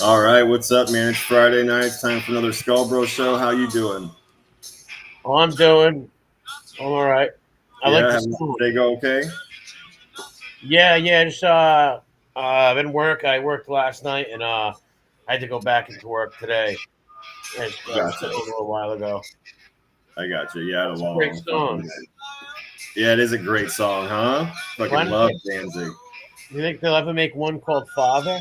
All right, what's up, man? It's Friday night. It's time for another Skullbro show. How you doing? Oh, I'm all right. I like Yeah, the having song. they go okay? Yeah. Just I've been I worked last night, and I had to go back into work today. I Gotcha. sent you a little while ago. I got you. Yeah, I had a It's a great long fucking song. day. Yeah, it is a great song, huh? Fucking Glenn, love Danzig. you think they'll ever make one called Father?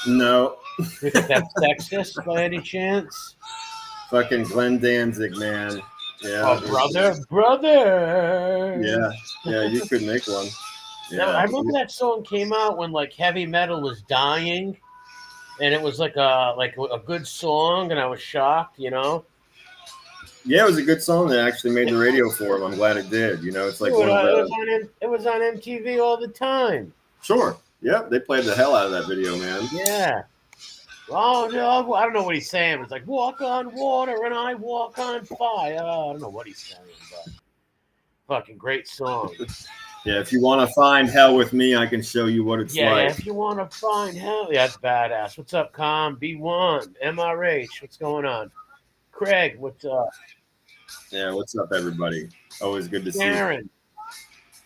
No, You think that's sexist by any chance? fucking Glenn Danzig, man. Yeah, Oh, brother. yeah, yeah. You could make one. Now, I Yeah, remember that song came out when like heavy metal was dying, and it was like a good song, and I was shocked, you know. yeah. It was a good song that actually made the radio for him. I'm glad it did. It's like Dude, one of the it was on MTV all the time. sure. Yep, they played the hell out of that video, man. Yeah. Oh no, I don't know what he's saying. It's like walk on water and I walk on fire. I don't know what he's saying, but fucking great song. Yeah, if you want to find hell with me, I can show you what it's Yeah. like. If you want to find hell, yeah, that's badass. What's up, Com? B1, MRH. What's going on? Craig, what's up? Yeah, what's up, everybody? Always good to see you. Sharon.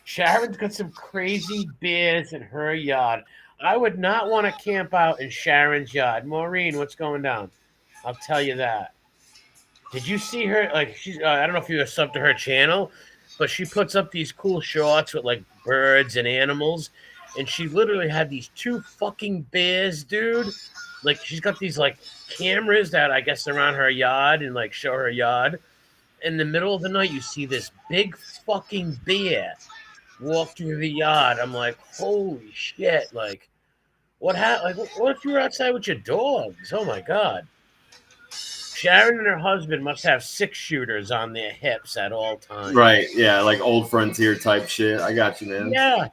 Sharon's got some crazy bears in her yard. I would not want to camp out in Sharon's yard. Maureen, what's going down? I'll tell you that. Did you see her? Like, she's, I don't know if you were subbed to her channel, but she puts up these cool shots with like birds and animals. And she literally had these two fucking bears, dude. Like, she's got these like cameras that I guess around her yard and like show her yard. In the middle of the night, you see this big fucking bear walk through the yard. I'm like, holy shit! Like, what if you were outside with your dogs? Oh my god! Sharon and her husband must have 6-shooters on their hips at all times. Right, yeah, like old frontier type shit. I got you, man. Yeah,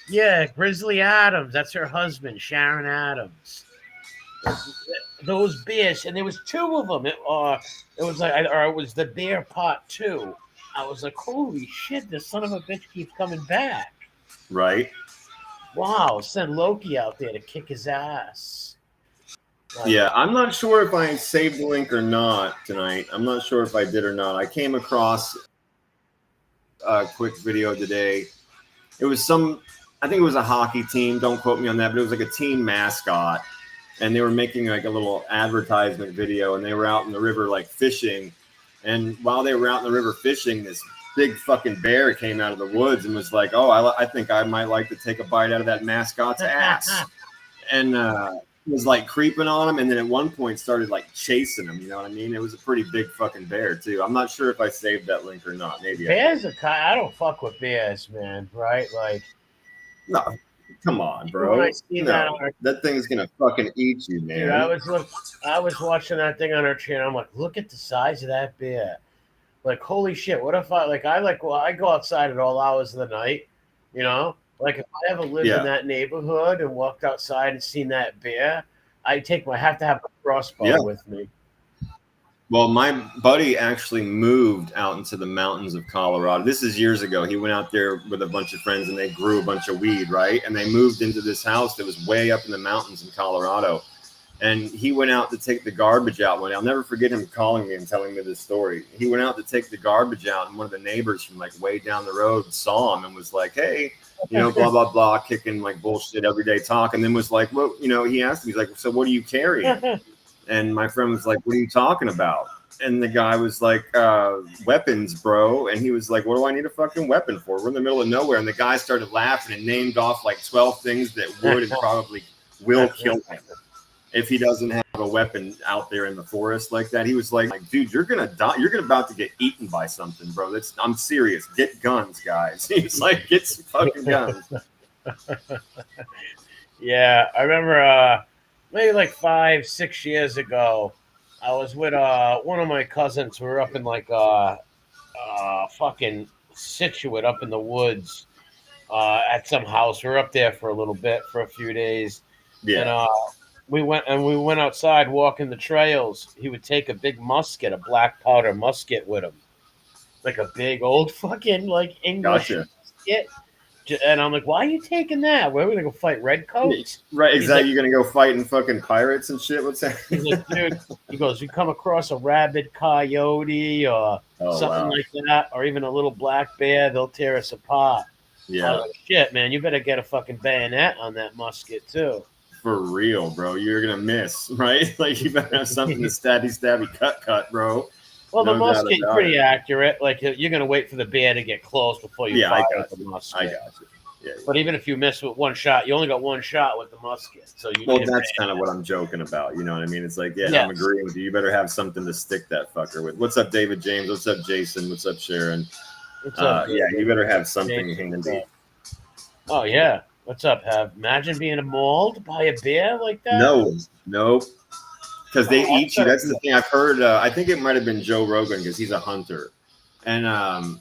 yeah. Grizzly Adams, that's her husband, Sharon Adams. Those bears, and there was two of them. It was like, or it was the bear part two. I was like, holy shit! This son of a bitch keeps coming back. Right. Wow, send Loki out there to kick his ass. Yeah, I'm not sure if I saved the link or not tonight. I'm not sure if I did or not. I came across a quick video today. It was I think it was a hockey team. Don't quote me on that, but it was like a team mascot. And they were making like a little advertisement video, and they were out in the river like fishing. And while they were out in the river fishing, this big fucking bear came out of the woods and was like, "Oh, I think I might like to take a bite out of that mascot's ass," and was like creeping on him. And then at one point started like chasing him. You know what I mean? It was a pretty big fucking bear too. I'm not sure if I saved that link or not. Maybe bears I don't fuck with bears, man. Right? Like, no. Come on, when bro. I see that No, that thing's gonna fucking eat you, dude, man. I was watching that thing on her channel. I'm like, look at the size of that bear. Like, holy shit! What if I go outside at all hours of the night, you know? Like, if I ever lived in Yeah. that neighborhood and walked outside and seen that bear, I have to have a crossbow Yeah. with me. Well, my buddy actually moved out into the mountains of Colorado. This is years ago. He went out there with a bunch of friends and they grew a bunch of weed, right? And they moved into this house that was way up in the mountains in Colorado. And he went out to take the garbage out one day. I'll never forget him calling me and telling me this story. He went out to take the garbage out, and one of the neighbors from like way down the road saw him and was like, "Hey, blah, blah, blah," kicking like bullshit everyday talk. And then was like, "Well, he asked me, he's like, so what are you carrying?" And my friend was like, "What are you talking about?" And the guy was like, "Weapons, bro." And he was like, "What do I need a fucking weapon for? We're in the middle of nowhere." And the guy started laughing and named off like 12 things that would and probably will kill him if he doesn't have a weapon out there in the forest like that. He was like, "Dude, you're gonna die. You're about to get eaten by something, bro. I'm serious. Get guns, guys." He's like, "Get some fucking guns." Yeah, I remember maybe like 5, 6 years ago, I was with one of my cousins. We were up in like fucking Situate up in the woods at some house. We were up there for a little bit for a few days. And Yeah. we went outside walking the trails. He would take a big musket, a black powder musket with him. Like a big old fucking like English Gotcha. musket. And I'm like, why are you taking that? Where are we gonna go fight redcoats? Right, He's exactly. like, You're gonna go fighting fucking pirates and shit. What's that? he's like, dude. He goes, you come across a rabid coyote or Oh something wow. like that, or even a little black bear, they'll tear us apart. I was Yeah, like, shit, man, you better get a fucking bayonet on that musket too. for real, bro. You're gonna miss, right? Like you better have something to stabby, cut, bro. Well, the No doubt musket's about pretty it. accurate. Like you're gonna wait for the bear to get close before you Yeah, fire I got the you. I musket. got you. Yeah. But even if you miss with one shot, you only got one shot with the musket, so you Well, need a that's kind of bayonet. what I'm joking about. You know what I mean? It's like, yeah, I'm Yes. agreeing with you. You better have something to stick that fucker with. What's up, David James? What's up, Jason? What's up, Sharon? What's up, Yeah, you David? better have something James, what's handy. up? Oh yeah. What's up, Have? Imagine being mauled by a bear like that. No, nope. Because they Oh, eat you. That's the thing I've heard. I think it might have been Joe Rogan because he's a hunter, and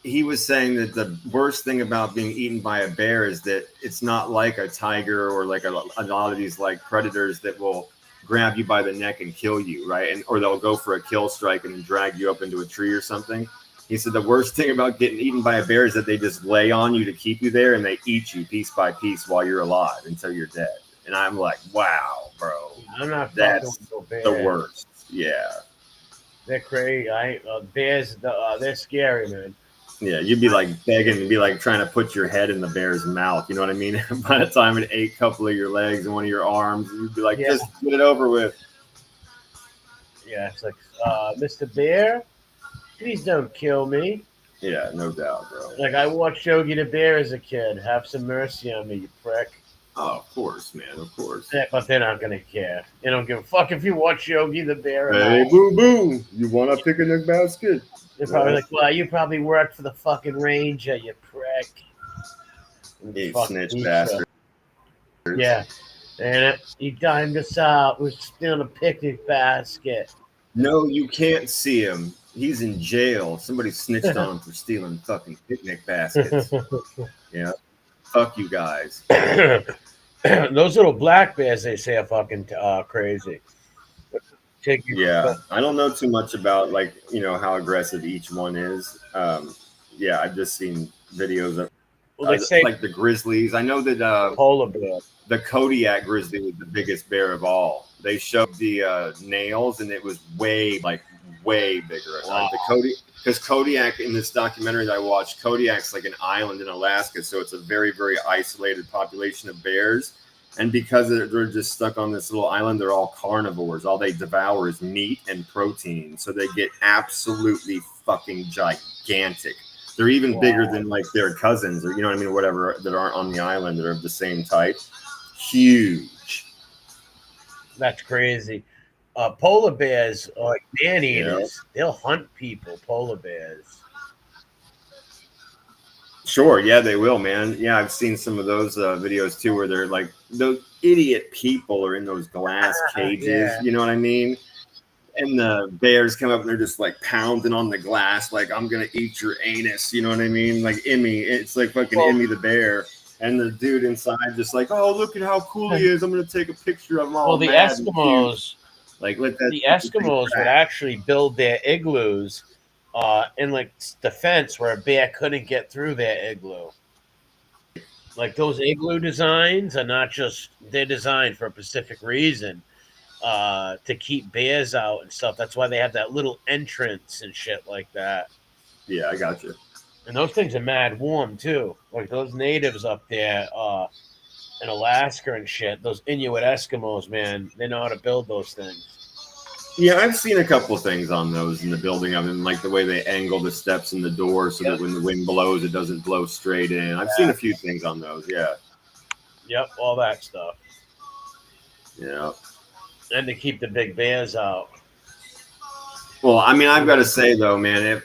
he was saying that the worst thing about being eaten by a bear is that it's not like a tiger or like a lot of these like predators that will grab you by the neck and kill you, right? And or they'll go for a kill strike and then drag you up into a tree or something. He said the worst thing about getting eaten by a bear is that they just lay on you to keep you there and they eat you piece by piece while you're alive until you're dead. And I'm like, wow, bro, I'm not fucking that's with no the bear. worst. Yeah. They're crazy. Bears. They're scary, man. Yeah, you'd be like begging and be like trying to put your head in the bear's mouth. You know what I mean? By the time it ate a couple of your legs and one of your arms, you'd be like, Yeah. just get it over with. Yeah. It's like, Mr. Bear, please don't kill me. Yeah, no doubt, bro. Like I watched Yogi the Bear as a kid. Have some mercy on me, you prick. Oh, of course, man, of course. Yeah, but they're not gonna care. They don't give a fuck if you watch Yogi the Bear or Hey, not. boo boo, you want a picnic basket? They're probably like, well, you probably worked for the fucking ranger, you prick. You Fucking snitch eat bastard. you. Yeah. And he dined us out. We're stealing a picnic basket. No, you can't see him. He's in jail. Somebody snitched on him for stealing fucking picnic baskets. Yeah, fuck you guys. Those little black bears, they say, are fucking crazy. Take you. Yeah, I don't know too much about like how aggressive each one is. Yeah, I've just seen videos of Well, they say like the grizzlies. I know that polar bear. the Kodiak grizzly was the biggest bear of all. They showed the nails, and it was way bigger. Wow. Because Kodiak in this documentary that I watched, Kodiak's like an island in Alaska, so it's a very isolated population of bears. And because they're just stuck on this little island, they're all carnivores. All they devour is meat and protein. So they get absolutely fucking gigantic. They're even bigger than like their cousins or, you know what I mean, whatever, that aren't on the island that are of the same type. Huge. That's crazy. Polar bears are like man eaters. They'll hunt people, polar bears. Sure, yeah, they will, man. Yeah, I've seen some of those videos too, where they're like those idiot people are in those glass cages. Yeah. You know what I mean? And the bears come up and they're just like pounding on the glass, like I'm gonna eat your anus. You know what I mean? Like Emmy, it's like fucking Emmy the bear, and the dude inside just like, oh, look at how cool he is. I'm gonna take a picture of him. All Well, the mad and Eskimos, cute. Like let that the Eskimos would actually build their igloos in like the fence where a bear couldn't get through their igloo. Like those igloo designs are not just they're designed for a specific reason to keep bears out and stuff. That's why they have that little entrance and shit like that. Yeah, I got you. And those things are mad warm too. Like those natives up there in Alaska and shit, those Inuit Eskimos, man, they know how to build those things. Yeah, I've seen a couple things on those in the building of them, like the way they angle the steps in the door so that when the wind blows, it doesn't blow straight in. I've seen a few things on those. Yeah. Yep, all that stuff. Yeah. And to keep the big bears out. Well, I mean, I've got to say though, man,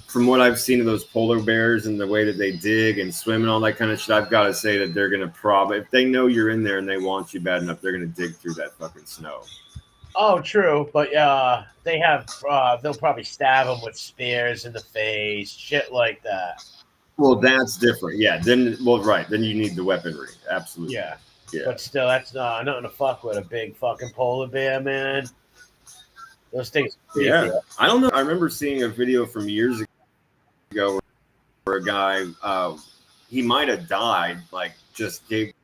from what I've seen of those polar bears and the way that they dig and swim and all that kind of shit, I've got to say that they're gonna probably, if they know you're in there and they want you bad enough, they're gonna dig through that fucking snow. Oh, true, but they have they'll probably stab them with spears in the face, shit like that. Well, that's different. Yeah. Then, well, right. Then you need the weaponry. Absolutely. Yeah. Yeah. But still, that's nothing to fuck with a big fucking polar bear, man. Those things. Yeah. I don't know. I remember seeing a video from years ago where a guy, he might have died, like just gave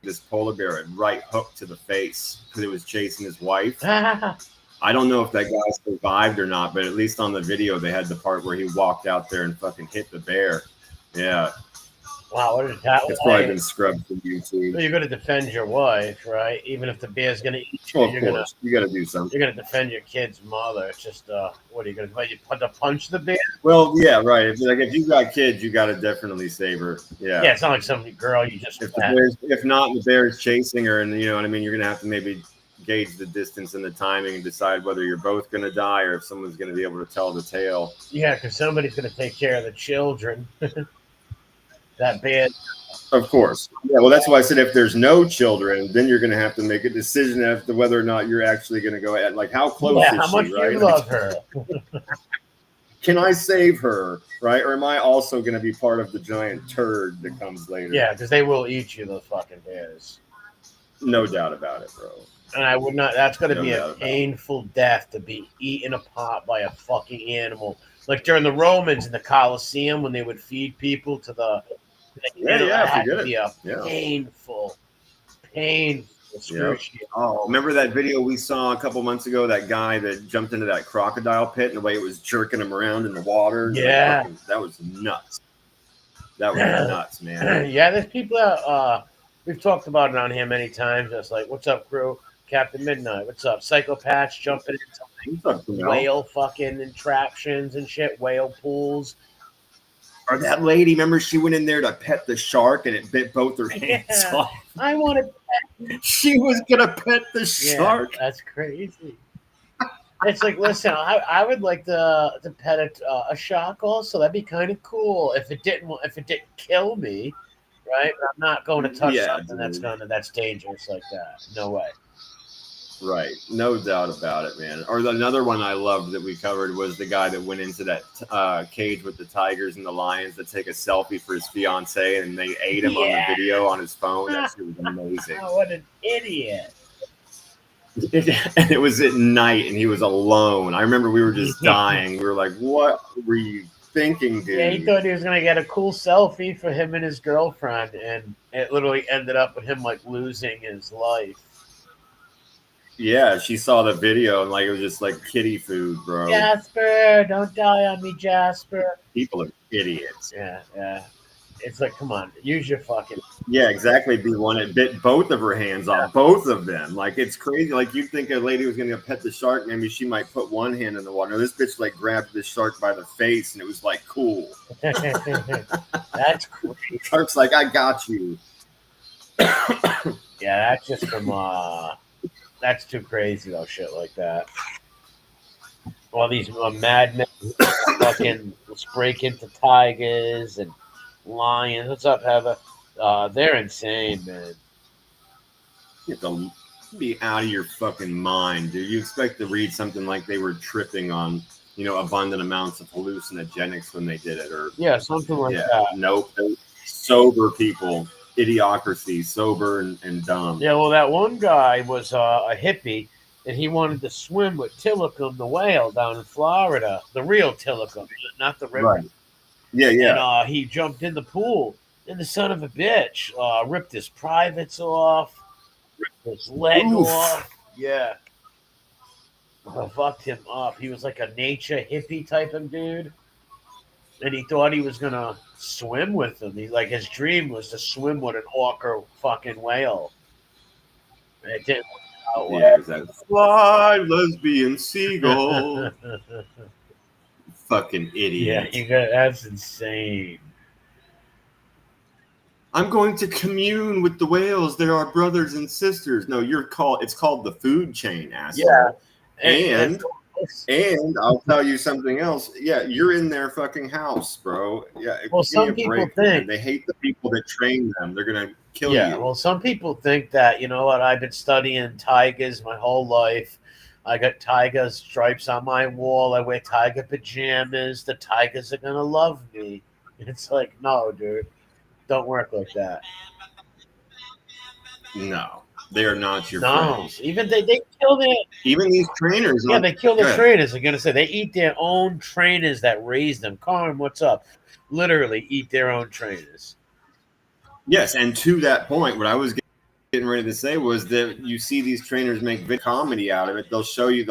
this polar bear a right hook to the face because it was chasing his wife. I don't know if that guy survived or not, but at least on the video they had the part where he walked out there and fucking hit the bear. Yeah. Wow, what is that? It's probably been scrubbed from YouTube. Well, you're going to defend your wife, right? Even if the bear's going to eat you, Well, of course, you got to do something. You're going to defend your kid's mother. It's just, what are you going to do? You punch the bear? Well, yeah, right. If you got kids, you got to definitely save her. Yeah. Yeah, it's not like some girl you just. If not, the bear is chasing her, and you know what I mean. You're going to have to maybe gauge the distance and the timing and decide whether you're both going to die or if someone's going to be able to tell the tale. Yeah, because somebody's going to take care of the children. That bear. Of course. Yeah, well, that's why I said if there's no children, then you're going to have to make a decision as to whether or not you're actually going to go at, like, how close is how she, much right? do you love her? Can I save her, right? Or am I also going to be part of the giant turd that comes later? Yeah, because they will eat you, those fucking bears. No doubt about it, bro. And I would not, that's going to be a painful death to be eaten apart by a fucking animal. Like during the Romans in the Colosseum when they would feed people to the painful, excruciating. Oh, remember that video we saw a couple months ago? That guy that jumped into that crocodile pit and the way it was jerking him around in the water. Yeah, that was nuts. That was nuts, man. Yeah, there's people that we've talked about it on here many times. It's like, what's up, crew? Captain Midnight, what's up? Psychopaths jumping into whale fucking entraptions and shit, whale pools. Or that lady, remember she went in there to pet the shark and it bit both her hands off. I want to pet. She was gonna pet the shark. That's crazy. It's like, listen, I would like to pet a shark also. That'd be kind of cool if it didn't kill me, right? I'm not going to touch something that's dangerous like that. No way. Right, no doubt about it, man. Or another one I loved that we covered was the guy that went into that cage with the tigers and the lions to take a selfie for his fiance, and they ate him on the video on his phone. That shit was amazing. Oh, what an idiot! And it was at night, and he was alone. I remember we were just dying. We were like, "What were you thinking, dude?" Yeah, he thought he was gonna get a cool selfie for him and his girlfriend, and it literally ended up with him like losing his life. Yeah, she saw the video and like it was just like kitty food, bro. Jasper, don't die on me, Jasper. People are idiots. Yeah. It's like, come on, use your fucking. Yeah, exactly. The one that bit both of her hands off, both of them. Like it's crazy. Like you'd think a lady was gonna pet the shark, maybe she might put one hand in the water. No, this bitch like grabbed the shark by the face, and it was like cool. That's crazy. Shark's like, I got you. Yeah, that's just from that's too crazy though, shit like that. All these madmen fucking break into tigers and lions. What's up, Heather? They're insane, man. You have to be out of your fucking mind, dude. You expect to read something like they were tripping on, abundant amounts of hallucinogenics when they did it, or something like that. Nope. Sober people. Idiocracy, sober and dumb. Yeah, well, that one guy was a hippie, and he wanted to swim with Tilikum, the whale, down in Florida. The real Tilikum, not the river. Right. Yeah. And he jumped in the pool, and the son of a bitch ripped his privates off, ripped his leg off. Yeah. Fucked him up. He was like a nature hippie type of dude. And he thought he was going to swim with him. His dream was to swim with an orca fucking whale. And it didn't work out well. Yeah, exactly. Fly, lesbian seagull. Fucking idiot. Yeah, that's insane. I'm going to commune with the whales. They're our brothers and sisters. No, it's called the food chain, asshole. Yeah. And I'll tell you something else. Yeah, you're in their fucking house, bro. Yeah. Well, some people think they hate the people that train them. They're gonna kill you. Yeah. Well, some people think that I've been studying tigers my whole life. I got tiger stripes on my wall. I wear tiger pajamas. The tigers are gonna love me. It's like, no, dude, don't work like that. No. They are not your No, friends. even they kill their Even these trainers. they kill the Good. trainers. I'm gonna say they eat their own trainers that raised them. Carm, what's up? Literally eat their own trainers. Yes, and to that point, what I was getting ready to say was that you see these trainers make comedy out of it. They'll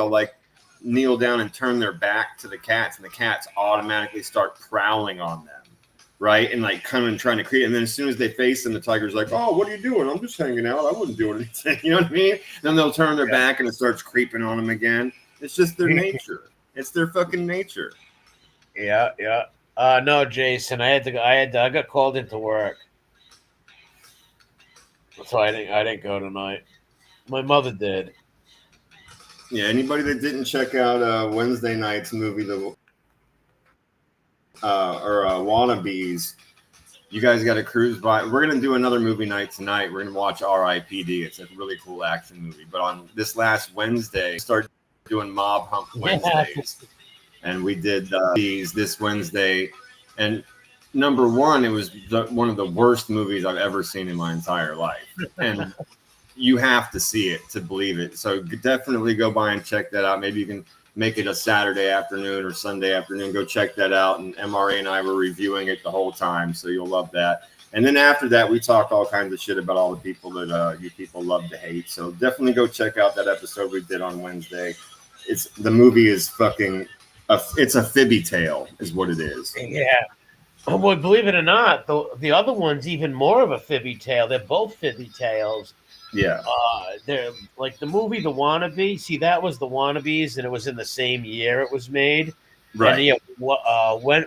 like kneel down and turn their back to the cats, and the cats automatically start prowling on them, right? And like kind of trying to create. And then as soon as they face them, the tiger's like, "Oh, what are you doing? I'm just hanging out. I wasn't doing anything." You know what I mean? Then they'll turn their back and it starts creeping on them again. It's just their nature. It's their fucking nature. Yeah. No, Jason, I got called into work, so I didn't go tonight. My mother did. Yeah. Anybody that didn't check out Wednesday night's movie, the Wannabes, you guys got to cruise by. We're gonna do another movie night tonight. We're gonna watch R.I.P.D. It's a really cool action movie. But on this last Wednesday, started doing Mob Hump Wednesdays, and we did these this Wednesday. And number one, it was one of the worst movies I've ever seen in my entire life, and you have to see it to believe it. So definitely go by and check that out. Maybe you can make it a Saturday afternoon or Sunday afternoon. Go check that out. And MRE and I were reviewing it the whole time, so you'll love that. And then after that, we talk all kinds of shit about all the people that you people love to hate. So definitely go check out that episode we did on Wednesday. The movie is fucking. It's a fibby tale, is what it is. Yeah. Well, believe it or not, the other one's even more of a fibby tale. They're both fibby tales. Yeah. They're like the movie The Wannabe. See, that was The Wannabes, and it was in the same year it was made. Right. And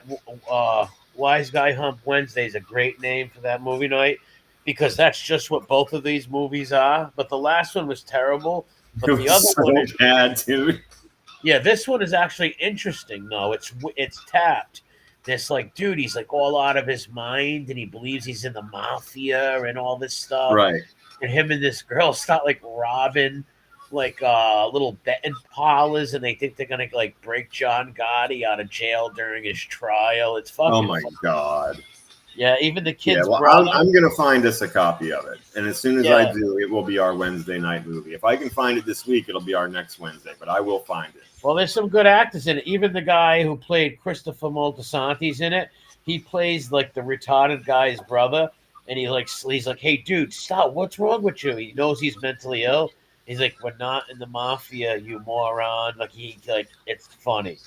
Wise Guy Hump Wednesday is a great name for that movie night because that's just what both of these movies are. But the last one was terrible. But It the was other so one, bad, dude. yeah, this one is actually interesting. No, it's tapped. This like dude, he's like all out of his mind, and he believes he's in the mafia and all this stuff. Right. And him and this girl start like robbing like little betting parlors, and they think they're gonna like break John Gotti out of jail during his trial. It's fucking. Oh my god. Yeah, even the kid's well, brother. I'm gonna find us a copy of it, and as soon as I Yeah. do, it will be our Wednesday night movie. If I can find it this week, it'll be our next Wednesday. But I will find it. Well, there's some good actors in it. Even the guy who played Christopher Moltisanti's in it. He plays like the retarded guy's brother, and he's like, "Hey, dude, stop! What's wrong with you?" He knows he's mentally ill. He's like, "We're not in the mafia, you moron!" It's funny.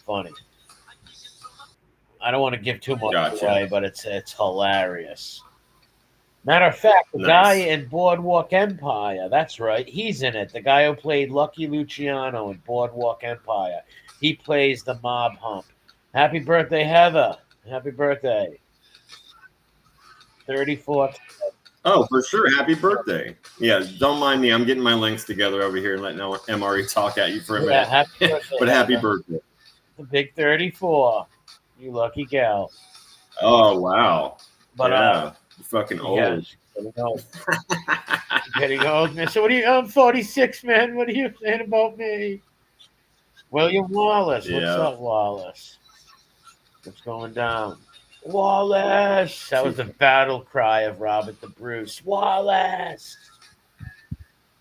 I don't want to give too much Gotcha. away, but it's hilarious. Matter of fact, the Nice. guy in Boardwalk Empire, that's right, he's in it. The guy who played Lucky Luciano in Boardwalk Empire. He plays the mob hump. Happy birthday, Heather. Happy birthday. 34th. Oh, for sure. Happy birthday. Yeah, don't mind me. I'm getting my links together over here and letting MRE talk at you for a minute. Happy birthday, but happy Heather. birthday. The big 34. You lucky gal. Oh, wow. But yeah. You're fucking old. Yes, getting old, man. So what are you? I'm 46, man. What are you saying about me? William Wallace. What's up, Wallace? What's going down? Wallace. That was the battle cry of Robert the Bruce. Wallace.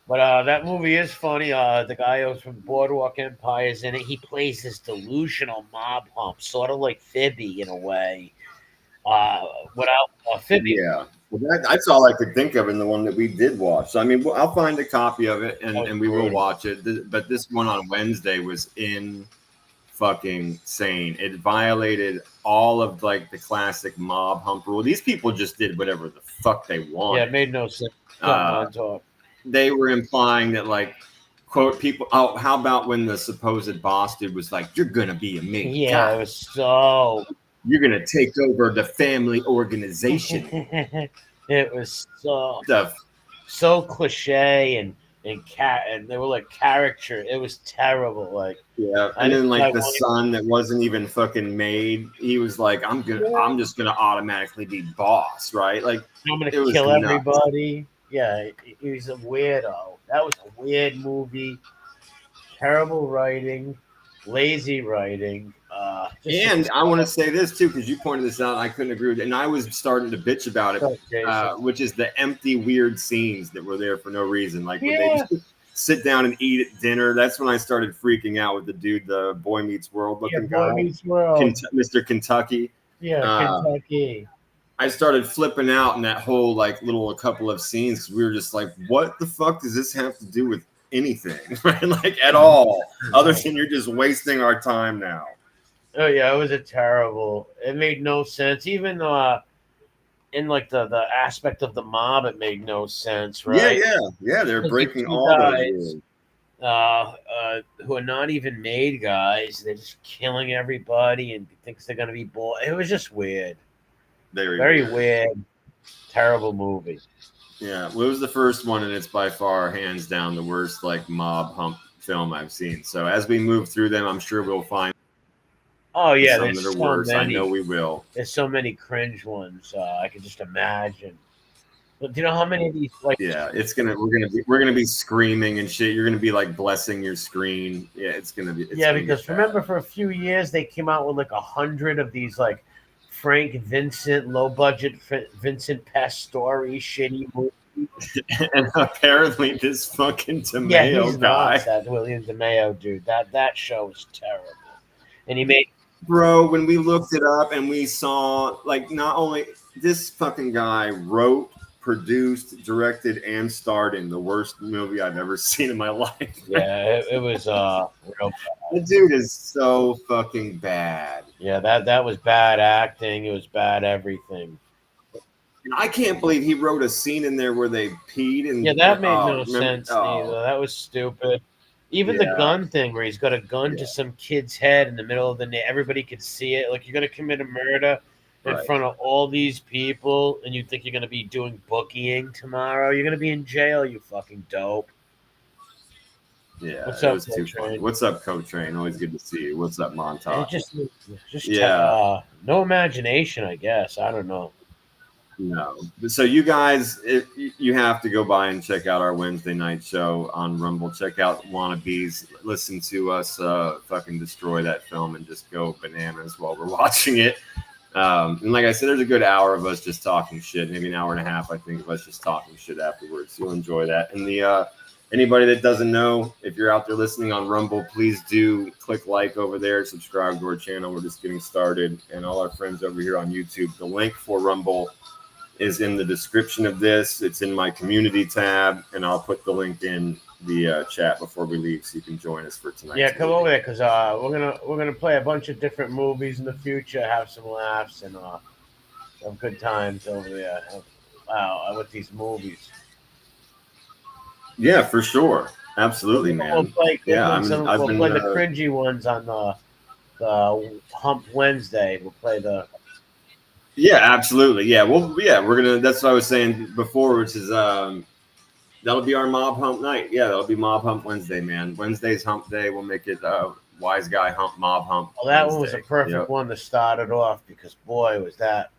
But that movie is funny. The guy who's from Boardwalk Empire is in it. He plays this delusional mob hump, sort of like Phoebe in a way. Without Phoebe. Yeah. Well, that's all I could think of in the one that we did watch. So, I mean, I'll find a copy of it and we will watch it. But this one on Wednesday was fucking sane. It violated all of like the classic mob hump rule. These people just did whatever the fuck they wanted. Yeah, it made no sense. They were implying that like, quote, people, oh, how about when the supposed boss dude was like, you're gonna be a main guy. Yeah, it was so. You're gonna take over the family organization. It was so cliche and they were like caricature. It was terrible. Like and then like the son that wasn't even fucking made. He was like, I'm just gonna automatically be boss, right? Like I'm gonna kill everybody. Yeah, he was a weirdo. That was a weird movie. Terrible writing, lazy writing. And I want to say this too, because you pointed this out, and I couldn't agree with it. And I was starting to bitch about it, which is the empty, weird scenes that were there for no reason. Like when they just sit down and eat at dinner. That's when I started freaking out with the dude, the Boy Meets World looking guy, Boy Meets World. Mr. Kentucky. Kentucky. I started flipping out in that whole like little couple of scenes because we were just like, what the fuck does this have to do with anything, right? Like at all, other than you're just wasting our time now. Oh yeah, it was a terrible. It made no sense. Even in like the aspect of the mob, it made no sense, right? Yeah. They're breaking all those rules. Who are not even made guys. They're just killing everybody and thinks they're gonna be bored. It was just weird. Very weird. Terrible movie. Yeah, well, it was the first one, and it's by far, hands down, the worst like mob hump film I've seen. So as we move through them, I'm sure we'll find. Oh yeah, some that are worse. Many. I know we will. There's so many cringe ones. I can just imagine. But do you know how many of these? Like, yeah, we're gonna be screaming and shit. You're gonna be like blessing your screen. Yeah, it's gonna be. Because remember, for a few years they came out with like 100 of these like Frank Vincent, low budget Vincent Pastore shitty movies. And apparently this fucking DeMeo guy, that William DeMeo dude. That show was terrible, and he made. Bro, when we looked it up and we saw, like, not only this fucking guy wrote, produced, directed, and starred in the worst movie I've ever seen in my life. Yeah, it was real bad. The dude is so fucking bad. Yeah, that was bad acting. It was bad everything. And I can't believe he wrote a scene in there where they peed. And that made no sense either. That was stupid. Even the gun thing where he's got a gun to some kid's head in the middle of the night. Everybody could see it. Like, you're going to commit a murder in front of all these people, and you think you're going to be doing bookieing tomorrow. You're going to be in jail, you fucking dope. Yeah, what's up, Cotrain? What's up, Cotrain? Always good to see you. What's up, Montage? Just no imagination, I guess. I don't know. No. So you guys, you have to go by and check out our Wednesday night show on Rumble. Check out Wannabes. Listen to us fucking destroy that film and just go bananas while we're watching it. And like I said, there's a good hour of us just talking shit. Maybe an hour and a half, I think, of us just talking shit afterwards. You'll enjoy that. And the anybody that doesn't know, if you're out there listening on Rumble, please do click like over there, subscribe to our channel. We're just getting started. And all our friends over here on YouTube, the link for Rumble is in the description of this. It's in my community tab, and I'll put the link in the chat before we leave, so you can join us for tonight. Yeah, come over there, because we're gonna play a bunch of different movies in the future, have some laughs, and have good times over there. With these movies. Yeah, for sure, absolutely, man. We'll play the cringy ones on the Hump Wednesday. We'll play the. Yeah, absolutely. Yeah, we're gonna. That's what I was saying before, which is that'll be our Mob Hump night. Yeah, that'll be Mob Hump Wednesday, man. Wednesday's Hump Day. We'll make it Wise Guy Hump, Mob Hump. Well, that Wednesday. One was a perfect one to start it off, because boy, was that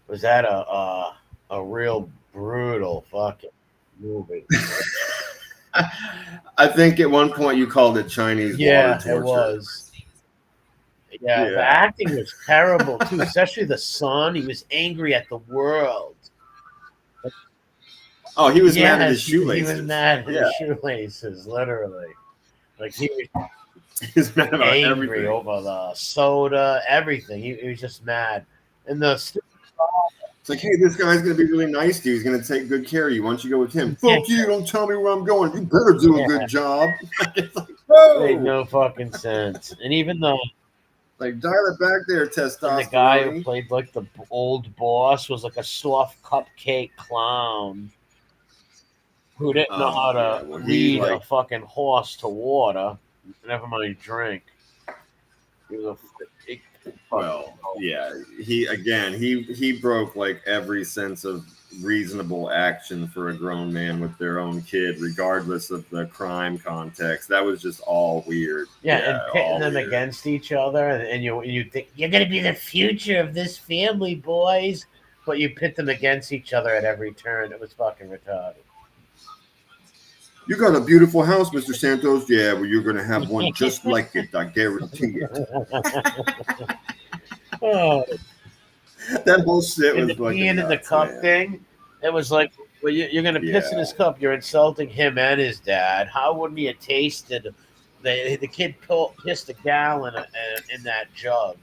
a real brutal fucking movie. I think at one point you called it Chinese water torture. It was. Yeah, the acting was terrible too, especially the son. He was angry at the world. Oh, he was mad at his shoelaces. He was mad at his shoelaces, literally. Like he was mad about angry everything. Over the soda, everything. He was just mad. And it's like, hey, this guy's gonna be really nice to you. He's gonna take good care of you. Why don't you go with him? Fuck you! Don't tell me where I'm going. You better do a good job. It's like, it made no fucking sense. And even though. Like, dial it back there, testosterone. And the guy who played like the old boss was like a soft cupcake clown who didn't know how to lead a fucking horse to water. Never mind drink. He was he broke like every sense of reasonable action for a grown man with their own kid, regardless of the crime context. That was just all weird. And pitting them against each other, and you think you're gonna be the future of this family, boys, but you pit them against each other at every turn. It was fucking retarded. You got a beautiful house, Mr. Santos. Yeah, well, you're gonna have one just like it. I guarantee it. Oh, That whole shit and was the fucking peeing in the nuts, cup man. thing, it was like, well, you're gonna piss in Yeah. his cup. You're insulting him and his dad. How wouldn't he have tasted? The kid pissed a gallon in that jug.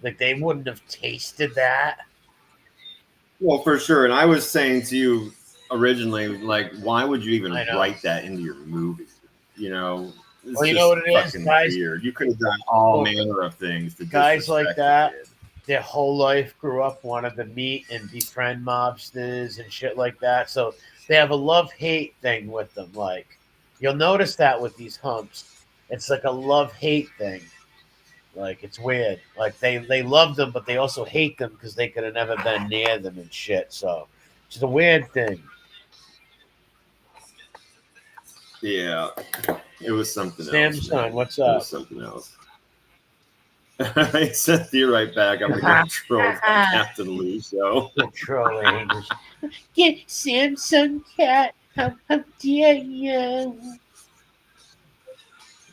Like they wouldn't have tasted that. Well, for sure. And I was saying to you originally, like, why would you I even know. write that into your movie? You know, Well, it's you know just what it is, fucking guys. weird. You could have done all Well, manner of things to guys like disrespect the that, kid. their whole life grew up wanted to meet and befriend mobsters and shit like that. So they have a love hate thing with them. Like you'll notice that with these humps, it's like a love hate thing. Like it's weird. Like they love them, but they also hate them because they could have never been near them and shit. So it's a weird thing. Yeah, it was something else, Samson, man. what's It was up? something else. I sent you right back. I'm gonna get trolled by Captain Lou. So You're trolling. Get Samson cat. How dare you?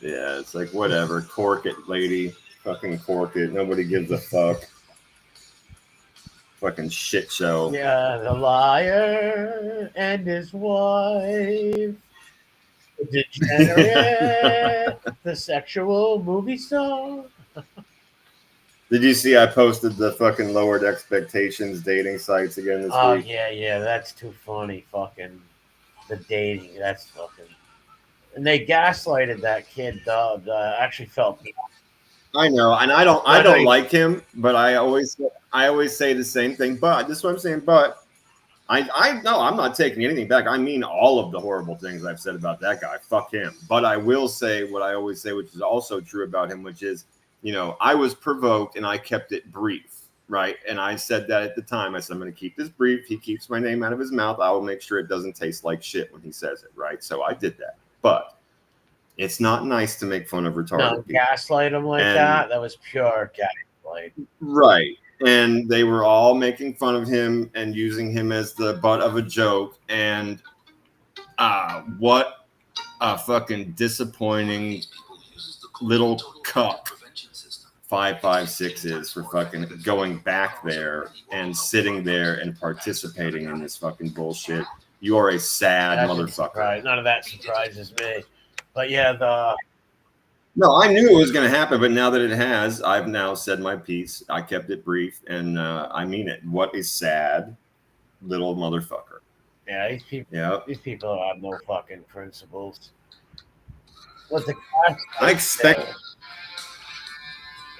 yeah, it's like whatever. Cork it, lady. Fucking cork it. Nobody gives a fuck. Fucking shit show. Yeah, the liar and his wife, the degenerate, the sexual movie star. Did you see I posted the fucking lowered expectations dating sites again this Oh week? yeah, that's too funny. Fucking the dating, that's fucking. And they gaslighted that kid, Dub. I actually felt. I know, and I No, no, don't like him, but I always say the same thing. But this is what I'm saying. But I no, I'm not taking anything back. I mean all of the horrible things I've said about that guy. Fuck him. But I will say what I always say, which is also true about him, which is, I was provoked and I kept it brief, right? And I said that at the time. I said, I'm going to keep this brief. He keeps my name out of his mouth. I will make sure it doesn't taste like shit when he says it, right? So I did that. But it's not nice to make fun of no, retarded people. gaslight him like And that. That was pure gaslight. right. And they were all making fun of him and using him as the butt of a joke. And what a fucking disappointing little cuck 556 is for fucking going back there and sitting there and participating in this fucking bullshit. You are a sad motherfucker. None of that surprises me. But yeah, No, I knew it was going to happen, but now that it has, I've now said my piece. I kept it brief, and I mean it. What a sad little motherfucker. these people have no fucking principles. What the I expect.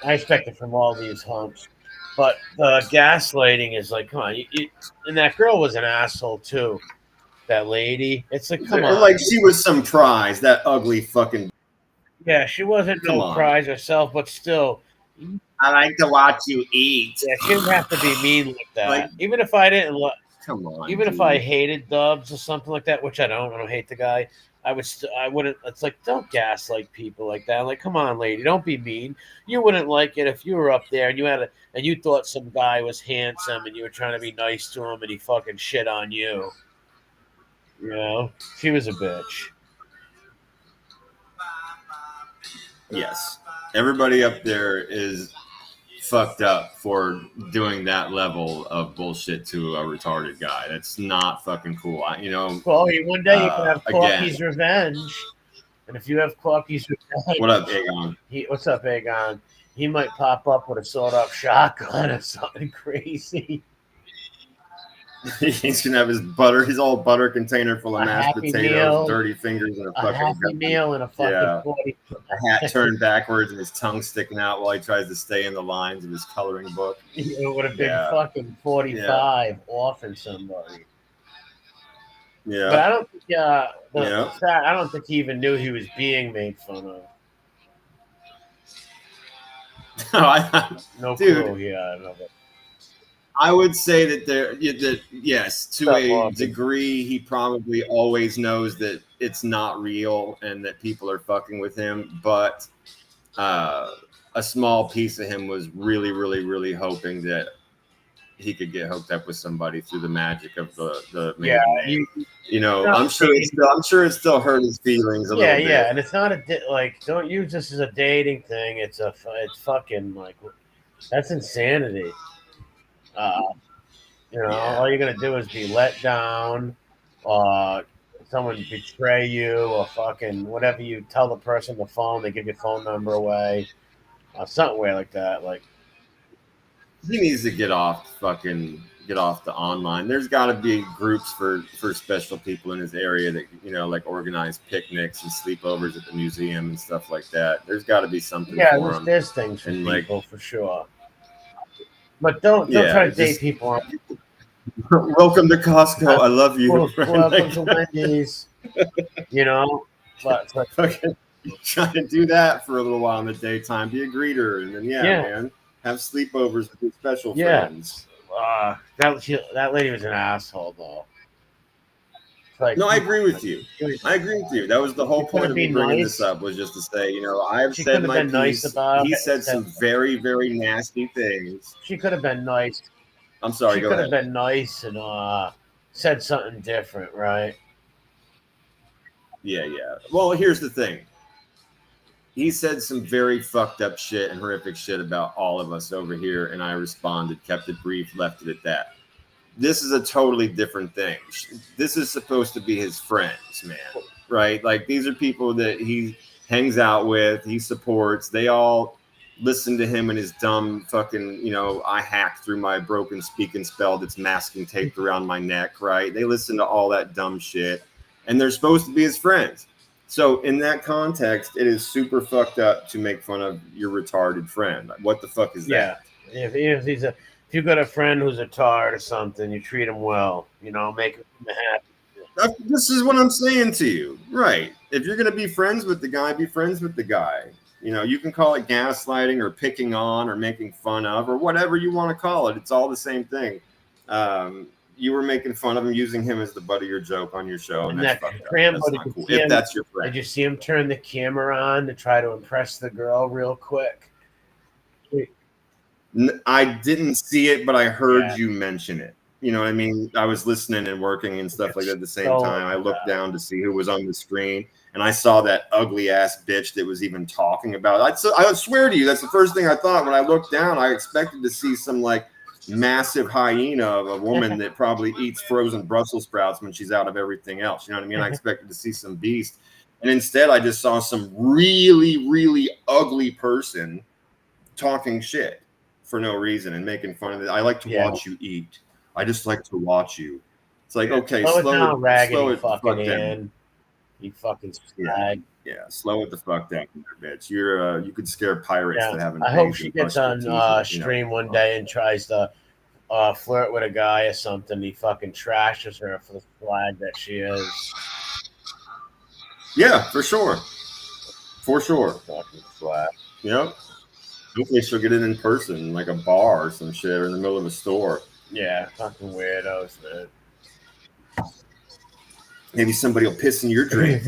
I expect it from all these humps. But the gaslighting is like, come on, and that girl was an asshole too. That lady, it's like, come on, Like she was some prize. That ugly fucking. yeah, she wasn't Come no on. prize herself, but still, I like to watch you eat. yeah, she didn't have to be mean like that. Like, even if I didn't, come on. even dude. if I hated Dubs or something like that, which I don't hate the guy. I wouldn't. It's like don't gaslight people like that. Like, come on, lady, don't be mean. You wouldn't like it if you were up there and you thought some guy was handsome and you were trying to be nice to him and he fucking shit on you. You know, she was a bitch. Yes, everybody up there is fucked up for doing that level of bullshit to a retarded guy. That's not fucking cool. Well, one day you can have again, Corky's revenge, and if you have Corky's revenge, what up, Aegon? What's up, Aegon? He might pop up with a sawed-off shotgun or something crazy. He's gonna have his old butter container full of mashed potatoes, dirty fingers, and a Happy Meal, and a fucking 40. A hat turned backwards and his tongue sticking out while he tries to stay in the lines of his coloring book. With a big fucking 45 offing somebody. Yeah, but I don't think I don't think he even knew he was being made fun of. No dude, clue. Yeah, I know that. I would say that yes, to a degree, he probably always knows that it's not real and that people are fucking with him. But a small piece of him was really, really, really hoping that he could get hooked up with somebody through the magic of the Yeah, maiden name. You know, no, I'm sure it still hurt his feelings a little bit. yeah, and it's not like don't use this as a dating thing. It's fucking like that's insanity. You know, all you're gonna do is be let down, someone betray you, or fucking whatever you tell the person on the phone, they give your phone number away, something weird like that. Like, he needs to get off the online. There's got to be groups for special people in his area that, you know, like organize picnics and sleepovers at the museum and stuff like that. There's got to be something for him. there's things for And people for sure, but don't try to date people on. Welcome to Costco. I love you. Welcome to Wendy's. You know, but fucking trying to do that for a little while in the daytime. Be a greeter, and then man, have sleepovers with your special friends. That lady was an asshole, though. Like, no, I agree with you. That was the whole point of me bringing this up, was just to say, you know, I've said my piece. He said some very, very nasty things. She could have been nice. I'm sorry, she could have been nice and said something different, right? Yeah. Well, here's the thing. He said some very fucked up shit and horrific shit about all of us over here, and I responded, kept it brief, left it at that. This is a totally different thing. This is supposed to be his friends, man, right? Like, these are people that he hangs out with, he supports. They all listen to him and his dumb fucking, you know, I hacked through my broken speak and spell that's masking taped around my neck, right? They listen to all that dumb shit, and they're supposed to be his friends. So in that context, it is super fucked up to make fun of your retarded friend. Like, what the fuck is that? If you got a friend who's a tard or something, you treat him well. You know, make him happy. This is what I'm saying to you, right? If you're gonna be friends with the guy, be friends with the guy. You know, you can call it gaslighting or picking on or making fun of or whatever you want to call it. It's all the same thing. You were making fun of him, using him as the butt of your joke on your show, and that's fucked up. That's not cool. If that's your friend. Did you see him turn the camera on to try to impress the girl real quick? I didn't see it, but I heard you mention it. You know what I mean? I was listening and working and stuff like that at the same time. I looked down to see who was on the screen, and I saw that ugly ass bitch that was even talking about it. I swear to you, that's the first thing I thought when I looked down. I expected to see some like massive hyena of a woman that probably eats frozen Brussels sprouts when she's out of everything else. You know what I mean? I expected to see some beast, and instead I just saw some really, really ugly person talking shit for no reason and making fun of it. I like to watch you eat. I just like to watch you. It's like, okay, slow it fuck down. You fucking slag. Yeah, slow it the fuck down, bitch. You could scare pirates that haven't. I hope she gets on stream one day and tries to flirt with a guy or something. He fucking trashes her for the flag that she is. Yeah, for sure. Fucking flag. Yep. Hopefully she'll get it in person, like a bar or some shit, or in the middle of a store. Yeah, fucking weirdos, man. Maybe somebody will piss in your drink.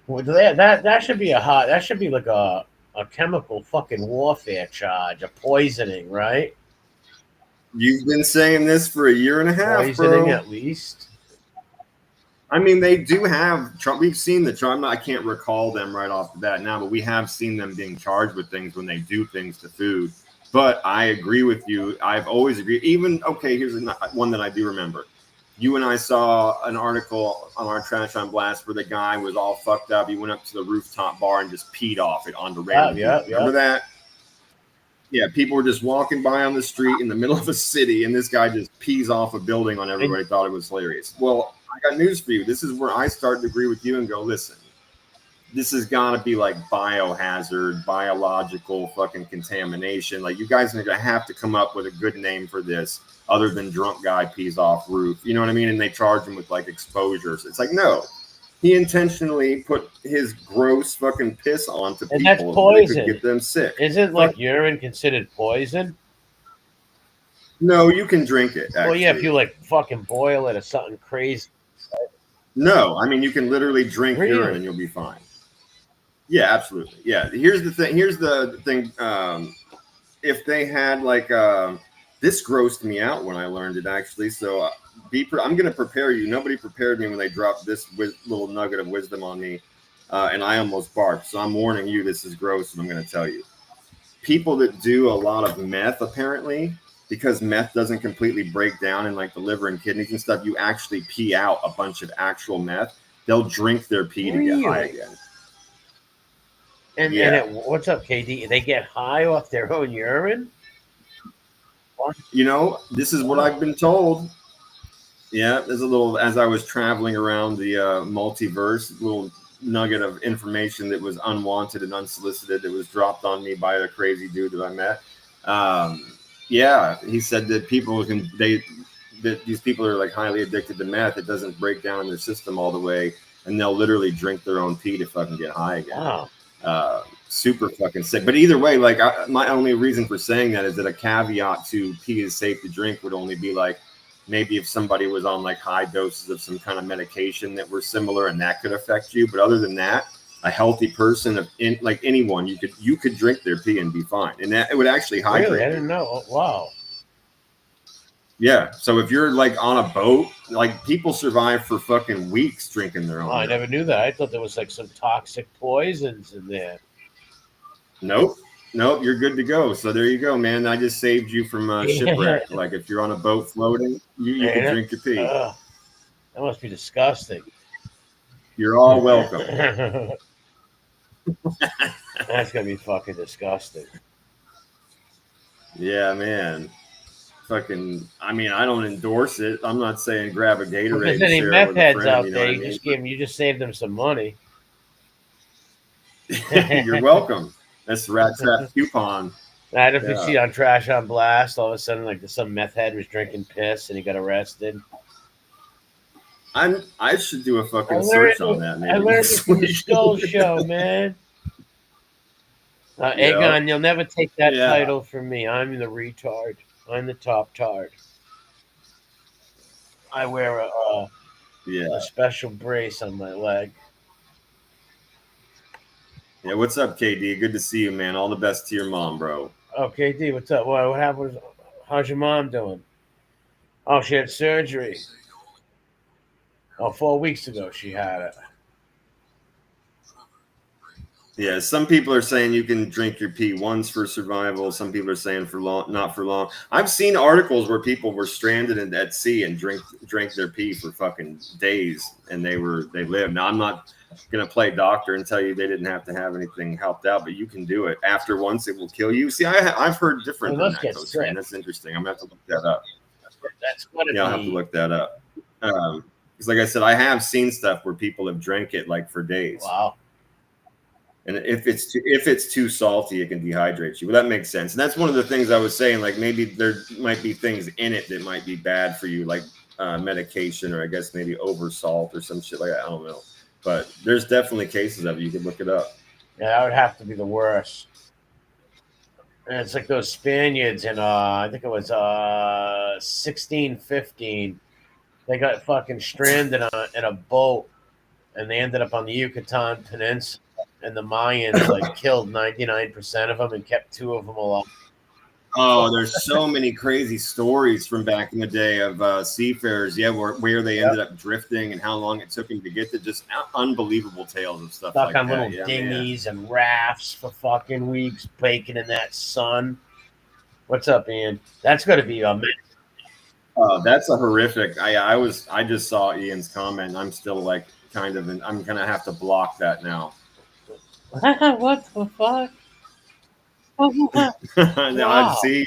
Well, that should be that should be like a chemical fucking warfare charge, a poisoning, right? You've been saying this for a year and a half, poisoning, bro. At least. I mean, they do have. We've seen the. I can't recall them right off the bat now, but we have seen them being charged with things when they do things to food. But I agree with you. I've always agreed. Here's one that I do remember. You and I saw an article on our Trash on Blast where the guy was all fucked up. He went up to the rooftop bar and just peed off it onto random people. Remember that? Yeah, people were just walking by on the street in the middle of a city, and this guy just pees off a building on everybody. Thought it was hilarious. Well, I got news for you. This is where I start to agree with you and go, listen, this has got to be like biohazard, biological fucking contamination. Like, you guys are going to have to come up with a good name for this other than drunk guy pees off roof. You know what I mean? And they charge him with like exposures. It's like, no, he intentionally put his gross fucking piss onto people. That's poison. That could get them sick. Isn't like urine considered poison? No, you can drink it. Actually. Well, yeah, if you like fucking boil it or something crazy. No, I mean, you can literally drink urine and you'll be fine. Yeah, absolutely. Yeah. Here's the thing. If they had like, This grossed me out when I learned it, actually. So I'm going to prepare you. Nobody prepared me when they dropped this little nugget of wisdom on me, and I almost barked. So I'm warning you, this is gross, and I'm going to tell you. People that do a lot of meth, apparently, because meth doesn't completely break down in like the liver and kidneys and stuff, you actually pee out a bunch of actual meth. They'll drink their pee to get high again. And what's up, KD? They get high off their own urine? You know, this is what I've been told. Yeah, there's a little, as I was traveling around the multiverse, little nugget of information that was unwanted and unsolicited that was dropped on me by a crazy dude that I met. Yeah, he said that that these people are like highly addicted to meth. It doesn't break down in their system all the way, and they'll literally drink their own pee to fucking get high again. Wow. Super fucking sick. But either way, like my only reason for saying that is that a caveat to pee is safe to drink would only be like maybe if somebody was on like high doses of some kind of medication that were similar and that could affect you. But other than that, a healthy person like anyone, you could drink their pee and be fine, and that it would actually hydrate. Really? I didn't know. Oh, wow. Yeah. So if you're like on a boat, like people survive for fucking weeks drinking their own. I never knew that. I thought there was like some toxic poisons in there. Nope, you're good to go. So there you go, man. I just saved you from shipwreck. Like if you're on a boat floating, you can drink your pee. That must be disgusting. You're all welcome. That's gonna be fucking disgusting. Yeah, man. Fucking, I mean, I don't endorse it. I'm not saying grab a Gatorade. If there's any meth heads out there, you just saved them some money. You're welcome. That's the Rat Trap coupon. I don't know if you see on Trash on Blast, all of a sudden, like some meth head was drinking piss and he got arrested. I should do a fucking search on that. Maybe. I learned it from the Skull Show, man. Egon, you'll never take that title from me. I'm the retard. I'm the top tard. I wear a special brace on my leg. Yeah, what's up, KD? Good to see you, man. All the best to your mom, bro. Oh, KD, what's up? What happened? How's your mom doing? Oh, she had surgery. Oh, 4 weeks ago she had it. Yeah, some people are saying you can drink your pee once for survival. Some people are saying not for long. I've seen articles where people were stranded at sea and drank their pee for fucking days, and they lived. Now I'm not gonna play doctor and tell you they didn't have to have anything helped out, but you can do it. After once, it will kill you. See, I've heard different than that, Coach, man. That's interesting. I'm gonna have to look that up. I'll have to look that up. Because like I said, I have seen stuff where people have drank it like for days. Wow. And if it's too salty, it can dehydrate you. Well, that makes sense. And that's one of the things I was saying. Like maybe there might be things in it that might be bad for you, like medication, or I guess maybe over salt or some shit like that. I don't know. But there's definitely cases of it. You can look it up. Yeah, that would have to be the worst. And it's like those Spaniards in I think it was 1615. They got fucking stranded in a boat, and they ended up on the Yucatan Peninsula. And the Mayans like killed 99% of them and kept 2 of them alive. Oh, there's so many crazy stories from back in the day of seafarers, where they ended up drifting and how long it took them to get to. Just unbelievable tales of stuff like that. On little dinghies and rafts for fucking weeks, baking in that sun. What's up, Ian? That's going to be a that's a horrific. I just saw Ian's comment. I'm still like I'm gonna have to block that now. What the fuck? Wow. See,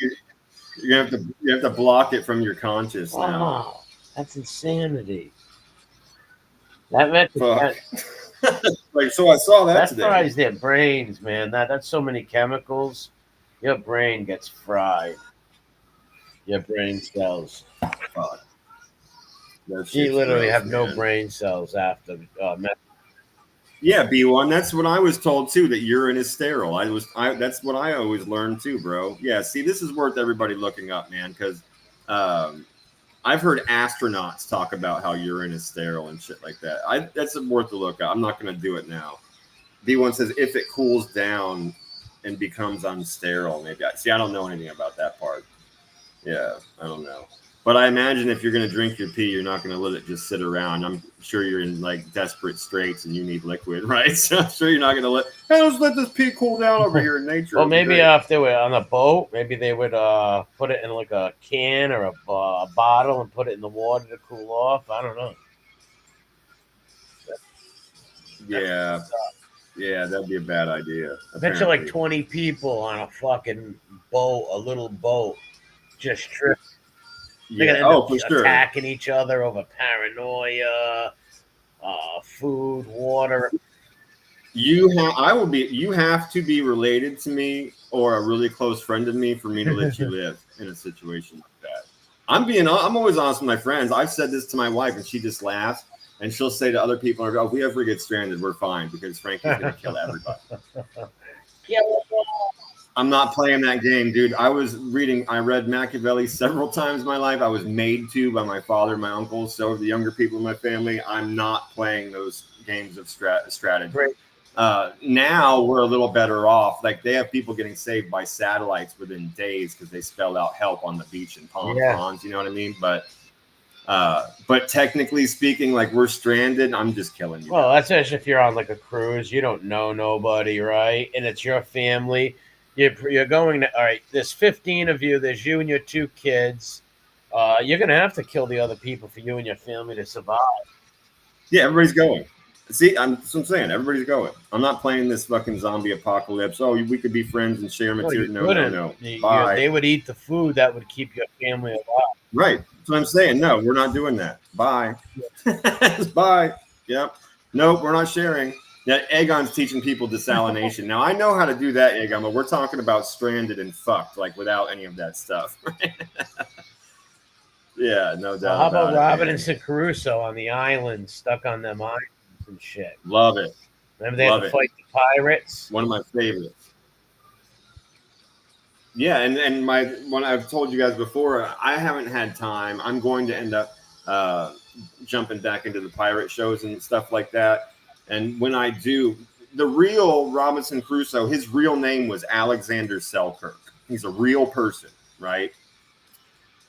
you have to block it from your conscious now. Wow, that's insanity. That meant like so. I saw that today. That fries their brains, man. That's so many chemicals. Your brain gets fried. Your brain cells. Fuck. You literally have no brain cells after Yeah, B1. That's what I was told too. That urine is sterile. That's what I always learned too, bro. Yeah. See, this is worth everybody looking up, man. Because I've heard astronauts talk about how urine is sterile and shit like that. That's worth a look up. I'm not going to do it now. B1 says if it cools down and becomes unsterile, maybe. See, I don't know anything about that part. Yeah, I don't know. But I imagine if you're going to drink your pee, you're not going to let it just sit around. I'm sure you're in like desperate straits and you need liquid, right? So I'm sure you're not going to hey, let's let this pee cool down over here in nature. Well, maybe if they were on a boat, maybe they would put it in like a can or a bottle and put it in the water to cool off. I don't know. Yeah, yeah, that'd be a bad idea. I bet you like Apparently, 20 people on a fucking boat, a little boat, just tripping. They're yeah. gonna end Oh, up for sure. attacking each other over paranoia, food, water. You have to be related to me or a really close friend of me for me to let you live in a situation like that. I'm always honest with my friends. I've said this to my wife and she just laughs and she'll say to other people, oh, if we ever get stranded, we're fine because Frankie's gonna kill everybody. Yeah, I'm not playing that game, dude. I read Machiavelli several times in my life. I was made to by my father and my uncle. So the younger people in my family, I'm not playing those games of strategy. great. Now we're a little better off. Like they have people getting saved by satellites within days because they spelled out help on the beach in Palm Ponds. You know what I mean? But technically speaking, like we're stranded. I'm just killing you. Well, that's just if you're on like a cruise, you don't know nobody, right? And it's your family. You're going to, all right, there's 15 of you, there's you and your 2 kids. You're going to have to kill the other people for you and your family to survive. Yeah, everybody's going. See, that's what I'm saying. Everybody's going. I'm not playing this fucking zombie apocalypse. Oh, we could be friends and share material. No. Bye. They would eat the food that would keep your family alive. Right. That's what I'm saying. No, we're not doing that. Bye. Bye. Yep. Nope, we're not sharing. Yeah, Aegon's teaching people desalination. Now, I know how to do that, Aegon, but we're talking about stranded and fucked, like without any of that stuff. Yeah, no doubt. How about Robinson Crusoe on the island, stuck on them islands and shit? Love it. Remember they had to fight the pirates? One of my favorites. Yeah, and when I've told you guys before, I haven't had time. I'm going to end up jumping back into the pirate shows and stuff like that. And when I do, the real Robinson Crusoe, his real name was Alexander Selkirk. He's a real person, right?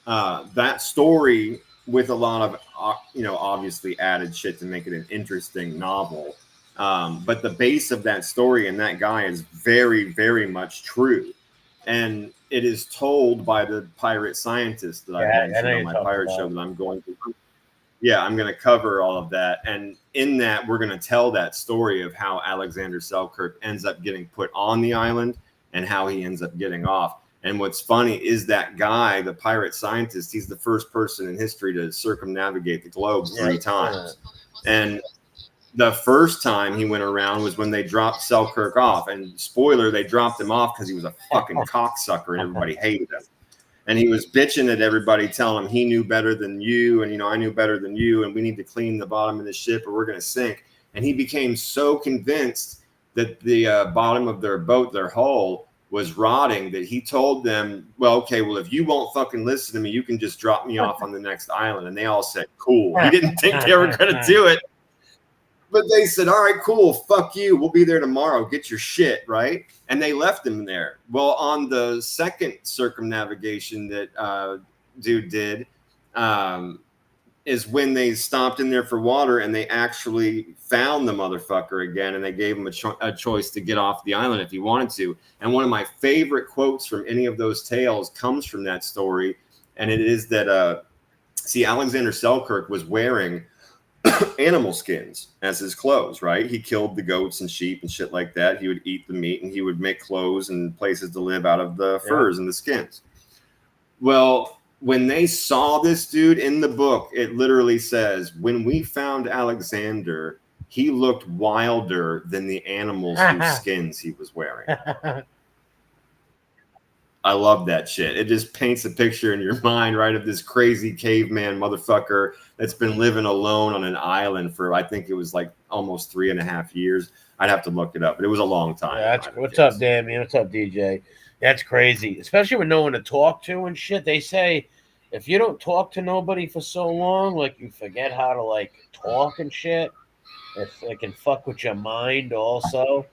That story with a lot of, obviously added shit to make it an interesting novel. But the base of that story and that guy is very, very much true. And it is told by the pirate scientist that I mentioned on my pirate show that I'm going to. Yeah, I'm going to cover all of that. And in that, we're going to tell that story of how Alexander Selkirk ends up getting put on the island and how he ends up getting off. And what's funny is that guy, the pirate scientist, he's the first person in history to circumnavigate the globe 3 times. And the first time he went around was when they dropped Selkirk off. And spoiler, they dropped him off because he was a fucking cocksucker and everybody hated him. And he was bitching at everybody, telling them he knew better than you. And, I knew better than you. And we need to clean the bottom of the ship or we're going to sink. And he became so convinced that the bottom of their boat, their hull, was rotting that he told them, if you won't fucking listen to me, you can just drop me off on the next island. And they all said, cool. He didn't think they were going to do it. But they said, all right, cool. Fuck you. We'll be there tomorrow. Get your shit, right? And they left him there. Well, on the second circumnavigation that dude did is when they stopped in there for water and they actually found the motherfucker again. And they gave him a choice to get off the island if he wanted to. And one of my favorite quotes from any of those tales comes from that story. And it is that, Alexander Selkirk was wearing animal skins as his clothes, right? He killed the goats and sheep and shit like that. He would eat the meat and he would make clothes and places to live out of the furs and the skins. Well, when they saw this dude in the book, it literally says, when we found Alexander, he looked wilder than the animals whose skins he was wearing. I love that shit. It just paints a picture in your mind, right, of this crazy caveman motherfucker that's been living alone on an island for, I think it was like almost 3.5 years. I'd have to look it up, but it was a long time. Yeah, what's up, Damien? What's up, DJ? That's crazy, especially with no one to talk to and shit. They say if you don't talk to nobody for so long, like you forget how to like talk and shit. It can fuck with your mind also.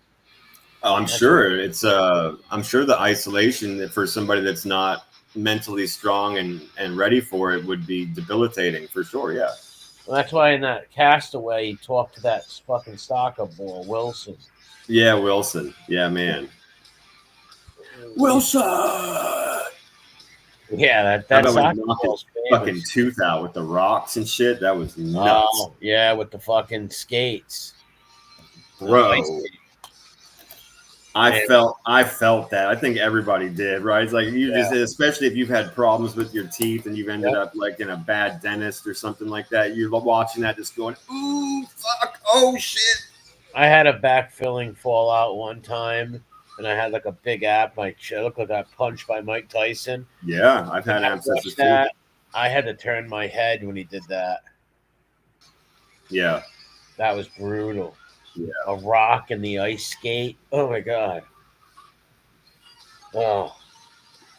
Oh, I'm sure it's I'm sure the isolation for somebody that's not mentally strong and ready for it would be debilitating for sure. Yeah. Well, that's why in that Castaway he talked to that fucking soccer ball, Wilson. Yeah, Wilson. Yeah, man. Wilson. Yeah, How that about when he soccer knocked ball's his fucking famous. tooth out with the rocks and shit? That was nuts, Oh, yeah, with the fucking skates. bro. I And, felt that. I think everybody did, right? It's like you just, especially if you've had problems with your teeth and you've ended up like in a bad dentist or something like that. You're watching that, just going, "Ooh, fuck, oh shit." I had a back filling fallout one time, and I had like a big app. My chin looked like I got punched by Mike Tyson. Yeah, I've And had I abscesses watched too. that. I had to turn my head when he did that. Yeah, That was brutal. yeah, A rock in the ice skate. Oh my god. Oh.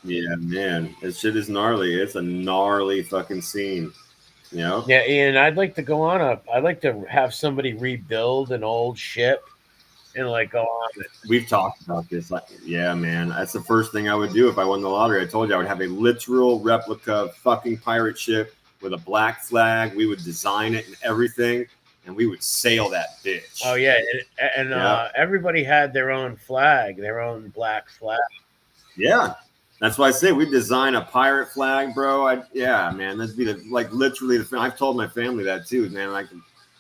yeah, man. This shit is gnarly. It's a gnarly fucking scene. You know? Yeah, Ian, I'd like to go on a. I'd like to have somebody rebuild an old ship and like go on it. We've talked about this. Like, yeah, man. That's the first thing I would do if I won the lottery. I told you I would have a literal replica fucking pirate ship with a black flag. We would design it and everything, and we would sail that bitch. Oh yeah, and Yeah. everybody had their own flag, their own black flag. Yeah. That's why I say we design a pirate flag, bro. Yeah, man. That'd be literally the. I've told my family that too, man. Like,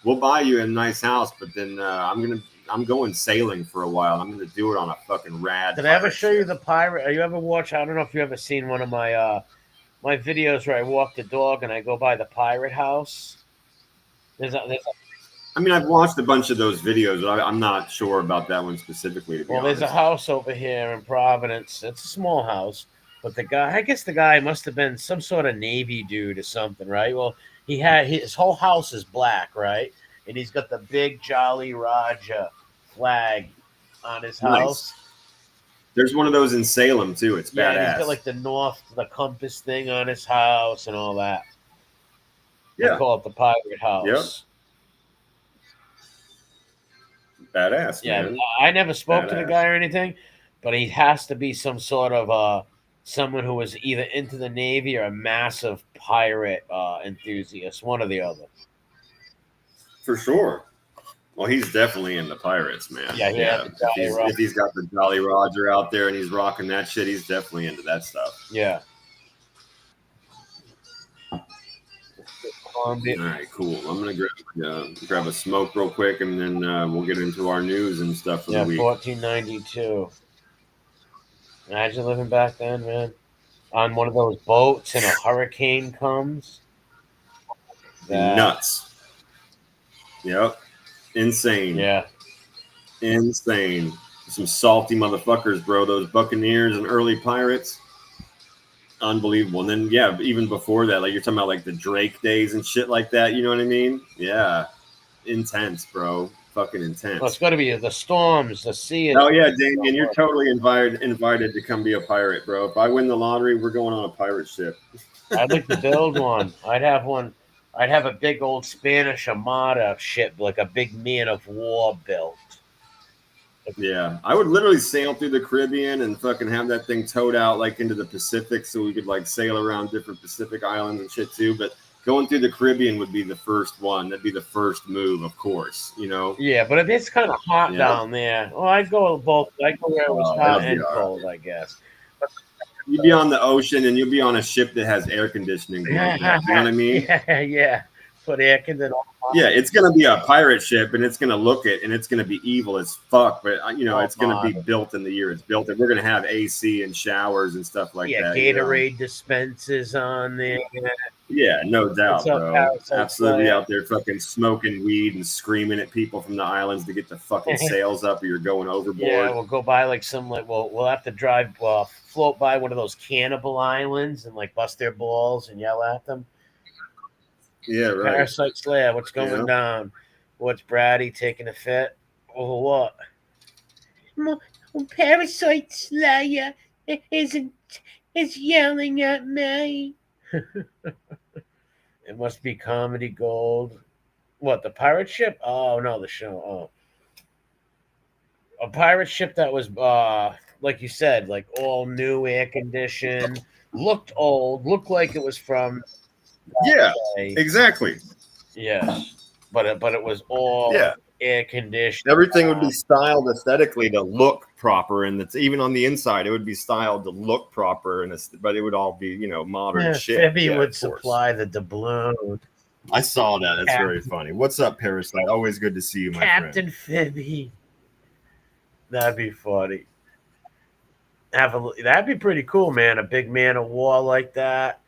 we'll buy you a nice house, but then I'm going sailing for a while. I'm gonna do it on a fucking rad. Did I ever show you the pirate? You ever watch? I don't know if you ever seen one of my my videos where I walk the dog and I go by the pirate house. I mean, I've watched a bunch of those videos, but I'm not sure about that one specifically. To be honest. There's a house over here in Providence. It's a small house, but I guess the guy must have been some sort of Navy dude or something, right? Well, his whole house is black, right? And he's got the big Jolly Roger flag on his house. Nice. There's one of those in Salem too. It's badass. And he's got like the compass thing on his house and all that. Yeah. I call it the pirate house. Yep. Badass, man. I never spoke to the guy or anything, but he has to be some sort of someone who was either into the Navy or a massive pirate enthusiast, one or the other. For sure. Well, he's definitely into pirates, man. Yeah. If he's got the Jolly Roger out there and he's rocking that shit, he's definitely into that stuff. Yeah. All right, cool. I'm gonna grab a smoke real quick, and then we'll get into our news and stuff for the week. 1492. Imagine living back then, man, on one of those boats and a hurricane comes. Nuts. Yep. Insane. Yeah. Insane. Some salty motherfuckers, bro. Those Buccaneers and early pirates. Unbelievable. And then, yeah, even before that, like you're talking about like the Drake days and shit like that. You know what I mean? Yeah. Intense, bro. Fucking intense. Well, it's got to be the storms, the sea. Oh, yeah, Damien, you're totally invited to come be a pirate, bro. If I win the lottery, we're going on a pirate ship. I'd like to build one. I'd have one. I'd have a big old Spanish Armada ship, like a big man of war built. Yeah, I would literally sail through the Caribbean and fucking have that thing towed out like into the Pacific, so we could like sail around different Pacific islands and shit too. But going through the Caribbean would be the first one. That'd be the first move, of course. You know. Yeah, but if it's kind of hot down there, well, I'd go both. I'd go where it was hot and cold, I guess. You'd be on the ocean and you'll be on a ship that has air conditioning. Like that, you know what I mean? Yeah. Put air conditioning on. Yeah, it's gonna be a pirate ship, and it's gonna look it, and it's gonna be evil as fuck. But it's gonna be built in the year it's built, and we're gonna have AC and showers and stuff like that. Gatorade dispensers on there. Yeah, no doubt, bro. Absolutely out there fucking smoking weed and screaming at people from the islands to get the fucking sails up, or you're going overboard. Yeah, we'll go by like we'll have to float by one of those cannibal islands and like bust their balls and yell at them. Yeah, right. Parasite Slayer, what's going down? What's Brady taking a fit? Oh, what? Parasite Slayer is yelling at me. It must be Comedy Gold. What, the pirate ship? Oh, no, the show. Oh. A pirate ship that was, like you said, like all new air conditioned, looked old, looked like it was from Yeah, say, exactly. yes, but it was all Yeah. air conditioned. Everything would be styled aesthetically to look proper, and it's even on the inside, it would be styled to look proper, and but it would all be, modern shit. Phoebe Yeah, would of course. supply the doubloon. I saw that. That's very funny. What's up, Parasite? Always good to see you, my Captain friend. Phoebe. That'd be funny. That'd be pretty cool, man. A big man of war like that.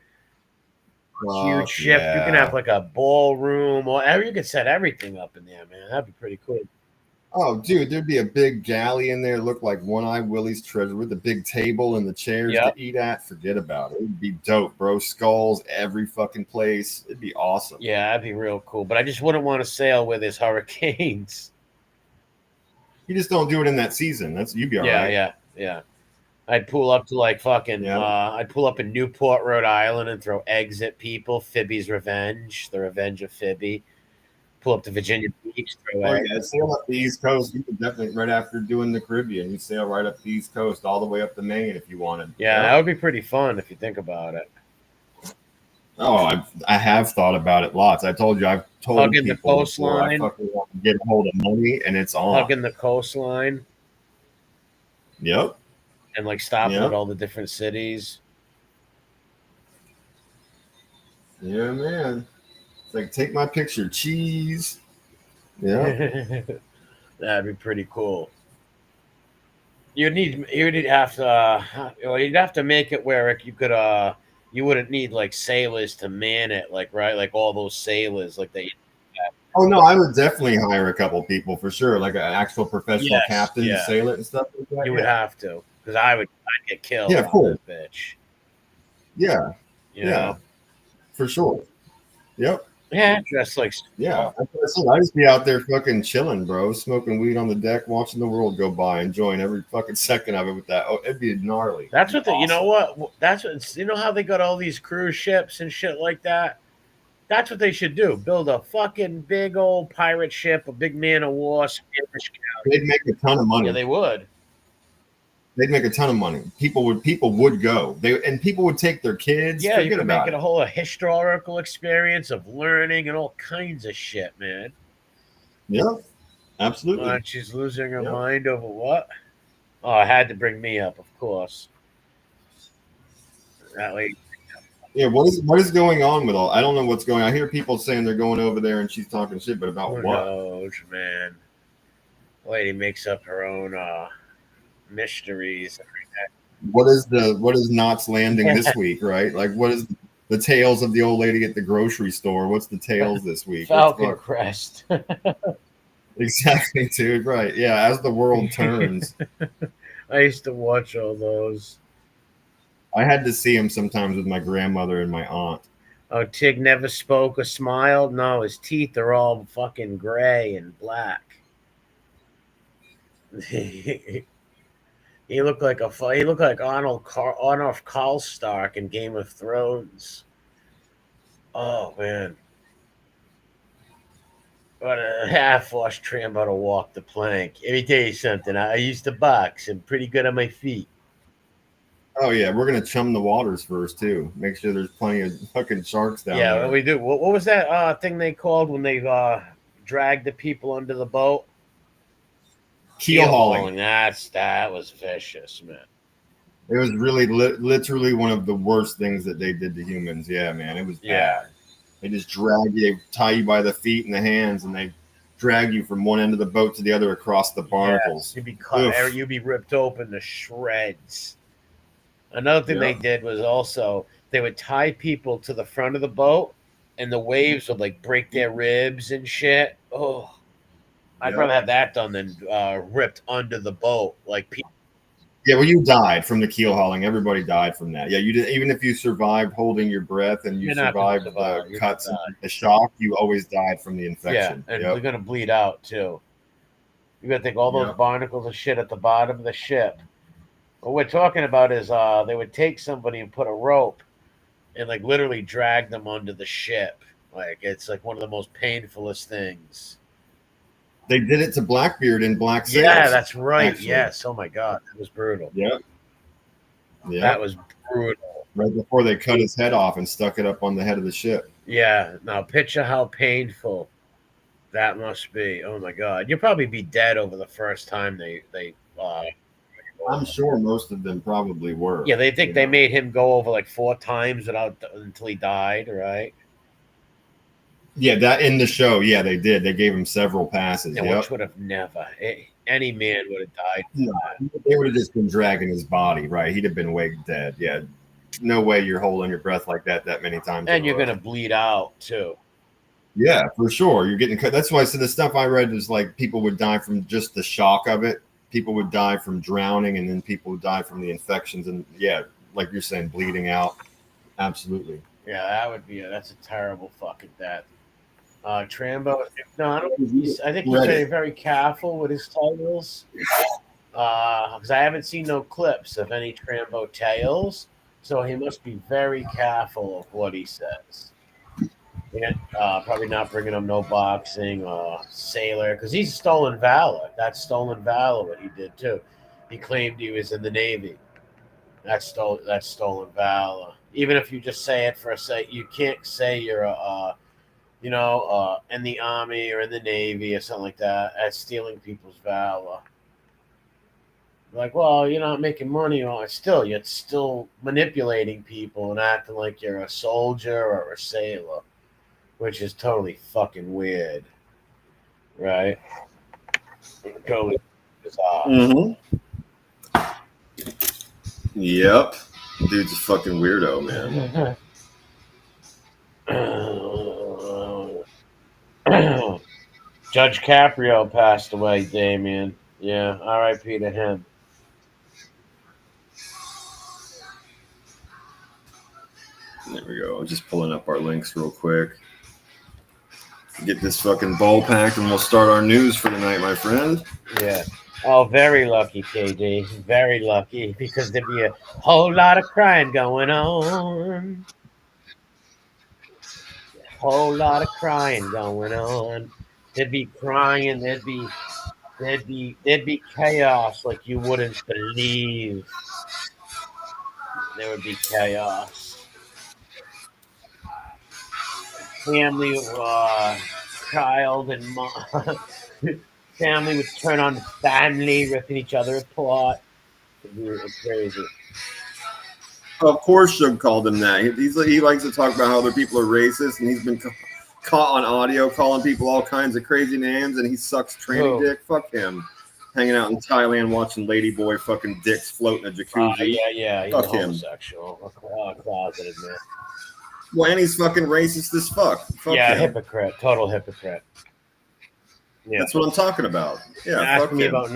Huge ship. You can have Yeah. like a ballroom, or you could set everything up in there, man. That'd be pretty cool. Oh, dude, there'd be a big galley in there, look like One Eye Willie's treasure with a big table and the chairs Yep. to eat at. Forget about it. It'd be dope, bro. Skulls every fucking place. It'd be awesome. Yeah, that'd be real cool. But I just wouldn't want to sail where there's hurricanes. You just don't do it in that season. You'd be all right. Yeah. I'd pull up to like fucking. Yeah. I'd pull up in Newport, Rhode Island, and throw eggs at people. Phoebe's Revenge, the Revenge of Phoebe. Pull up to Virginia Beach, throw Oh eggs. yeah, sail up the East Coast. You could definitely right after doing the Caribbean, you sail right up the East Coast, all the way up to Maine if you wanted. Yeah, that would be pretty fun if you think about it. Oh, I have thought about it lots. I told you I've told Hugging the people before, I coastline. fucking want to get a hold of money, and it's on. Hugging the coastline. Yep. And like stopping Yep. at all the different cities. Yeah, man. It's like, take my picture, cheese. Yeah. That'd be pretty cool. You'd have to make it where you could you wouldn't need like sailors to man it, like right, like all those sailors like they. Oh no, I would definitely hire a couple people for sure, like an actual professional captain to sail it and stuff like that. You would have to, because I'd get killed. Yeah, of course. Bitch. Yeah. You know? For sure. Yep. Yeah, just like I just be out there fucking chilling, bro, smoking weed on the deck, watching the world go by, enjoying every fucking second of it with that. Oh, it'd be gnarly. That's what you know what? That's what you know how they got all these cruise ships and shit like that. That's what they should do. Build a fucking big old pirate ship, a big man of war. They'd make a ton of money. Yeah, they would. They'd make a ton of money. People would go. People would take their kids. Yeah, you could make it a whole historical experience of learning and all kinds of shit, man. Yeah, absolutely. She's losing her mind over what? Oh, it had to bring me up, of course. That way. Yeah, what is going on with all? I don't know what's going on. I hear people saying they're going over there and she's talking shit, but about Who what? knows, man? The lady makes up her own mysteries. What is Knots Landing this week, right? Like, what is the tales of the old lady at the grocery store? What's the tales this week? Falcon Crest. Exactly, dude. Right. Yeah. As the world turns. I used to watch all those. I had to see him sometimes with my grandmother and my aunt. Oh, Tig never spoke or smiled? No, his teeth are all fucking gray and black. He looked like Arnold Karlstark in Game of Thrones. Oh man. But half-washed tram how to walk the plank. Let me tell you something. I used to box. I'm pretty good on my feet. Oh yeah, we're gonna chum the waters first too. Make sure there's plenty of fucking sharks down there. Yeah, we do. What was that thing they called when they dragged the people under the boat? Keel hauling. That was vicious, man. It was really literally one of the worst things that they did to humans. Yeah, man, it was bad. They just drag you, they tie you by the feet and the hands, and they drag you from one end of the boat to the other across the barnacles. You'd be cut. You'd be ripped open to shreds. Another thing they did was also they would tie people to the front of the boat, and the waves would like break their ribs and shit. Oh, I'd rather have that done than ripped under the boat. Like people. Yeah, well, you died from the keel hauling. Everybody died from that. Yeah, you did. Even if you survived holding your breath and you survived the cuts and the shock, you always died from the infection. Yeah, and you're gonna bleed out too. You gotta think all those barnacles and shit at the bottom of the ship. What we're talking about is they would take somebody and put a rope and like literally drag them onto the ship. Like it's like one of the most painfulest things. They did it to Blackbeard in Black Sails. Yeah, that's right. Actually. Yes. Oh my God, that was brutal. Yeah. That was brutal. right before they cut his head off and stuck it up on the head of the ship. Yeah. Now picture how painful that must be. Oh my God. You'll probably be dead over the first time they I'm sure most of them probably were. Yeah, they think they made him go over like 4 times until he died, right? Yeah, that in the show, yeah, they did. They gave him several passes. Yeah, which would have never any man would have died. No, they would have just been dragging his body, right? He'd have been way dead. Yeah, no way you're holding your breath like that many times. And you're gonna bleed out too. Yeah, for sure. You're getting cut. That's why. So the stuff I read is like people would die from just the shock of it. People would die from drowning, and then people would die from the infections. And yeah, like you're saying, bleeding out. Absolutely. Yeah, that would be that's a terrible fucking death. Trambo. No, I don't. I think he's very, very careful with his titles. Because I haven't seen no clips of any Trambo tales, so he must be very careful of what he says. Yeah, probably not bringing up no boxing or sailor because he's stolen valor. That's stolen valor. What he did too. He claimed he was in the Navy. That's stolen valor. Even if you just say it for a sec, you can't say you're in the Army or in the Navy or something like that. That's stealing people's valor. Like, well, you're not making money on it. You're still manipulating people and acting like you're a soldier or a sailor, which is totally fucking weird, right? Totally bizarre. Mm-hmm. Yep, dude's a fucking weirdo, man. Judge Caprio passed away, Damien. Yeah, R.I.P. to him. There we go. I'm just pulling up our links real quick. Get this fucking bowl packed and we'll start our news for tonight, my friend. Yeah. Oh, very lucky, KD. Very lucky because there'd be a whole lot of crying going on. A whole lot of crying going on. There'd be crying. There'd be chaos like you wouldn't believe. There would be chaos. Family, child, and mom. Family would turn on family, ripping each other apart. It's crazy. Of course, Shug called him that. He likes to talk about how other people are racist, and he's been caught on audio calling people all kinds of crazy names, and he sucks tranny dick. Fuck him. Hanging out in Thailand watching ladyboy fucking dicks float in a jacuzzi. Yeah. He's fuck him. Homosexual. Closeted, man. Well, and he's fucking racist as fuck. Fuck him. Hypocrite. Total hypocrite. Yeah. That's what I'm talking about. Yeah, ask me about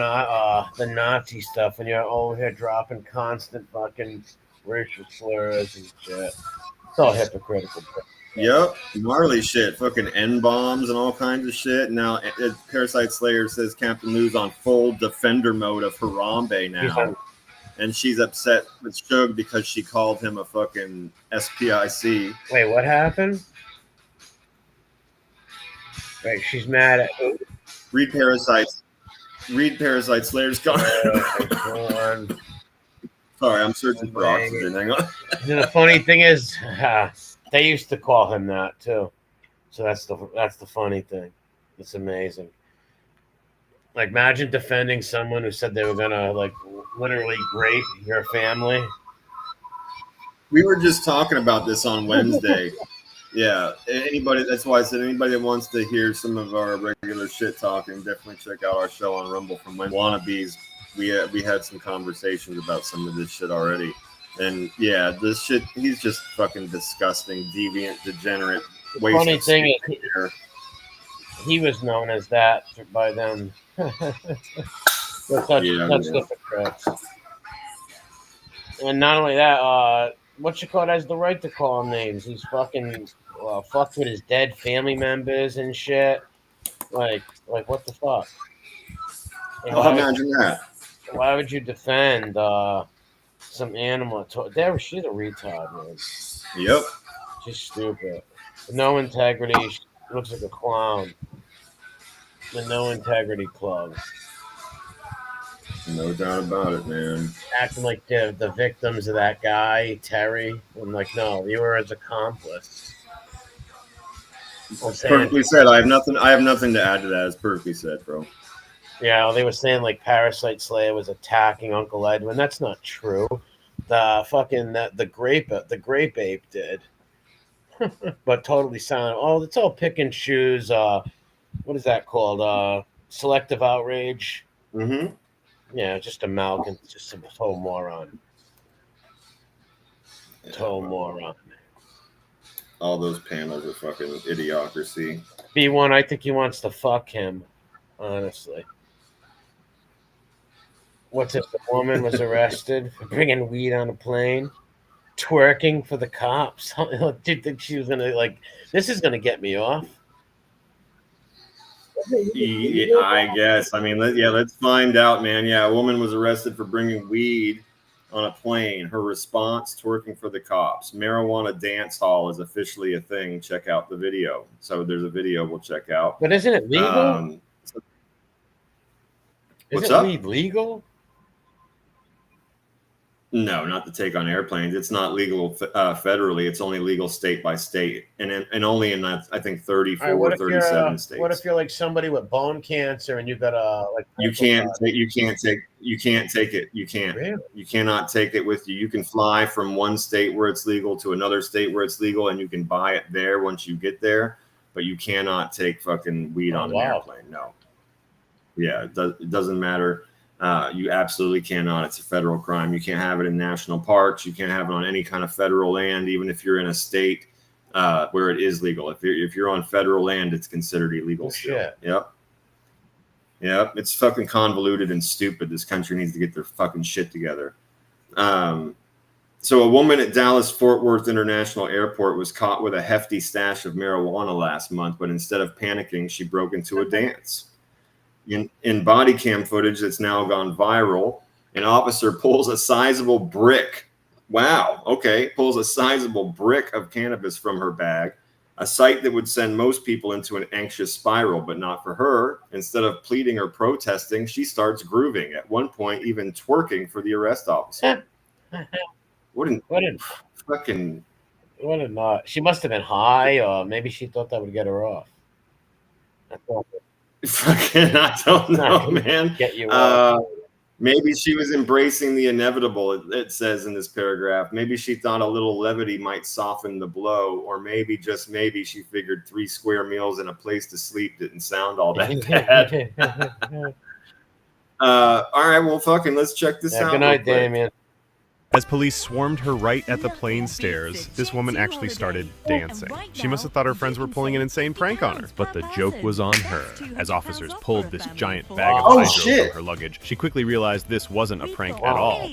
the Nazi stuff when you're over here dropping constant fucking racial slurs and shit. It's all hypocritical. Yep, gnarly shit. Fucking N-bombs and all kinds of shit. Now, Parasite Slayer says Captain Lou's on full defender mode of Harambe now. And she's upset with Shug because she called him a fucking SPIC. Wait, what happened? Wait, she's mad at who? Read Parasite Slayer's comment. Sorry, I'm searching for oxygen. Hang on. The funny thing is, they used to call him that too. So that's the funny thing. It's amazing. Like, imagine defending someone who said they were gonna like literally rape your family. We were just talking about this on Wednesday. Yeah, anybody. That's why I said anybody that wants to hear some of our regular shit talking, definitely check out our show on Rumble from Wannabes. We had some conversations about some of this shit already, and yeah, this shit. He's just fucking disgusting, deviant, degenerate. The funny thing is, he was known as that by them. Such hypocrites. And not only that, has the right to call him names. He's fucking fucked with his dead family members and shit. Like what the fuck? Imagine that. Why would you defend some animal? She's a retard, man. Yep. She's stupid. No integrity. She looks like a clown. The no integrity club. No doubt about it, man. Acting like they're the victims of that guy, Terry. I'm like, no, you were his accomplice. I'm saying, Perfectly said. I have nothing to add to that. It's perfectly said, bro. yeah, they were saying like Parasite Slayer was attacking Uncle Edwin. That's not true. The grape ape did, but totally silent. Oh, it's all pick and choose. What is that called? Selective outrage. Mm-hmm. Yeah, just a Malcolm, just a total moron. Yeah, Total well, moron. all those panels are fucking idiocracy. B1, I think he wants to fuck him. Honestly, what's if the woman was arrested for bringing weed on a plane, twerking for the cops? Do you think she was gonna like? This is gonna get me off. I guess. I mean, let's find out, man. Yeah, a woman was arrested for bringing weed on a plane. Her response: twerking for the cops. Marijuana dance hall is officially a thing. Check out the video. So there's a video we'll check out. But isn't it legal? What's Isn't up? weed legal? No, not to take on airplanes. It's not legal federally. It's only legal state by state, and only in I think All right, 34 or 37 states. what if you're like somebody with bone cancer and you got a like You can't take it. You can't. really? You cannot take it with you. You can fly from one state where it's legal to another state where it's legal, and you can buy it there once you get there. But you cannot take fucking weed on an airplane. No. Yeah, it doesn't matter. You absolutely cannot. It's a federal crime. You can't have it in national parks. You can't have it on any kind of federal land, even if you're in a state where it is legal. If you're on federal land, it's considered illegal. Oh, still. shit. Yep. It's fucking convoluted and stupid. This country needs to get their fucking shit together. So a woman at Dallas Fort Worth International Airport was caught with a hefty stash of marijuana last month, but instead of panicking, she broke into a dance. In body cam footage that's now gone viral, an officer pulls a sizable brick. Wow. Okay. Pulls a sizable brick of cannabis from her bag, a sight that would send most people into an anxious spiral, but not for her. Instead of pleading or protesting, she starts grooving, at one point even twerking for the arrest officer. What a fucking... What a not. She must have been high, or maybe she thought that would get her off. Fucking, I don't know, man. Get you off. Maybe she was embracing the inevitable, it says in this paragraph. Maybe she thought a little levity might soften the blow, or maybe, just maybe, she figured 3 square meals and a place to sleep didn't sound all that bad. All right, well, fucking, let's check this out. Good night, Damien. As police swarmed her right at the plane stairs, this woman actually started dancing. She must have thought her friends were pulling an insane prank on her, but the joke was on her. As officers pulled this giant bag of hydro from her luggage, she quickly realized this wasn't a prank at all.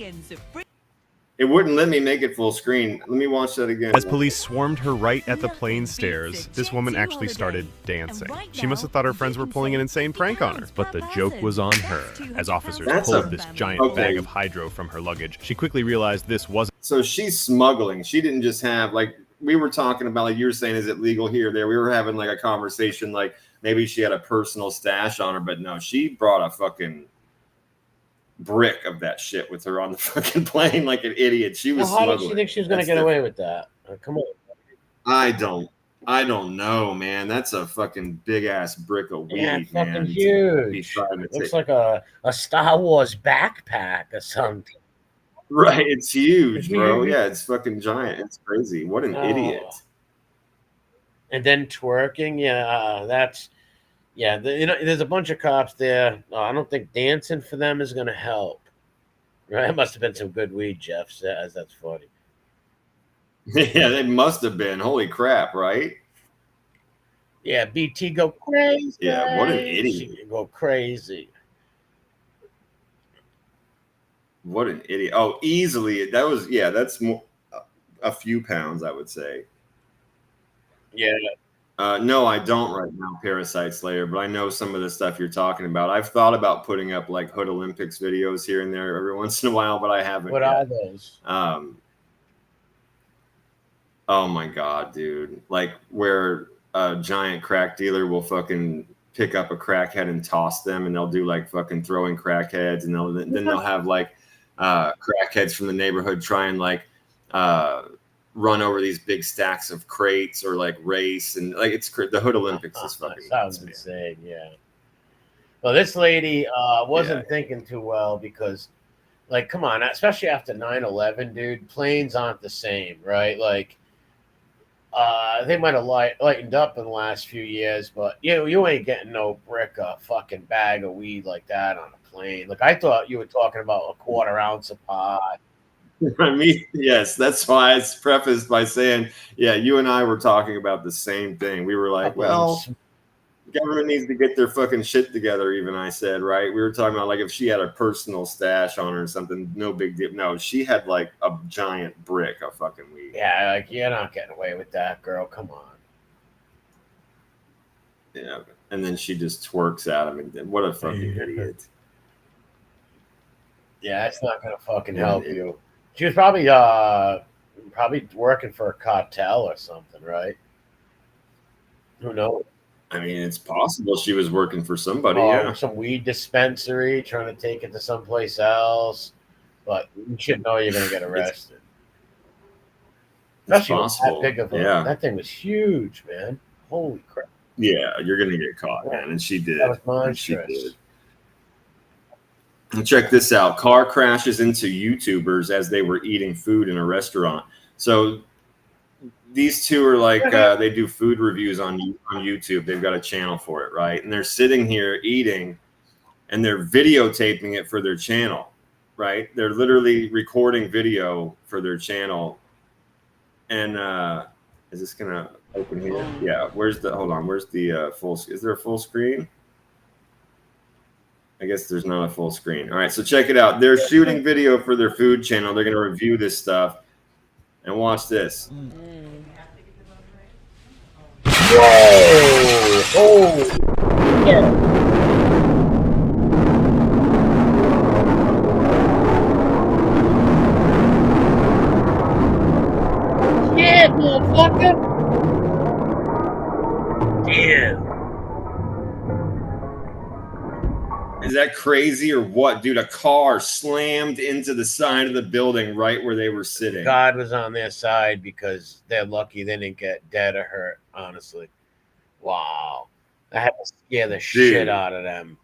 It wouldn't let me make it full screen. Let me watch that again. As police swarmed her right at the plane stairs, this woman actually started dancing. She must have thought her friends were pulling an insane prank on her, but the joke was on her. As officers pulled this giant bag of hydro from her luggage, she quickly realized this wasn't... So she's smuggling. She didn't just have, like, we were talking about, like you were saying, is it legal here or there? We were having, like, a conversation, like, maybe she had a personal stash on her, but no, she brought a fucking brick of that shit with her on the fucking plane like an idiot. She was how smuggling. did she think she was going to get away with that? Come on. I don't know, man. That's a fucking big ass brick of weed, man. Fucking man. Huge. Looks like a Star Wars backpack or something. Right, it's huge, bro. Yeah, it's fucking giant. It's crazy. What an idiot. And then twerking, there's a bunch of cops there. I don't think dancing for them is going to help. Right? It must have been some good weed, Jeff says. That's funny. Yeah, they must have been. Holy crap, right? Yeah, BT go crazy. Yeah, what an idiot. Go crazy. What an idiot. Oh, easily. That's more a few pounds, I would say. Yeah. No, I don't right now, Parasite Slayer, but I know some of the stuff you're talking about. I've thought about putting up like Hood Olympics videos here and there every once in a while, but I haven't. What are those? Oh my God, dude. Like where a giant crack dealer will fucking pick up a crackhead and toss them, and they'll do like fucking throwing crackheads, and then they'll have like crackheads from the neighborhood try and like run over these big stacks of crates or like race, and like it's the Hood Olympics is fucking sounds insane. Yeah. Well, this lady wasn't thinking too well because, like, come on, especially after 9/11, dude, planes aren't the same, right? Like, they might have lightened up in the last few years, but you ain't getting no brick a fucking bag of weed like that on a plane. Like, I thought you were talking about a quarter ounce of pot. I mean, yes, that's why it's prefaced by saying, yeah, you and I were talking about the same thing. We were like, well, the government needs to get their fucking shit together, even I said, right? We were talking about like if she had a personal stash on her or something, no big deal. No, she had like a giant brick of fucking weed. Yeah, like you're not getting away with that, girl. Come on. Yeah, and then she just twerks at him, and what a fucking idiot. Yeah, it's not gonna fucking help you. She was probably working for a cartel or something, right? Who knows? I mean, it's possible she was working for somebody, some weed dispensary, trying to take it to someplace else. But you should know you're gonna get arrested. It's possible. That thing was huge, man. Holy crap. Yeah, you're gonna get caught, man. And she did. That was monstrous. And check this out. Car crashes into YouTubers as they were eating food in a restaurant. So these two are like, they do food reviews on YouTube. They've got a channel for it, right? And they're sitting here eating, and they're videotaping it for their channel, right? They're literally recording video for their channel. And is this going to open here? Yeah. Hold on. Where's the full? Is there a full screen? I guess there's not a full screen. All right, so check it out. They're shooting video for their food channel. They're going to review this stuff. And watch this. Whoa! Oh! Yeah. Yeah, motherfucker! Damn. Is that crazy or what? Dude, a car slammed into the side of the building right where they were sitting. God was on their side because they're lucky they didn't get dead or hurt, honestly. Wow. That had to scare the shit out of them.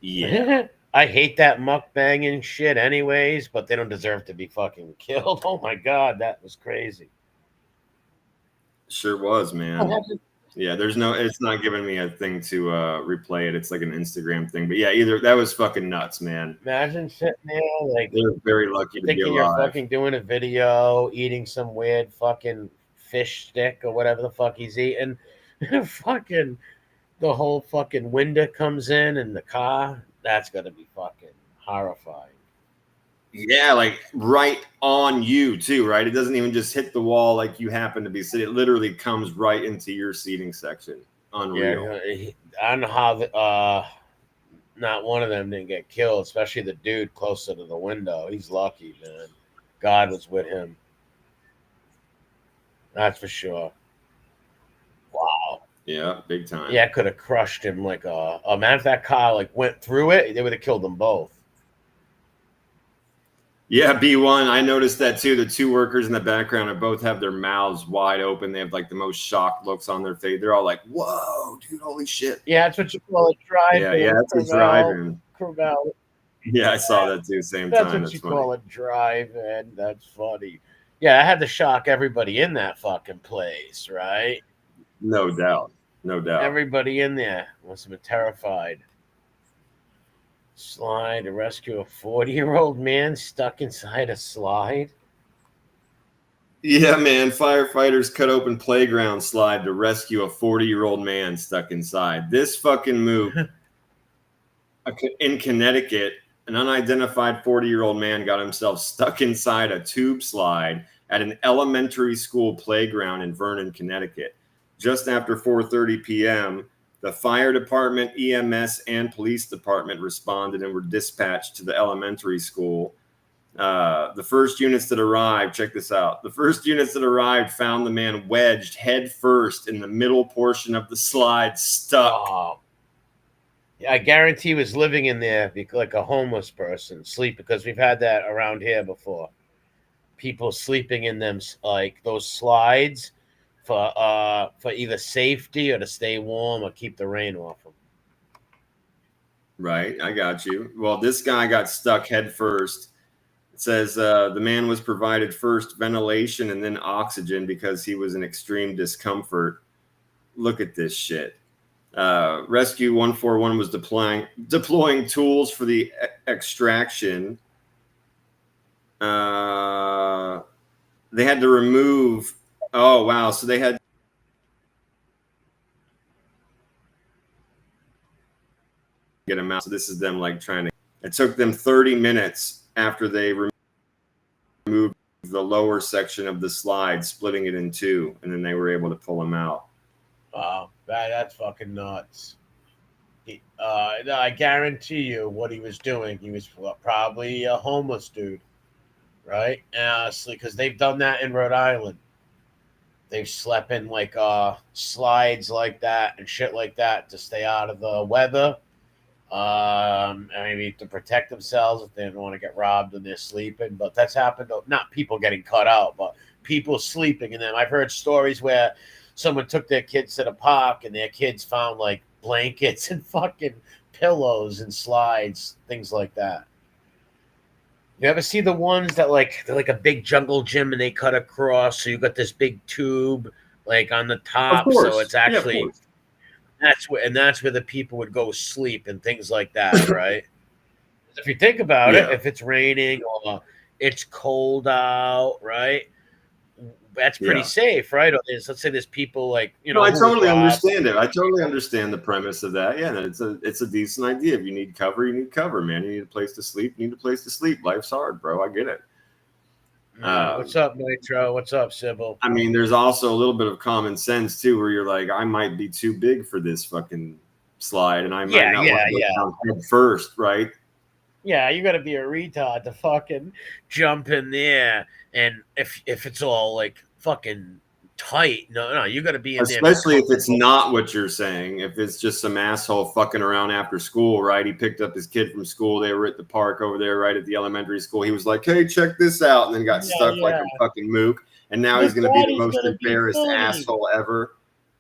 Yeah. I hate that mukbanging shit anyways, but they don't deserve to be fucking killed. Oh my God, that was crazy. Sure was, man. Yeah, it's not giving me a thing to replay it. It's like an Instagram thing. But yeah, that was fucking nuts, man. Imagine sitting there like they're very lucky to be alive. You're fucking doing a video, eating some weird fucking fish stick or whatever the fuck he's eating. Fucking the whole fucking window comes in the car. That's gonna be fucking horrifying. Yeah, like right on you too, right? It doesn't even just hit the wall like you happen to be sitting. It literally comes right into your seating section. Unreal. Yeah, I don't know how not one of them didn't get killed, especially the dude closer to the window. He's lucky, man. God was with him. That's for sure. Wow. Yeah, big time. Yeah, it could have crushed him like a man. If that car like went through it, they would have killed them both. Yeah, B1. I noticed that too. The two workers in the background both have their mouths wide open. They have like the most shocked looks on their face. They're all like, "Whoa, dude, holy shit!" Yeah, that's what you call it, driving. Yeah, that's a driving. Corval. Yeah, I saw that too. Same time. That's what you call it, driving. That's funny. Yeah, I had to shock everybody in that fucking place, right? No doubt. No doubt. Everybody in there must have been terrified. Slide to rescue a 40-year-old man stuck inside a slide. Yeah, man. Firefighters cut open playground slide to rescue a 40-year-old man stuck inside. This fucking move in Connecticut, an unidentified 40-year-old man got himself stuck inside a tube slide at an elementary school playground in Vernon, Connecticut. Just after 4:30 p.m., the fire department, EMS, and police department responded and were dispatched to the elementary school. The first units that arrived, check this out. The first units that arrived found the man wedged head first in the middle portion of the slide, stuck. Oh, I guarantee he was living in there like a homeless person, sleep, because we've had that around here before. People sleeping in them, like those slides, for either safety or to stay warm or keep the rain off them. Right, I got you. Well, this guy got stuck head first. It says the man was provided first ventilation and then oxygen because he was in extreme discomfort. Look at this shit. Rescue 141 was deploying tools for the extraction. They had to remove. Oh wow! So they had get them out. So this is them like trying to. It took them 30 minutes after they removed the lower section of the slide, splitting it in two, and then they were able to pull them out. Wow, that's fucking nuts. I guarantee you what he was doing. He was probably a homeless dude, right? Honestly, because they've done that in Rhode Island. They've slept in like slides like that and shit like that to stay out of the weather. Maybe to protect themselves if they don't want to get robbed when they're sleeping. But that's happened. Not people getting cut out, but people sleeping in them. I've heard stories where someone took their kids to the park and their kids found like blankets and fucking pillows and slides, things like that. You ever see the ones that they're like a big jungle gym and they cut across, so you got this big tube like on the top, so it's actually that's where the people would go sleep and things like that, right? If you think about it, if it's raining or it's cold out, right? That's pretty safe, right? Let's say there's people like, No, I totally understand it. I totally understand the premise of that. Yeah, it's a decent idea. If you need cover, you need cover, man. You need a place to sleep. You need a place to sleep. Life's hard, bro. I get it. What's up, Nitro? What's up, Sybil? I mean, there's also a little bit of common sense too, where you're like, I might be too big for this fucking slide, and I might not want to go down head first, right? Yeah, you got to be a retard to fucking jump in there, and if it's all like fucking tight, no, you got to be in there. Especially if it's not what you're saying. If it's just some asshole fucking around after school, right? He picked up his kid from school. They were at the park over there, right at the elementary school. He was like, "Hey, check this out," and then got stuck like a fucking mook. And now he's going to be the most embarrassed asshole ever.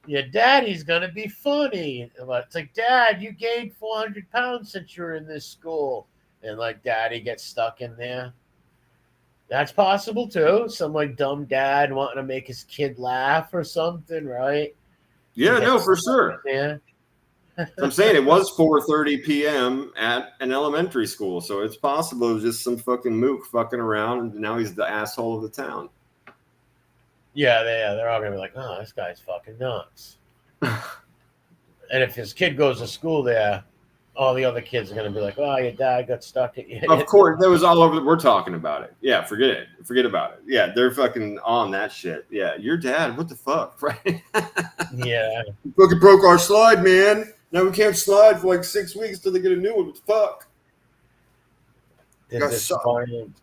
Your daddy's going to be funny. It's like, Dad, you gained 400 pounds since you were in this school. And like daddy gets stuck in there. That's possible too. Some like dumb dad wanting to make his kid laugh or something, right? Yeah, no, for sure. Yeah. I'm saying it was 4:30 p.m. at an elementary school, so it's possible it was just some fucking mook fucking around, and now he's the asshole of the town. Yeah, they're all gonna be like, "Oh, this guy's fucking nuts." And if his kid goes to school there, all the other kids are going to be like, "Oh, your dad got stuck at you." Of course, that was all over. We're talking about it. Yeah, forget it. Forget about it. Yeah, they're fucking on that shit. Yeah, your dad. What the fuck, right? Yeah. You fucking broke our slide, man. Now we can't slide for like 6 weeks till they get a new one. What the fuck? Did this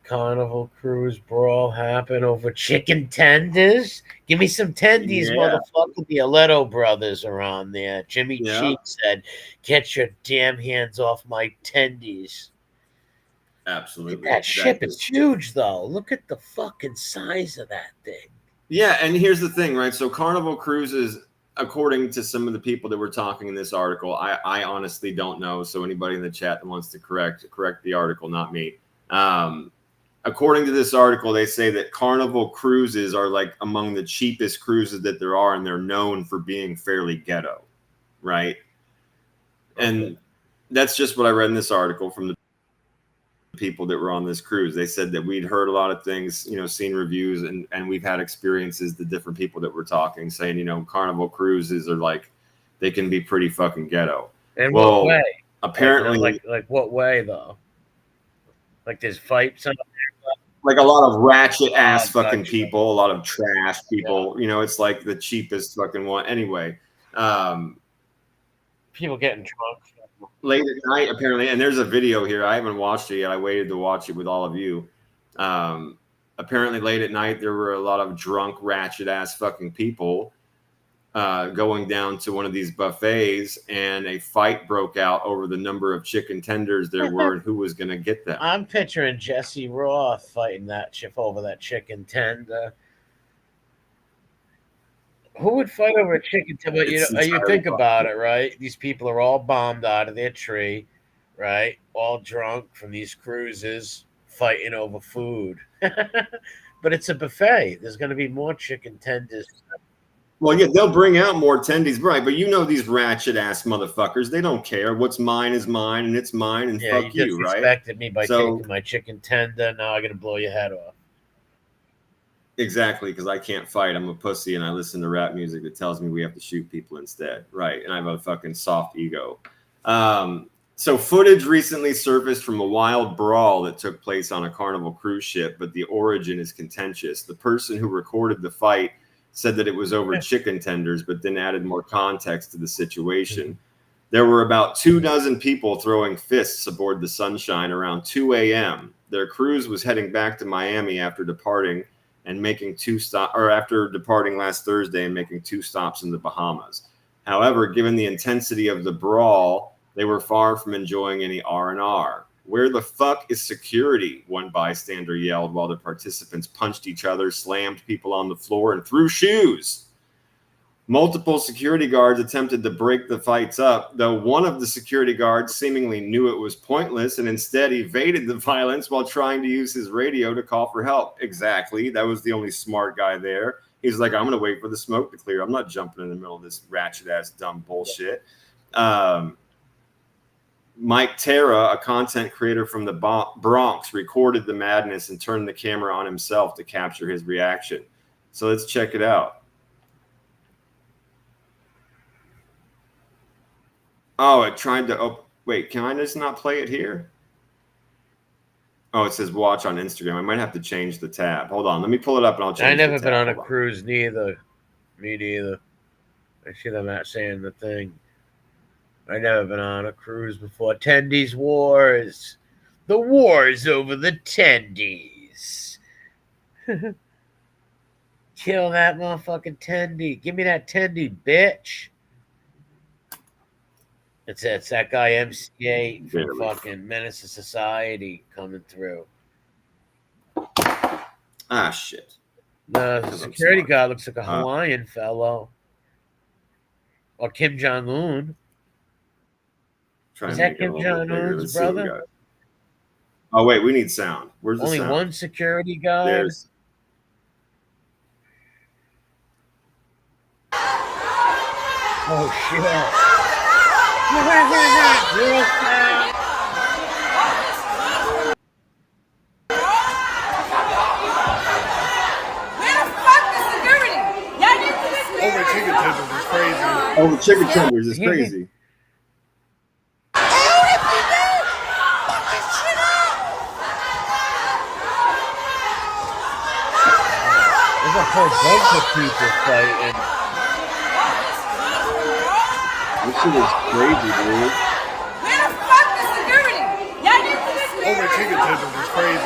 carnival cruise brawl happen over chicken tenders? Give me some tendies, motherfucker. The Aletto brothers are on there. Jimmy Cheek said, "Get your damn hands off my tendies." Absolutely. That ship is huge, though. Look at the fucking size of that thing. Yeah, and here's the thing, right? So Carnival Cruises, according to some of the people that were talking in this article, I honestly don't know. So anybody in the chat that wants to correct the article, not me. According to this article, they say that Carnival Cruises are like among the cheapest cruises that there are, and they're known for being fairly ghetto, right? Okay. And that's just what I read in this article from the people that were on this cruise. They said that we'd heard a lot of things, seen reviews, and we've had experiences, the different people that were talking, saying, Carnival Cruises are like, they can be pretty fucking ghetto. And what way? Apparently, like what way though? Like there's fights on there? Like a lot of ratchet ass fucking people, a lot of trash people. Yeah. It's like the cheapest fucking one. Anyway, people getting drunk late at night apparently, and there's a video here. I haven't watched it yet. I waited to watch it with all of you. Apparently, late at night, there were a lot of drunk, ratchet-ass fucking people going down to one of these buffets, and a fight broke out over the number of chicken tenders there were and who was going to get them. I'm picturing Jesse Roth fighting that chip over that chicken tender. Who would fight over a chicken tender? But you think about it, right? These people are all bombed out of their tree, right? All drunk from these cruises, fighting over food. But it's a buffet. There's going to be more chicken tenders. Well, yeah, they'll bring out more tendies, right? But you know these ratchet-ass motherfuckers, they don't care. What's mine is mine, and it's mine, and fuck you, right? You disrespected me by taking my chicken tender. Now I'm going to blow your head off. Exactly, because I can't fight. I'm a pussy, and I listen to rap music that tells me we have to shoot people instead, right? And I have a fucking soft ego. So footage recently surfaced from a wild brawl that took place on a Carnival cruise ship, but the origin is contentious. The person who recorded the fight said that it was over chicken tenders, but then added more context to the situation. There were about 24 people throwing fists aboard the Sunshine around 2 a.m. Their cruise was heading back to Miami after departing last Thursday and making 2 stops in the Bahamas. However, given the intensity of the brawl, they were far from enjoying any R&R. Where the fuck is security? One bystander yelled while the participants punched each other, slammed people on the floor, and threw shoes. Multiple security guards attempted to break the fights up, though one of the security guards seemingly knew it was pointless and instead evaded the violence while trying to use his radio to call for help. Exactly. That was the only smart guy there. He's like, I'm going to wait for the smoke to clear. I'm not jumping in the middle of this ratchet-ass dumb bullshit. Mike Terra, a content creator from the Bronx, recorded the madness and turned the camera on himself to capture his reaction. So let's check it out. Oh, it tried to... Oh, wait, can I just not play it here? Oh, it says watch on Instagram. I might have to change the tab. Hold on. Let me pull it up and I'll change the tab. I never been on a Hold cruise, neither. Me neither. I see them not saying the thing. I never been on a cruise before. Tendies wars. The wars over the tendies. Kill that motherfucking tendy. Give me that tendy, bitch. It's that guy MC8 from fucking Menace to Society coming through. Ah, shit. The security guard looks like a Hawaiian fellow. Or Kim Jong-un. Is that Kim Jong-un's brother? Oh, wait, we need sound. Where's the sound? Only one security guard? There's... Oh, shit. Real sound. Where the fuck is security? Y'all need to listen. Over chicken tenders is crazy. Over chicken tenders is crazy. There's a whole bunch of people fighting. This shit is crazy, dude. Where the fuck is security? Y'all need to listen. Over chicken tenders is crazy.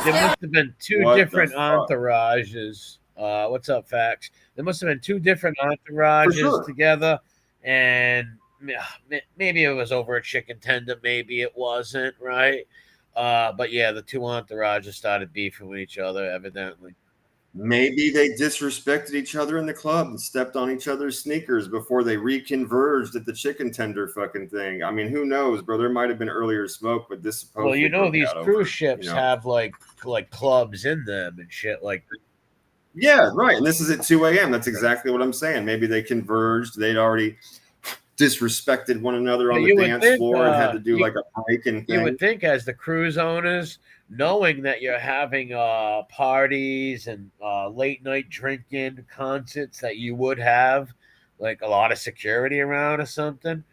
There must have been two different entourages. What's up, Fax? There must have been 2 different entourages together, and maybe it was over a chicken tender, maybe it wasn't, right? But yeah, the 2 entourages started beefing with each other, evidently. Maybe they disrespected each other in the club and stepped on each other's sneakers before they reconverged at the chicken tender fucking thing. I mean, who knows, bro? There might have been earlier smoke, but this supposedly... Well, these cruise ships have like clubs in them and shit like that. Yeah, right. And this is at 2 a.m. That's exactly what I'm saying. Maybe they converged. They'd already disrespected one another on the dance floor and had to do like a break-in thing. You would think as the cruise owners, knowing that you're having parties and late night drinking concerts, that you would have like a lot of security around or something.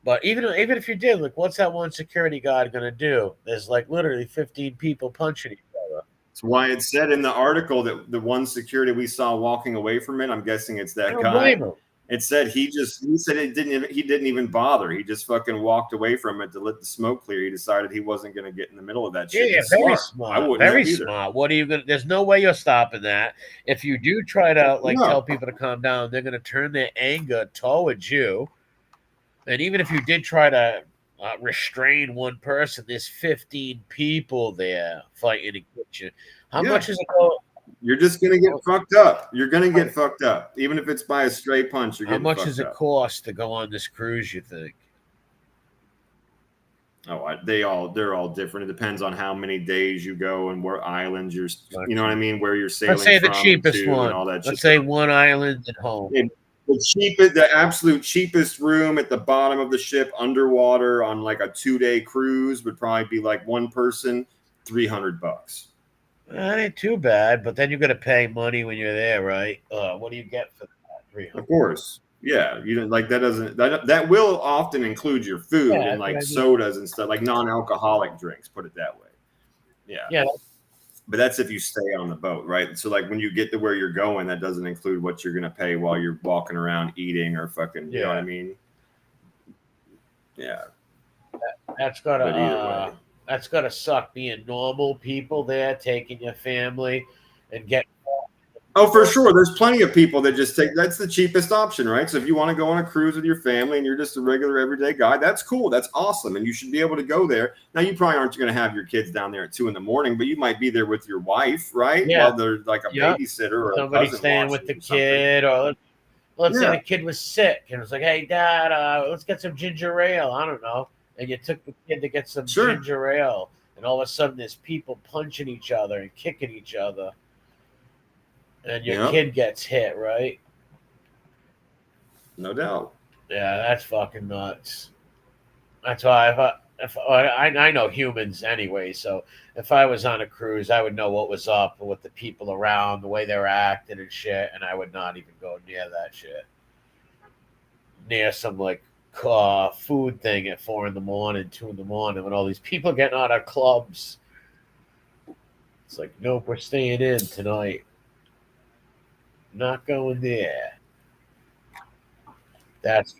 But even if you did, like, what's that one security guard going to do? There's like literally 15 people punching each other. That's why it said in the article that the one security we saw walking away from it, I'm guessing it's that guy. Blame him. It said he said he didn't even bother. He just fucking walked away from it to let the smoke clear. He decided he wasn't going to get in the middle of that shit. Yeah, very smart. I wouldn't very have either. smart. What are you gonna? There's no way you're stopping that. If you do try to No. tell people to calm down, they're gonna turn their anger towards you. And even if you did try to restrain one person, there's 15 people there fighting against you. How much is it going? You're just gonna get fucked up. You're gonna get fucked up, even if it's by a stray punch. You're How getting much fucked does it up. cost to go on this cruise? You think? Oh, they're all different. It depends on how many days you go and what islands you're. You know what I mean? Where you're sailing. Let's say the from cheapest to one. And all that Let's shit. say one island at home. The absolute cheapest room at the bottom of the ship, underwater, on like a 2-day cruise, would probably be like one person, $300. That ain't too bad, but then you're gonna pay money when you're there, right? What do you get for that? 300. Of course, yeah. You don't like that. That will often include your food and like sodas and stuff, like non-alcoholic drinks. Put it that way. Yeah. Yeah. But that's if you stay on the boat, right? So like when you get to where you're going, that doesn't include what you're gonna pay while you're walking around eating or fucking. You know what I mean? Yeah. That's gotta suck being normal people there, taking your family and getting. Oh, for sure. There's plenty of people that just take. That's the cheapest option, right? So if you want to go on a cruise with your family and you're just a regular everyday guy, that's cool. That's awesome, and you should be able to go there. Now, you probably aren't going to have your kids down there at 2 a.m, but you might be there with your wife, right? Yeah. While they're like a babysitter or somebody a staying with the kid, or let's say the kid was sick and it was like, "Hey, Dad, let's get some ginger ale." I don't know, and you took the kid to get some ginger ale, and all of a sudden there's people punching each other and kicking each other. And your kid gets hit, right? No doubt. Yeah, that's fucking nuts. That's why I know humans anyway, so if I was on a cruise, I would know what was up with the people around, the way they're acting and shit, and I would not even go near that shit. Near some like food thing at 4 a.m, 2 a.m, when all these people getting out of clubs. It's like, nope, we're staying in tonight. Not going there. That's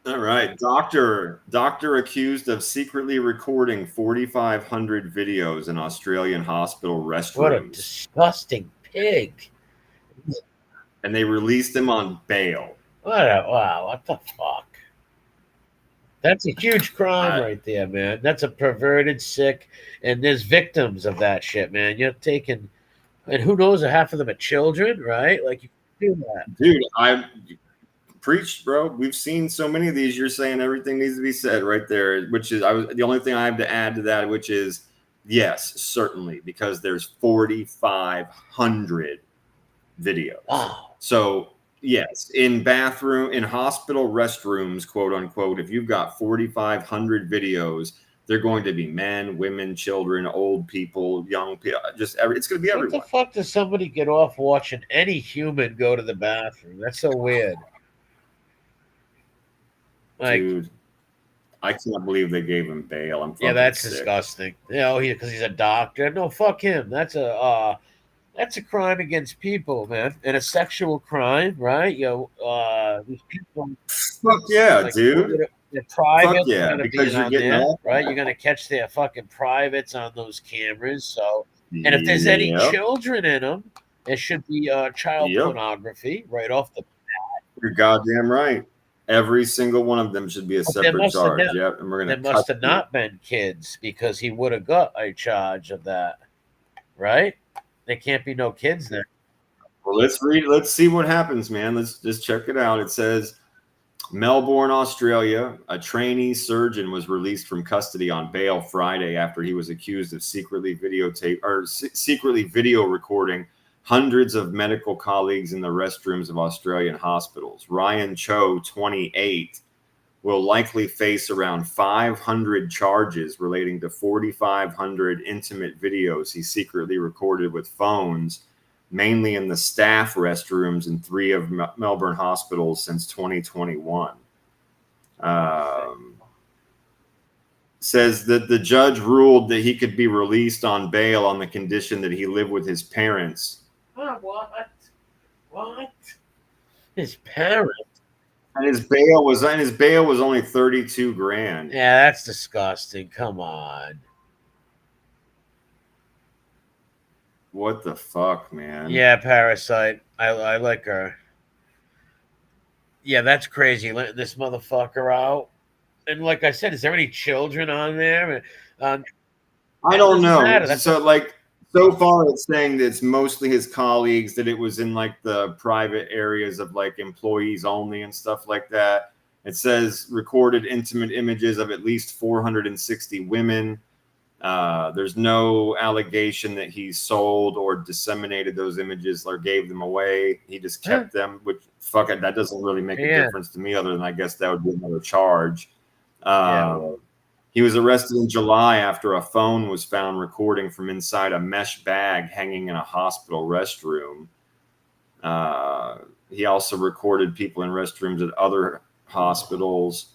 all right. Doctor accused of secretly recording 4,500 videos in Australian hospital restrooms. What a disgusting pig. And they released him on bail. What the fuck? That's a huge crime right there, man. That's a perverted, sick, and there's victims of that shit, man. You're taking. And who knows? Half of them are children, right? Like, you can do that, dude. I preached, bro. We've seen so many of these. You're saying everything needs to be said right there, which is the only thing I have to add to that, which is yes, certainly, because there's 4,500 videos. Wow. So yes, in hospital restrooms, quote unquote, if you've got 4,500 videos. They're going to be men, women, children, old people, young people. It's going to be everyone. What the fuck does somebody get off watching any human go to the bathroom? That's so weird. Like, dude, I can't believe they gave him bail. I'm that's sick. Disgusting. You know, because he's a doctor. No, fuck him. That's a crime against people, man, and a sexual crime, right? These people. Fuck yeah, dude. Their privates yeah, are going to be on there, right? You're going to catch their fucking privates on those cameras. So, and if there's any children in them, it should be child pornography right off the bat. You're goddamn right. Every single one of them should be a separate charge. Yep, and we're going to. There must have not been kids because he would have got a charge of that, right? There can't be no kids there. Well, let's read. Let's see what happens, man. Let's just check it out. It says. Melbourne, Australia, a trainee surgeon was released from custody on bail Friday after he was accused of secretly video recording hundreds of medical colleagues in the restrooms of Australian hospitals. Ryan Cho, 28, will likely face around 500 charges relating to 4,500 intimate videos he secretly recorded with phones, mainly in the staff restrooms in 3 of Melbourne hospitals since 2021. Says that the judge ruled that he could be released on bail on the condition that he live with his parents. What? His parents? And his bail was only 32 grand. Yeah, that's disgusting. Come on. What the fuck, man? Yeah, Parasite. I like her. Yeah, that's crazy. Letting this motherfucker out. And like I said, is there any children on there? I It don't doesn't know. matter. That's So like so far it's saying that it's mostly his colleagues, that it was in like the private areas of like employees only and stuff like that. It says recorded intimate images of at least 460 women. There's no allegation that he sold or disseminated those images or gave them away. He just kept them, which fuck it, that doesn't really make a difference to me, other than I guess that would be another charge. He was arrested in July after a phone was found recording from inside a mesh bag hanging in a hospital restroom. He also recorded people in restrooms at other hospitals.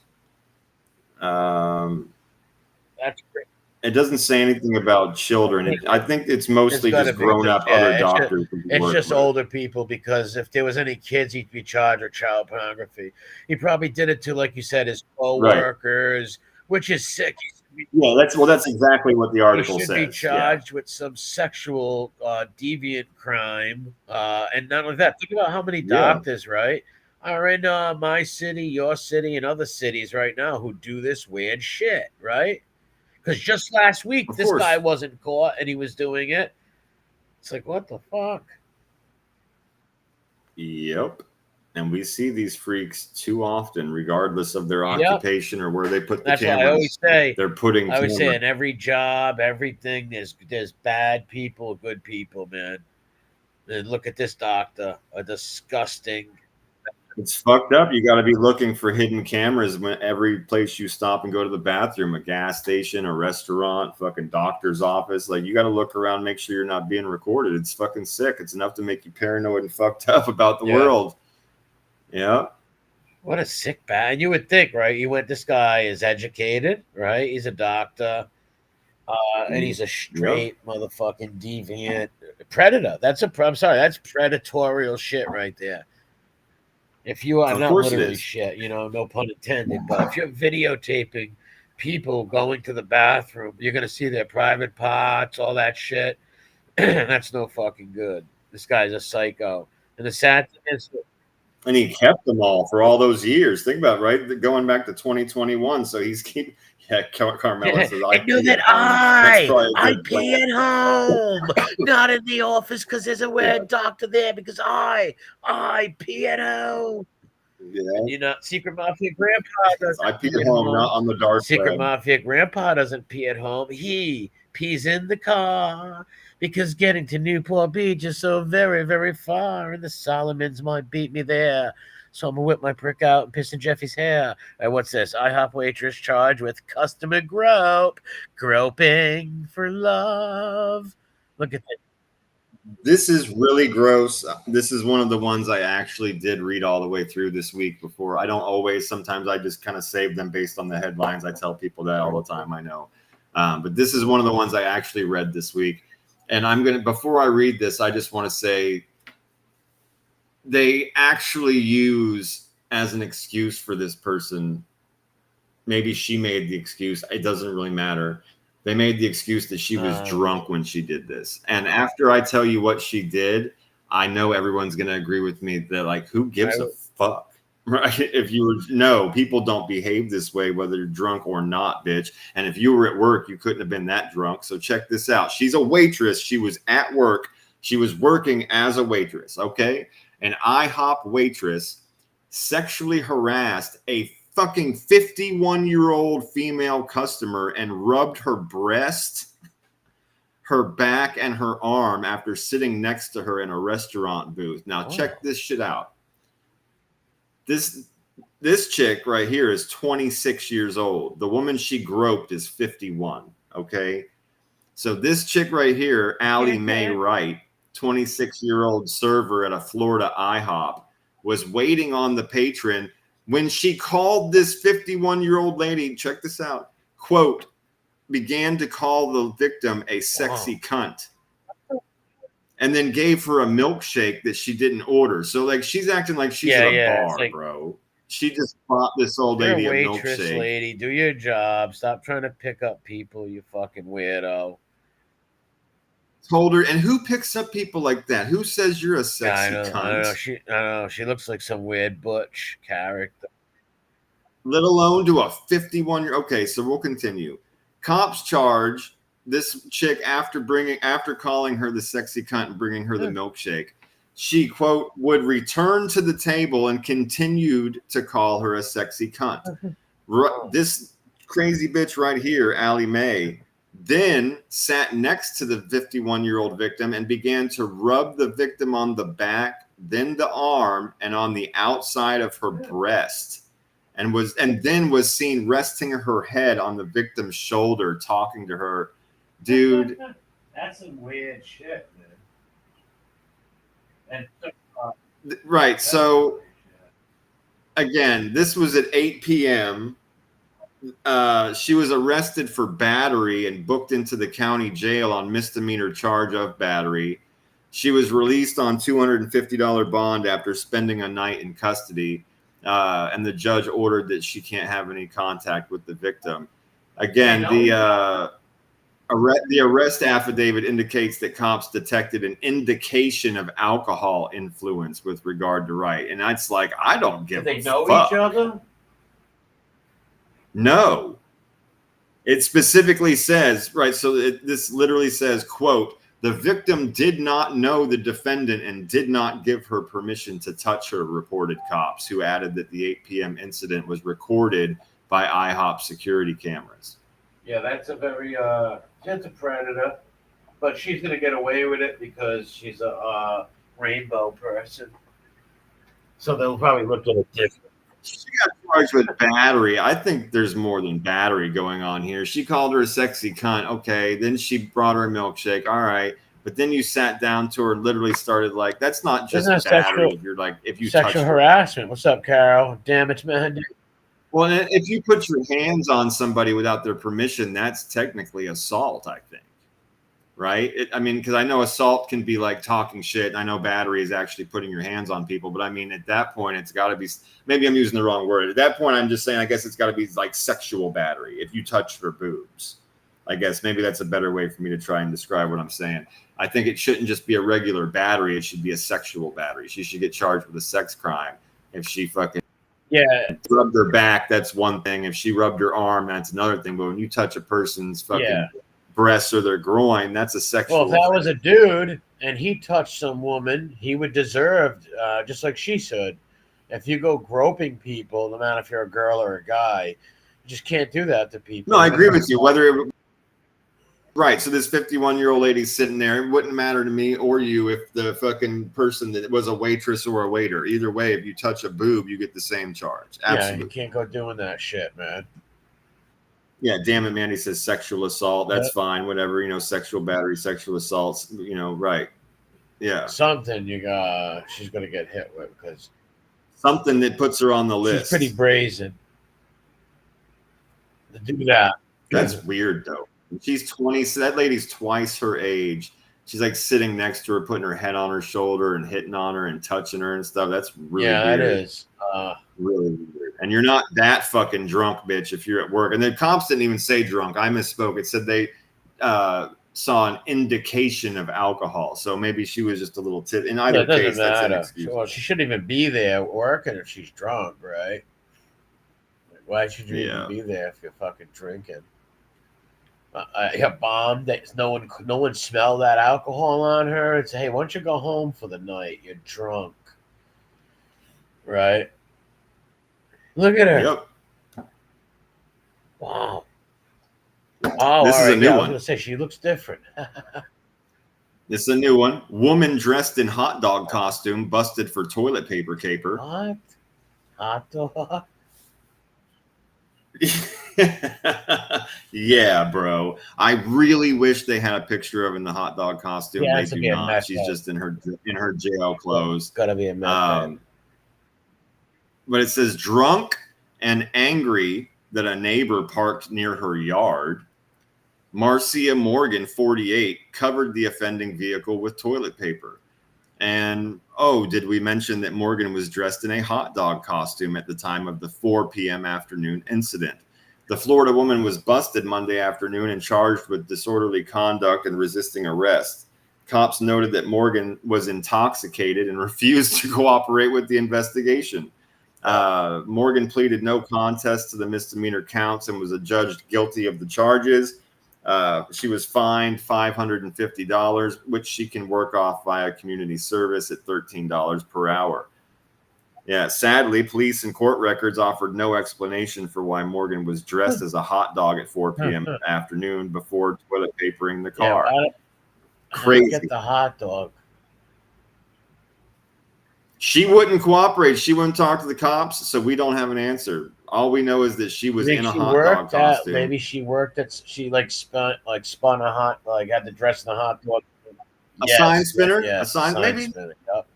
That's great. It doesn't say anything about children. I think it's mostly just grown-up other doctors. It's just older people, because if there was any kids, he'd be charged with child pornography. He probably did it to, like you said, his co-workers, which is sick. Yeah, that's exactly what the article says. He should be charged with some sexual deviant crime, and not only that. Think about how many doctors, right, are in my city, your city, and other cities right now who do this weird shit, right? Because just last week, this guy wasn't caught and he was doing it. It's like, what the fuck? Yep. And we see these freaks too often, regardless of their occupation or where they put the cameras. That's what I always say. They're putting. I always say in every job, everything, there's bad people, good people, man. And look at this doctor, a disgusting. It's fucked up. You got to be looking for hidden cameras when every place you stop and go to the bathroom, a gas station, a restaurant, fucking doctor's office. Like, you got to look around, make sure you're not being recorded. It's fucking sick. It's enough to make you paranoid and fucked up about the world. Yeah. What a sick bad. You would think, right? This guy is educated, right? He's a doctor. And he's a straight motherfucking deviant predator. That's predatorial shit right there. If you are not literally shit, no pun intended, but if you're videotaping people going to the bathroom, you're going to see their private parts, all that shit. That's no fucking good. This guy's a psycho. And the sad thing is, and he kept them all for all those years. Think about it, right? Going back to 2021. So he's keep. Yeah, Carmela says, I knew that I pee at home, not in the office, because there's a weird doctor there, because I pee at home. Yeah. Secret Mafia Grandpa doesn't. I pee at home, not on the dark Secret Mafia Grandpa doesn't pee at home. He pees in the car, because getting to Newport Beach is so very, very far, and the Solomons might beat me there. So I'm going to whip my prick out and piss in Jeffy's hair. And what's this? IHOP waitress charged with customer groping for love. Look at this. This is really gross. This is one of the ones I actually did read all the way through this week before. I don't always. Sometimes I just kind of save them based on the headlines. I tell people that all the time, I know. But this is one of the ones I actually read this week. And before I read this, I just want to say, they actually use as an excuse for this person. Maybe she made the excuse. It doesn't really matter. They made the excuse that she was drunk when she did this. And after I tell you what she did, I know everyone's going to agree with me that, like, who gives a fuck? Right? If people don't behave this way, whether you're drunk or not, bitch. And if you were at work, you couldn't have been that drunk. So check this out. She's a waitress. She was at work. She was working as a waitress. Okay. An IHOP waitress sexually harassed a fucking 51-year-old female customer and rubbed her breast, her back, and her arm after sitting next to her in a restaurant booth. Now, check this shit out. This chick right here is 26 years old. The woman she groped is 51. Okay. So this chick right here, Allie Mae Wright, 26-year-old server at a Florida IHOP, was waiting on the patron when she called this 51-year-old lady, check this out, quote, began to call the victim a sexy cunt, and then gave her a milkshake that she didn't order. So, like, she's acting like she's at a bar, bro. She just bought this old You're lady a a waitress, milkshake. lady. Do your job. Stop trying to pick up people, you fucking weirdo. Told her, and who picks up people like that? Who says you're a sexy cunt? I don't know. She looks like some weird butch character. Let alone to a 51-year. Okay, so we'll continue. Cops charge this chick after calling her the sexy cunt and bringing her the milkshake. She, quote, would return to the table and continued to call her a sexy cunt. This crazy bitch right here, Allie Mae, then sat next to the 51-year-old victim and began to rub the victim on the back, then the arm, and on the outside of her breast. And then was seen resting her head on the victim's shoulder, talking to her. Dude. That's some weird shit, man. And right. So again, this was at 8 p.m. She was arrested for battery and booked into the county jail on misdemeanor charge of battery. She was released on $250 bond after spending a night in custody. And the judge ordered that she can't have any contact with the victim. Again, the arrest affidavit indicates that cops detected an indication of alcohol influence with regard to Wright. And it's like, I don't give a fuck. They know each other? No. It specifically says, right, so this literally says, quote, the victim did not know the defendant and did not give her permission to touch her, reported cops, who added that the 8 p.m. incident was recorded by IHOP security cameras. Yeah, that's a very, that's a predator. But she's going to get away with it because she's a rainbow person. So they'll probably look at it different. She got charged with battery. I think there's more than battery going on here. She called her a sexy cunt. Okay. Then she brought her a milkshake. All right. But then you sat down to her and literally started like, that's not just battery. If you're like, if you sexual harassment. What's up, Carol? Damn it, man. Well, if you put your hands on somebody without their permission, that's technically assault, I think. Right? I mean, because I know assault can be like talking shit. I know battery is actually putting your hands on people. But I mean, at that point, it's got to be, maybe I'm using the wrong word. At that point, I'm just saying, I guess it's got to be like sexual battery. If you touch her boobs, I guess maybe that's a better way for me to try and describe what I'm saying. I think it shouldn't just be a regular battery. It should be a sexual battery. She should get charged with a sex crime. If she fucking rubbed her back, that's one thing. If she rubbed her arm, that's another thing. But when you touch a person's fucking breasts or their groin, that's a sexual. Well, if that was a dude and he touched some woman, he would deserve, just like she should. If you go groping people, no matter if you're a girl or a guy, you just can't do that to people. No, I agree with you. Right. So this 51-year-old lady's sitting there. It wouldn't matter to me or you if the fucking person that was a waitress or a waiter. Either way, if you touch a boob, you get the same charge. Absolutely. Yeah, you can't go doing that shit, man. Yeah, damn it, man. He says sexual assault. That's fine. Whatever, sexual battery, sexual assaults, right. Yeah. Something she's going to get hit with because something that puts her on the list. She's pretty brazen to do that. That's weird, though. She's 20. So that lady's twice her age. She's like sitting next to her, putting her head on her shoulder and hitting on her and touching her and stuff. That's really weird. That is. Really weird. And you're not that fucking drunk, bitch, if you're at work. And the cops didn't even say drunk. I misspoke. It said they saw an indication of alcohol. So maybe she was just a little tip. In either case, that's an excuse. Well, she shouldn't even be there working if she's drunk, right? Why should you even be there if you're fucking drinking? A bomb that no one smelled that alcohol on her. It's, hey, why don't you go home for the night? You're drunk, right? Look at her. Yep. Wow. Oh, this is a new one. I was gonna say she looks different. This is a new one. Woman dressed in hot dog costume busted for toilet paper caper. What? Hot dog? Yeah, bro. I really wish they had a picture of her in the hot dog costume. Yeah, they do not. She's just in her jail clothes. Gotta be a mess. But it says drunk and angry that a neighbor parked near her yard. Marcia Morgan, 48, covered the offending vehicle with toilet paper. And oh, did we mention that Morgan was dressed in a hot dog costume at the time of the 4 p.m. afternoon incident? The Florida woman was busted Monday afternoon and charged with disorderly conduct and resisting arrest. Cops noted that Morgan was intoxicated and refused to cooperate with the investigation. Morgan pleaded no contest to the misdemeanor counts and was adjudged guilty of the charges. She was fined $550, which she can work off via community service at $13 per hour. Yeah, sadly, police and court records offered no explanation for why Morgan was dressed as a hot dog at 4 p.m. afternoon before toilet papering the car. Yeah, Crazy. Get the hot dog. She wouldn't cooperate. She wouldn't talk to the cops, so we don't have an answer. All we know is that she was in a hot dog costume. Maybe she worked at. She spun a hot, had the dress in the hot dog. A sign spinner. Yeah, a sign maybe. Spinner. Yep.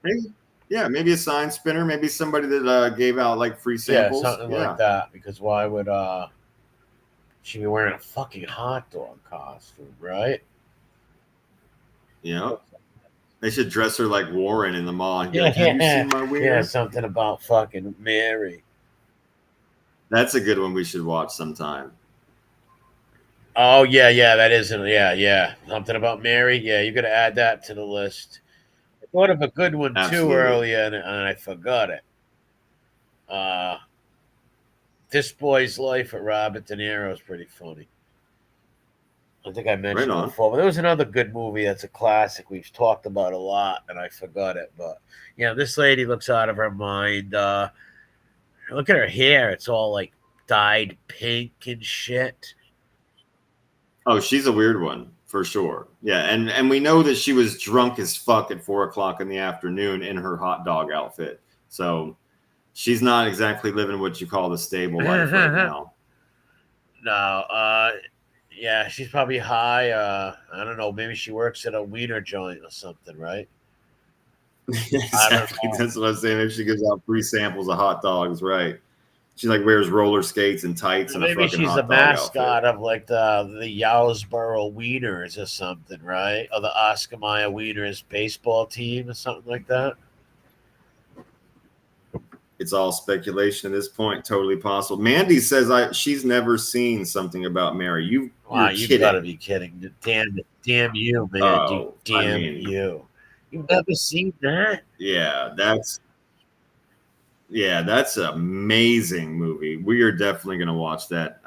Maybe. Yeah, maybe a sign spinner. Maybe somebody that gave out free samples. Yeah, something like that. Because why would she be wearing a fucking hot dog costume, right? Yeah. They should dress her like Warren in the mall. And have you seen my wiener? Yeah, something about fucking Mary. That's a good one we should watch sometime. Oh, yeah, that isn't. Yeah. Something about Mary. Yeah, you got to add that to the list. I thought of a good one, too, earlier, and I forgot it. This Boy's Life at Robert De Niro is pretty funny. I think I mentioned it before, but there was another good movie that's a classic we've talked about a lot, and I forgot it. But yeah, this lady looks out of her mind. Look at her hair; it's all dyed pink and shit. Oh, she's a weird one for sure. Yeah, and we know that she was drunk as fuck at 4 o'clock in the afternoon in her hot dog outfit. So she's not exactly living what you call the stable life right now. No. Yeah, she's probably high. I don't know. Maybe she works at a wiener joint or something, right? Exactly. That's what I'm saying. Maybe she gives out free samples of hot dogs, right? She wears roller skates and tights and maybe a fucking she's hot the dog mascot outfit. of the Yowlsboro Wieners or something, right? Or the Oscar Mayer Wieners baseball team or something like that. It's all speculation at this point. Totally possible. Mandy says she's never seen Something About Mary. You've got to be kidding! Damn you, man! You! You've never seen that? Yeah, that's an amazing movie. We are definitely going to watch that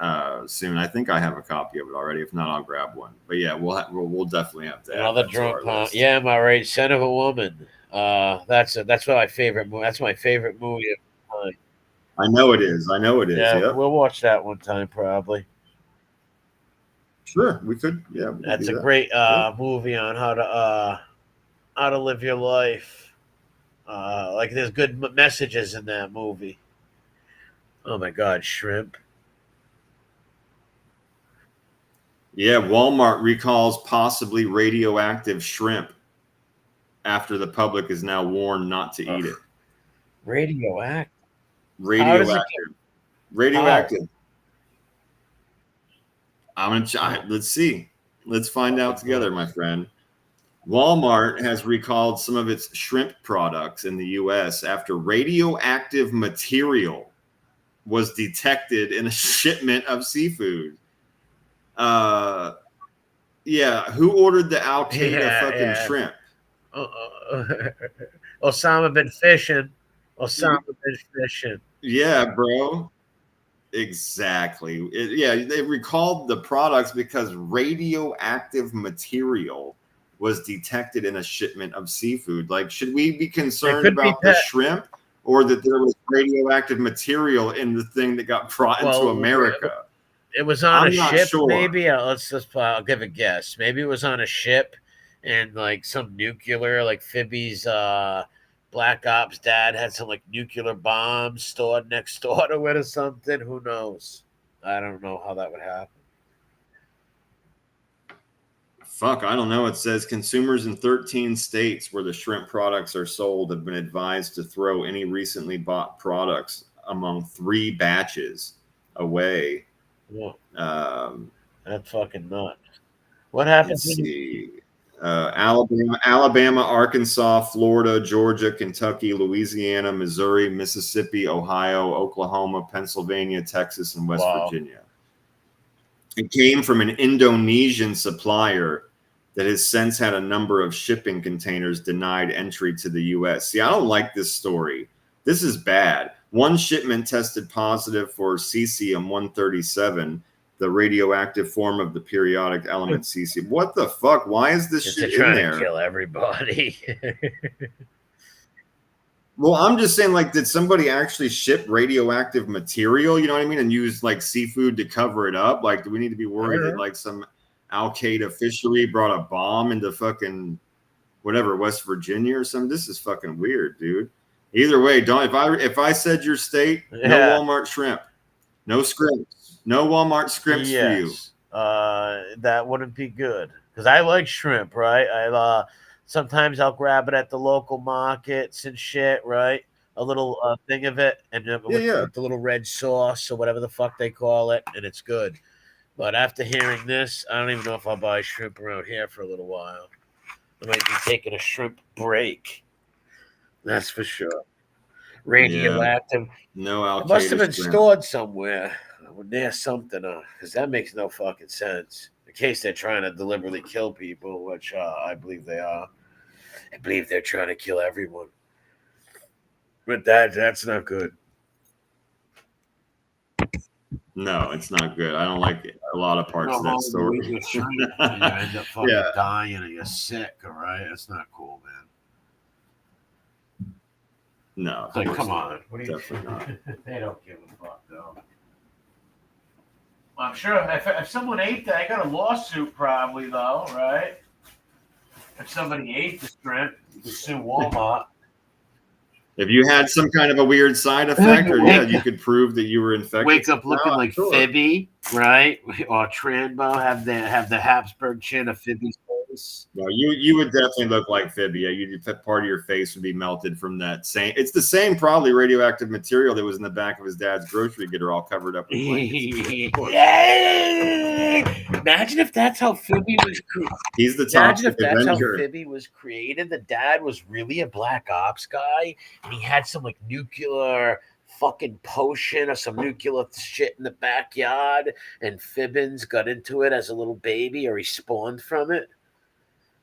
soon. I think I have a copy of it already. If not, I'll grab one. But yeah, we'll definitely have to. Another drunk. Yeah, am I right? Son of a Woman. That's my favorite movie. That's my favorite movie of the time. I know it is. Yeah, yep. We'll watch that one time probably. Sure, we could. Yeah, that's a great movie on how to live your life. There's good messages in that movie. Oh my God, shrimp. Yeah, Walmart recalls possibly radioactive shrimp after the public is now warned not to eat it. Radioactive. Radioactive. Let's see. Let's find out together, my friend. Walmart has recalled some of its shrimp products in the U.S. after radioactive material was detected in a shipment of seafood. Yeah, who ordered the Al Qaeda shrimp? Osama bin fishing. Yeah, bro. Exactly. They recalled the products because radioactive material was detected in a shipment of seafood. Should we be concerned about the shrimp or that there was radioactive material in the thing that got brought into America? It was on a ship, maybe. I'll give a guess. Maybe it was on a ship and some nuclear, Phoebe's Black Ops dad had some nuclear bombs stored next door to it or something. Who knows? I don't know how that would happen. Fuck, I don't know. It says consumers in 13 states where the shrimp products are sold have been advised to throw any recently bought products among 3 batches away. Yeah. That's fucking nuts. What happens when Alabama, Arkansas, Florida, Georgia, Kentucky, Louisiana, Missouri, Mississippi, Ohio, Oklahoma, Pennsylvania, Texas, and West Virginia. It came from an Indonesian supplier that has since had a number of shipping containers denied entry to the U.S. See, I don't like this story. This is bad. One shipment tested positive for cesium-137, the radioactive form of the periodic element cesium. What the fuck? Why is this shit in there? To kill everybody. Well, I'm just saying, like, did somebody actually ship radioactive material, you know what I mean, and use, like, seafood to cover it up? Like, do we need to be worried that, like, some Al-Qaeda fishery brought a bomb into fucking, whatever, West Virginia or something? This is fucking weird, dude. Either way, don't, if I said your state, no Walmart shrimp. No scrimps. No Walmart scrimps for you. That wouldn't be good. Because I like shrimp, right? Sometimes I'll grab it at the local markets and shit, right? A little thing of it, and with the little red sauce or whatever the fuck they call it, and it's good. But after hearing this, I don't even know if I'll buy shrimp around here for a little while. I might be taking a shrimp break. That's for sure. Radioactive. No Al-Qaeda. It must have been stored somewhere near something, because that makes no fucking sense. In case they're trying to deliberately kill people, which I believe they are. I believe they're trying to kill everyone. But that's not good. No, it's not good. I don't like it. A lot of parts of that story. You end up fucking dying and you're sick, all right? That's not cool, man. No. It's like, come on. What are you Definitely not. They don't give a fuck, though. I'm sure if someone ate that, I got a lawsuit probably, though, right? If somebody ate the shrimp, you could sue Walmart. If you had some kind of a weird side effect, or you could prove that you were infected. Wake up looking like Phoebe, right? Or Trambo have the Habsburg chin of Phoebe's face. No, you would definitely look like Phoebe. Yeah, part of your face would be melted from that same. It's the same probably radioactive material that was in the back of his dad's grocery getter, all covered up in blankets. Imagine if that's how Phoebe was created. He's the toxic Imagine if that's Avenger. how Phoebe was created. The dad was really a black ops guy, and he had some like nuclear fucking potion or some nuclear shit in the backyard, and Fibbins got into it as a little baby, or he spawned from it.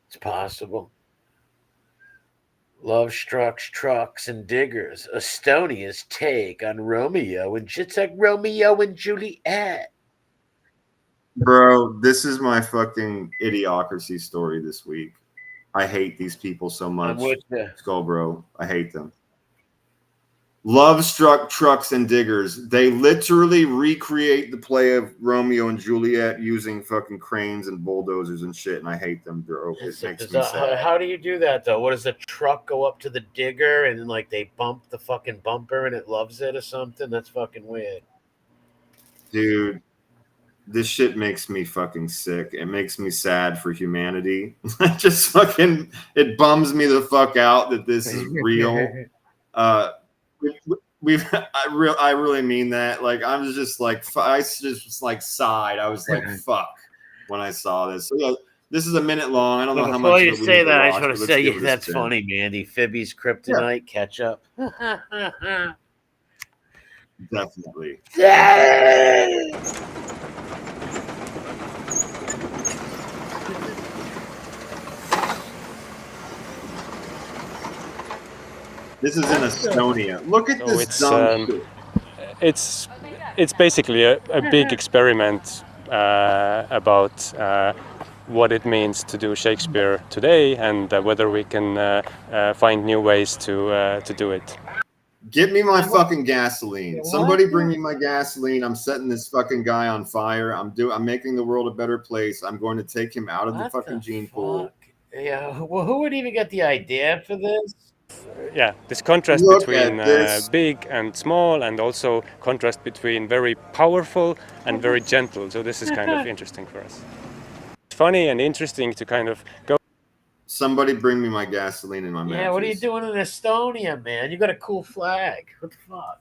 It's possible. Love Struck Trucks and Diggers. Estonia's take on Romeo and it's like Romeo and Juliet. Bro, this is my fucking idiocracy story this week. I hate these people so much. I'm with you. Skull, bro. I hate them. Love Struck Trucks and Diggers. They literally recreate the play of Romeo and Juliet using fucking cranes and bulldozers and shit, and I hate them, bro. It makes me sad. How do you do that, though? What does the truck go up to the digger and like they bump the fucking bumper and it loves it or something? That's fucking weird. Dude, this shit makes me fucking sick. It makes me sad for humanity. Just fucking, it bums me the fuck out that this is real. I really mean that. Like, I was just like, I just like sighed. I was like, fuck, when I saw this. So yeah, this is a minute long. I don't know how much. Before you say that, I just want to say that's funny, Mandy. Phoebe's kryptonite ketchup. Definitely. This is in Estonia. Look at this dumb shit. It's basically a big experiment about what it means to do Shakespeare today and whether we can find new ways to do it. Get me my fucking gasoline. Somebody bring me my gasoline. I'm setting this fucking guy on fire. I'm making the world a better place. I'm going to take him out of the fucking gene pool. Yeah, well, who would even get the idea for this? Yeah, this contrast between big and small, and also contrast between very powerful and very gentle. So this is kind of interesting for us. It's funny and interesting to kind of go. Somebody bring me my gasoline and my matches. Yeah, what are you doing in Estonia, man? You got a cool flag. What the fuck?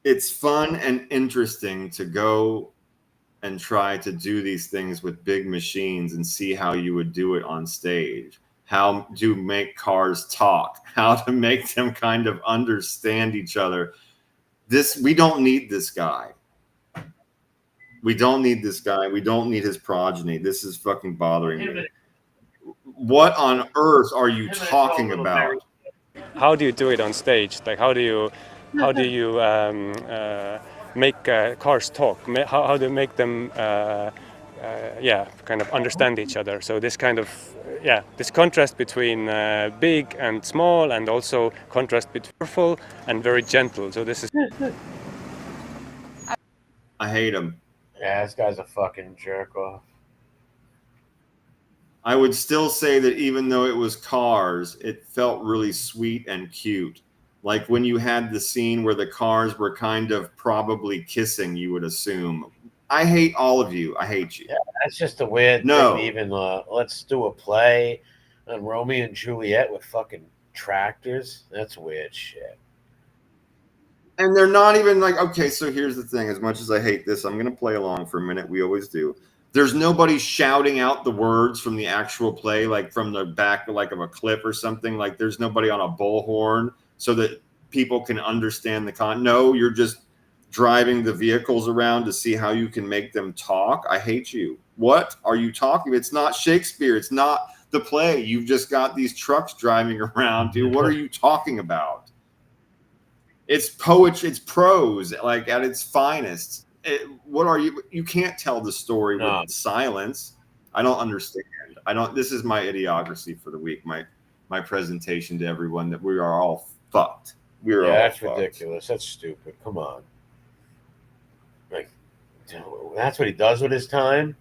It's fun and interesting to go and try to do these things with big machines and see how you would do it on stage. How to make cars talk, how to make them kind of understand each other. We don't need this guy. We don't need this guy. We don't need his progeny. This is fucking bothering me. What on earth are you talking about? How do you do it on stage? Like, how do you make cars talk? How do you make them kind of understand each other? So this kind of this contrast between big and small, and also contrast between powerful and very gentle. So this is. I hate him. Yeah, this guy's a fucking jerk off. I would still say that even though it was cars, it felt really sweet and cute. Like when you had the scene where the cars were kind of probably kissing, you would assume. I hate all of you. I hate you. Yeah, that's just a weird thing. Even let's do a play on Romeo and Juliet with fucking tractors. That's weird shit. And they're not even like, okay, so here's the thing. As much as I hate this, I'm going to play along for a minute. We always do. There's nobody shouting out the words from the actual play, like from the back, like of a clip or something. Like there's nobody on a bullhorn so that people can understand the No, you're just driving the vehicles around to see how you can make them talk. I hate you. What are you talking about? It's not Shakespeare. It's not the play. You've just got these trucks driving around, dude. What are you talking about? It's poetry. It's prose, like at its finest. What are you? You can't tell the story with silence. I don't understand. This is my idiocracy for the week. My presentation to everyone that we are all fucked. That's ridiculous. That's stupid. Come on. Like, that's what he does with his time.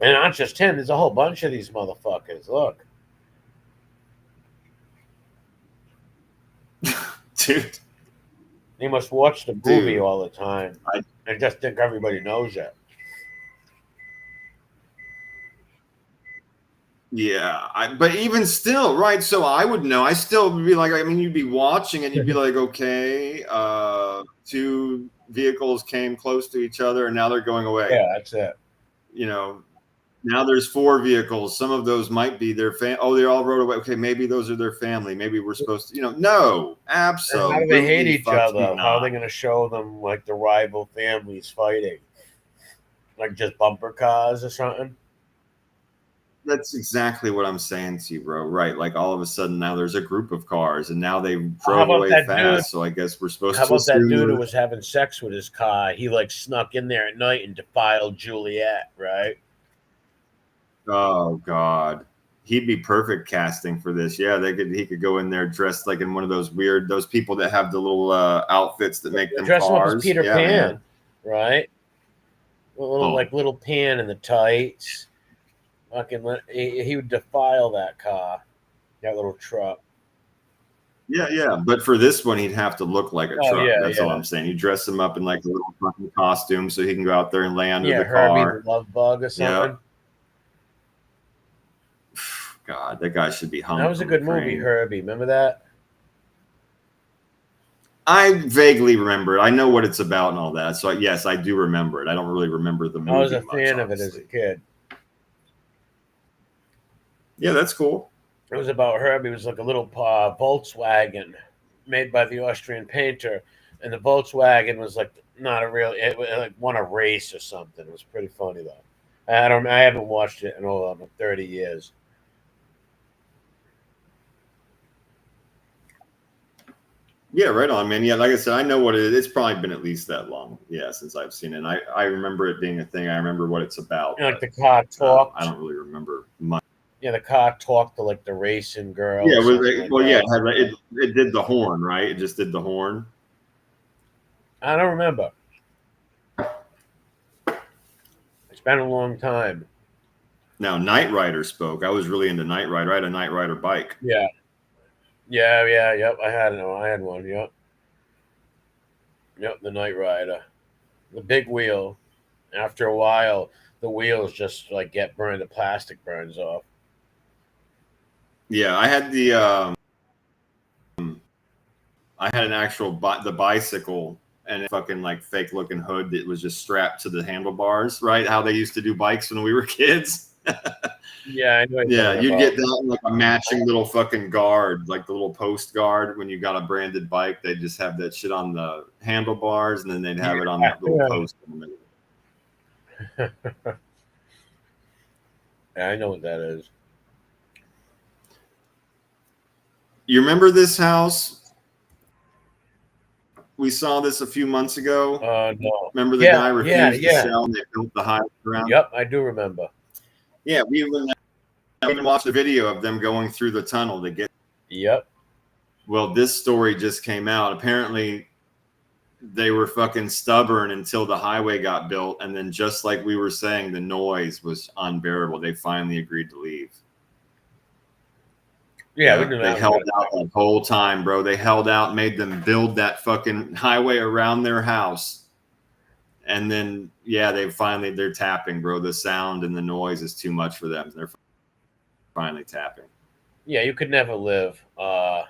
And not just him. There's a whole bunch of these motherfuckers. Look. Dude. They must watch the movie all the time. I just think everybody knows it. Yeah, but even still, right? So I would know. I still would be like, I mean, you'd be watching and you'd be like, okay, two vehicles came close to each other and now they're going away. Yeah, that's it. You know, now there's 4 vehicles. Some of those might be their family. Oh, they all rode away. Okay, maybe those are their family. Maybe we're supposed to, no, absolutely. And how do they hate each other? How are they going to show them like the rival families fighting? Like just bumper cars or something? That's exactly what I'm saying to you, bro. Right. Like all of a sudden now there's a group of cars and now they drove away fast. So I guess we're supposed to. How about that dude who was having sex with his car? He like snuck in there at night and defiled Juliet, right? Oh God. He'd be perfect casting for this. Yeah, he could go in there dressed like in one of those people that have the little outfits that make them dress cars. Up as Peter Pan, right? Little Pan in the tights. Fucking, he would defile that car, that little truck. Yeah. But for this one, he'd have to look like a truck. That's all I'm saying. You dress him up in like a little fucking costume so he can go out there and lay under the car. Herbie the Love Bug or something. God, that guy should be hung. That was a good movie, Herbie. Remember that? I vaguely remember it. I know what it's about and all that. So yes, I do remember it. I don't really remember the movie. I was a fan of it as a kid. Yeah, that's cool. It was about Herbie. It was like a little Volkswagen made by the Austrian painter, and the Volkswagen was like not a real. It like won a race or something. It was pretty funny though. I haven't watched it in over 30 years. Yeah, right on, man. Yeah, like I said, I know what it is. It's probably been at least that long, since I've seen it. And I remember it being a thing. I remember what it's about. Like the car talked. I don't really remember much. Yeah, the car talked to like the racing girl. Yeah, it did the horn, right? It just did the horn. I don't remember. It's been a long time. Now, Knight Rider spoke. I was really into Knight Rider. I had a Knight Rider bike. Yeah. Yep. I had one. Yep, the Knight Rider, the big wheel. After a while, the wheels just like get burned. The plastic burns off. Yeah, I had I had an actual the bicycle, and a fucking like fake looking hood that was just strapped to the handlebars, right? How they used to do bikes when we were kids. Yeah, I know. Yeah, you'd get that and like a matching little fucking guard, like the little post guard when you got a branded bike. They'd just have that shit on the handlebars, and then they'd have it on that little post in the middle. I know what that is. You remember this house? We saw this a few months ago. No. Remember the guy refused to sell and they built the highway around? Yep, I do remember. Yeah, we even watched a video of them going through the tunnel to get. Yep. Well, this story just came out. Apparently, they were fucking stubborn until the highway got built, and then just like we were saying, the noise was unbearable. They finally agreed to leave. Yeah, they held out the whole time, bro. They held out, made them build that fucking highway around their house. And then, yeah, they're tapping, bro. The sound and the noise is too much for them. They're finally tapping. Yeah, you could never live. The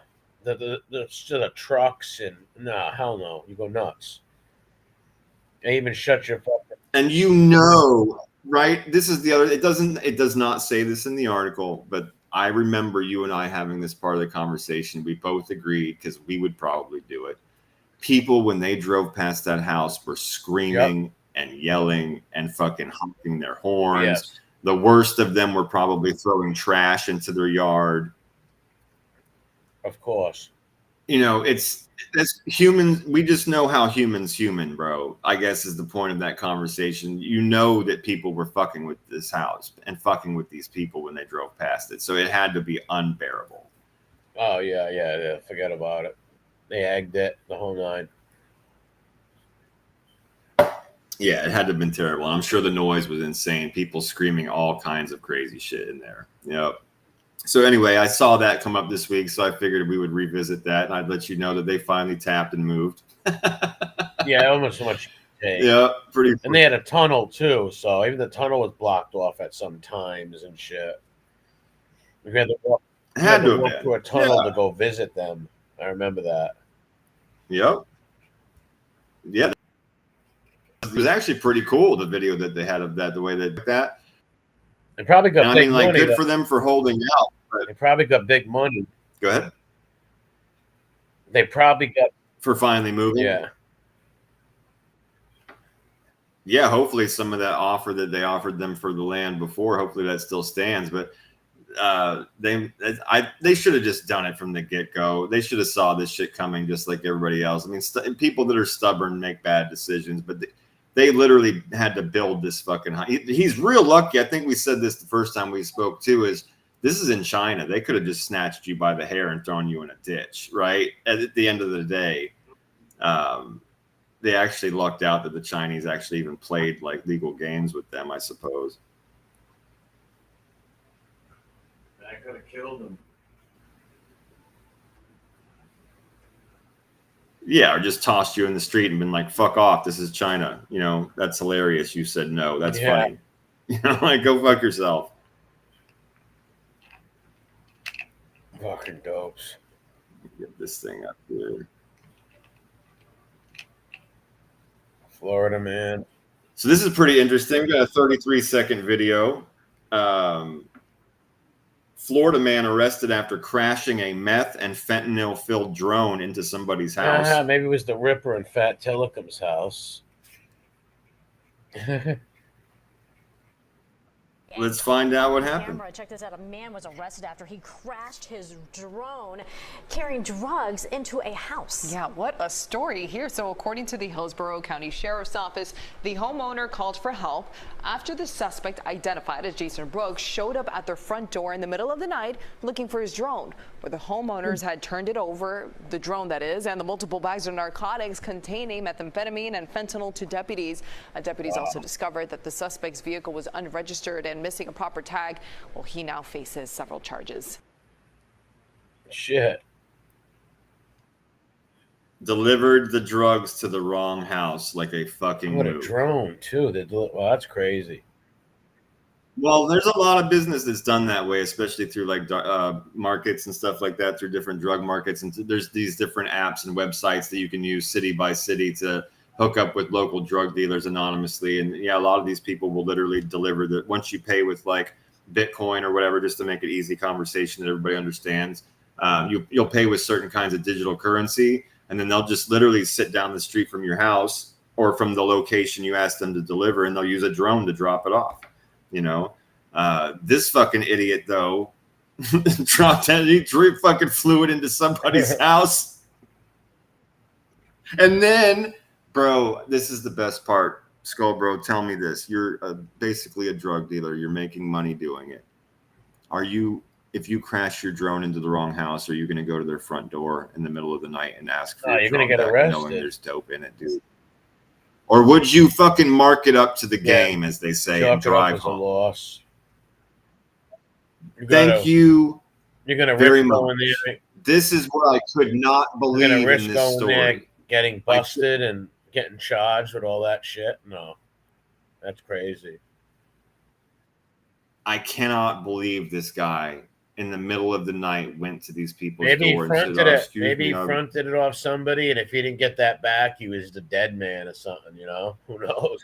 trucks and no, hell no. You go nuts. And even shut your fucking. And you know, right? This is the other. It does not say this in the article, but I remember you and I having this part of the conversation. We both agreed because we would probably do it. People, when they drove past that house, were screaming and yelling and fucking honking their horns. Yes. The worst of them were probably throwing trash into their yard. Of course. You know, it's humans. We just know how human, bro. I guess is the point of that conversation. You know that people were fucking with this house and fucking with these people when they drove past it. So it had to be unbearable. Oh, yeah. Forget about it. They egged it, the whole nine. Yeah, it had to have been terrible. I'm sure the noise was insane. People screaming all kinds of crazy shit in there. Yep. So anyway, I saw that come up this week, so I figured we would revisit that, and I'd let you know that they finally tapped and moved. Yeah, almost so much. Yeah, pretty. And they had a tunnel too, so even the tunnel was blocked off at some times and shit. We had to walk through a tunnel to go visit them. I remember that. Yep. Yeah. It was actually pretty cool, the video that they had of that, the way they did that. They probably got big money. Good for them for holding out. But... They probably got big money. Go ahead. They probably got... For finally moving? Yeah. Yeah, hopefully some of that offer that they offered them for the land before, hopefully that still stands. But they should have just done it from the get-go. They should have saw this shit coming just like everybody else. I mean, people that are stubborn make bad decisions, but they literally had to build this fucking he's real lucky. I think we said this the first time we spoke too, is this is in China. They could have just snatched you by the hair and thrown you in a ditch, right? At the end of the day, they actually lucked out that the Chinese actually even played like legal games with them, I suppose. I could have killed them. Yeah, or just tossed you in the street and been like, fuck off, this is China. You know, that's hilarious. You said no. That's funny. You know, like, go fuck yourself. Fucking dopes. Get this thing up here. Florida, man. So this is pretty interesting. We got a 33-second video. Florida man arrested after crashing a meth and fentanyl-filled drone into somebody's house. Maybe it was the Ripper in Fat Tillicum's house. Let's find out what happened. Check this out. A man was arrested after he crashed his drone carrying drugs into a house. Yeah, what a story here. So according to the Hillsborough County Sheriff's Office, the homeowner called for help after the suspect, identified as Jason Brooks, showed up at their front door in the middle of the night looking for his drone, where the homeowners had turned it over, the drone that is, and the multiple bags of narcotics containing methamphetamine and fentanyl to deputies. Deputies also discovered that the suspect's vehicle was unregistered and missing a proper tag. Well, he now faces several charges. Shit. Delivered the drugs to the wrong house like a fucking What a drone, too. Well, that's crazy. Well, there's a lot of business that's done that way, especially through like markets and stuff like that, through different drug markets. And there's these different apps and websites that you can use city by city to hook up with local drug dealers anonymously. And yeah, a lot of these people will literally deliver that once you pay with like Bitcoin or whatever, just to make it easy conversation that everybody understands. You'll pay with certain kinds of digital currency, and then they'll just literally sit down the street from your house or from the location you ask them to deliver, and they'll use a drone to drop it off. You know, this fucking idiot though dropped it. He fucking flew it into somebody's house, and then, bro, this is the best part. Skull, bro, tell me this: you're basically a drug dealer. You're making money doing it. Are you? If you crash your drone into the wrong house, are you going to go to their front door in the middle of the night and ask for your you're going drone to get back, arrested, knowing there's dope in it, dude? Or would you fucking mark it up to the game, as they say, and drive home? A loss. Thank you. You're going to very risk much. going there. This is what I could not believe in this story. There, getting busted and getting charged with all that shit. No, that's crazy. I cannot believe this guy in the middle of the night went to these people's door and said, maybe he fronted it off somebody, and if he didn't get that back, he was the dead man or something, you know? Who knows?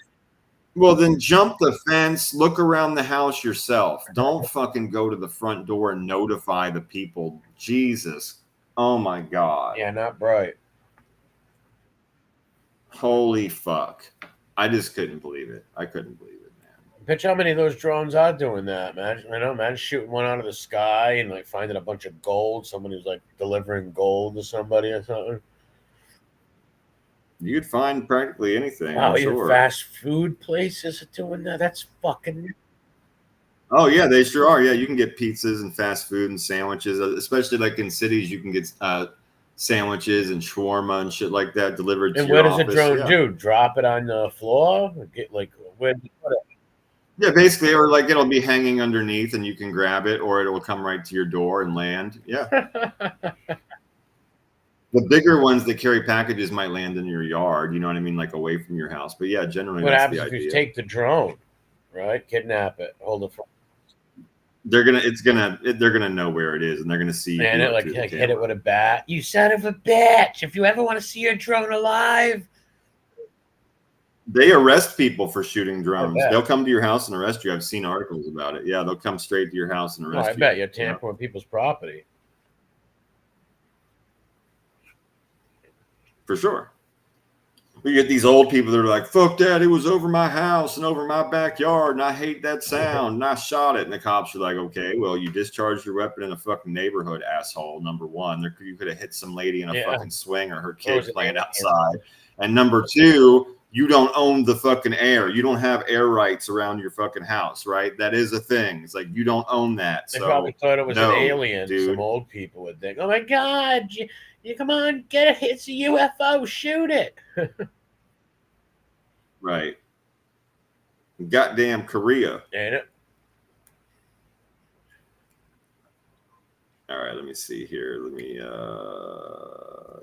Well, then jump the fence, look around the house yourself. Don't fucking go to the front door and notify the people. Jesus. Oh, my God. Yeah, not bright. Holy fuck. I just couldn't believe it. I couldn't believe it. Pitch how many of those drones are doing that, man. I know, man, shooting one out of the sky and like finding a bunch of gold. Somebody who's like delivering gold to somebody or something. You could find practically anything. Oh, even fast food places are doing that. That's fucking. Oh yeah, they sure are. Yeah, you can get pizzas and fast food and sandwiches, especially like in cities. You can get sandwiches and shawarma and shit like that delivered to your office. And what does a drone do? Drop it on the floor? Or get like where? Yeah, basically, or like it'll be hanging underneath and you can grab it, or it will come right to your door and land. Yeah. The bigger ones that carry packages might land in your yard, you know what I mean, like away from your house. But yeah, generally, what that's happens the if idea. you take the drone, right? Kidnap it, hold it. They're gonna know where it is, and they're gonna see. And it like hit it with a bat. You son of a bitch! If you ever want to see your drone alive. They arrest people for shooting drones. They'll come to your house and arrest you. I've seen articles about it. Yeah, they'll come straight to your house and arrest you. I bet you're tampering with people's property. For sure. We get these old people that are like, fuck that, it was over my house and over my backyard, and I hate that sound, and I shot it. And the cops are like, okay, well, you discharged your weapon in a fucking neighborhood, asshole, number one. You could have hit some lady in a fucking swing or her kid playing outside. And number two, you don't own the fucking air. You don't have air rights around your fucking house, right? That is a thing. It's like you don't own that. They probably thought it was an alien. Dude. Some old people would think, oh my God, you come on, get it. It's a UFO. Shoot it. Right. Goddamn Korea. Ain't it? All right, let me see here.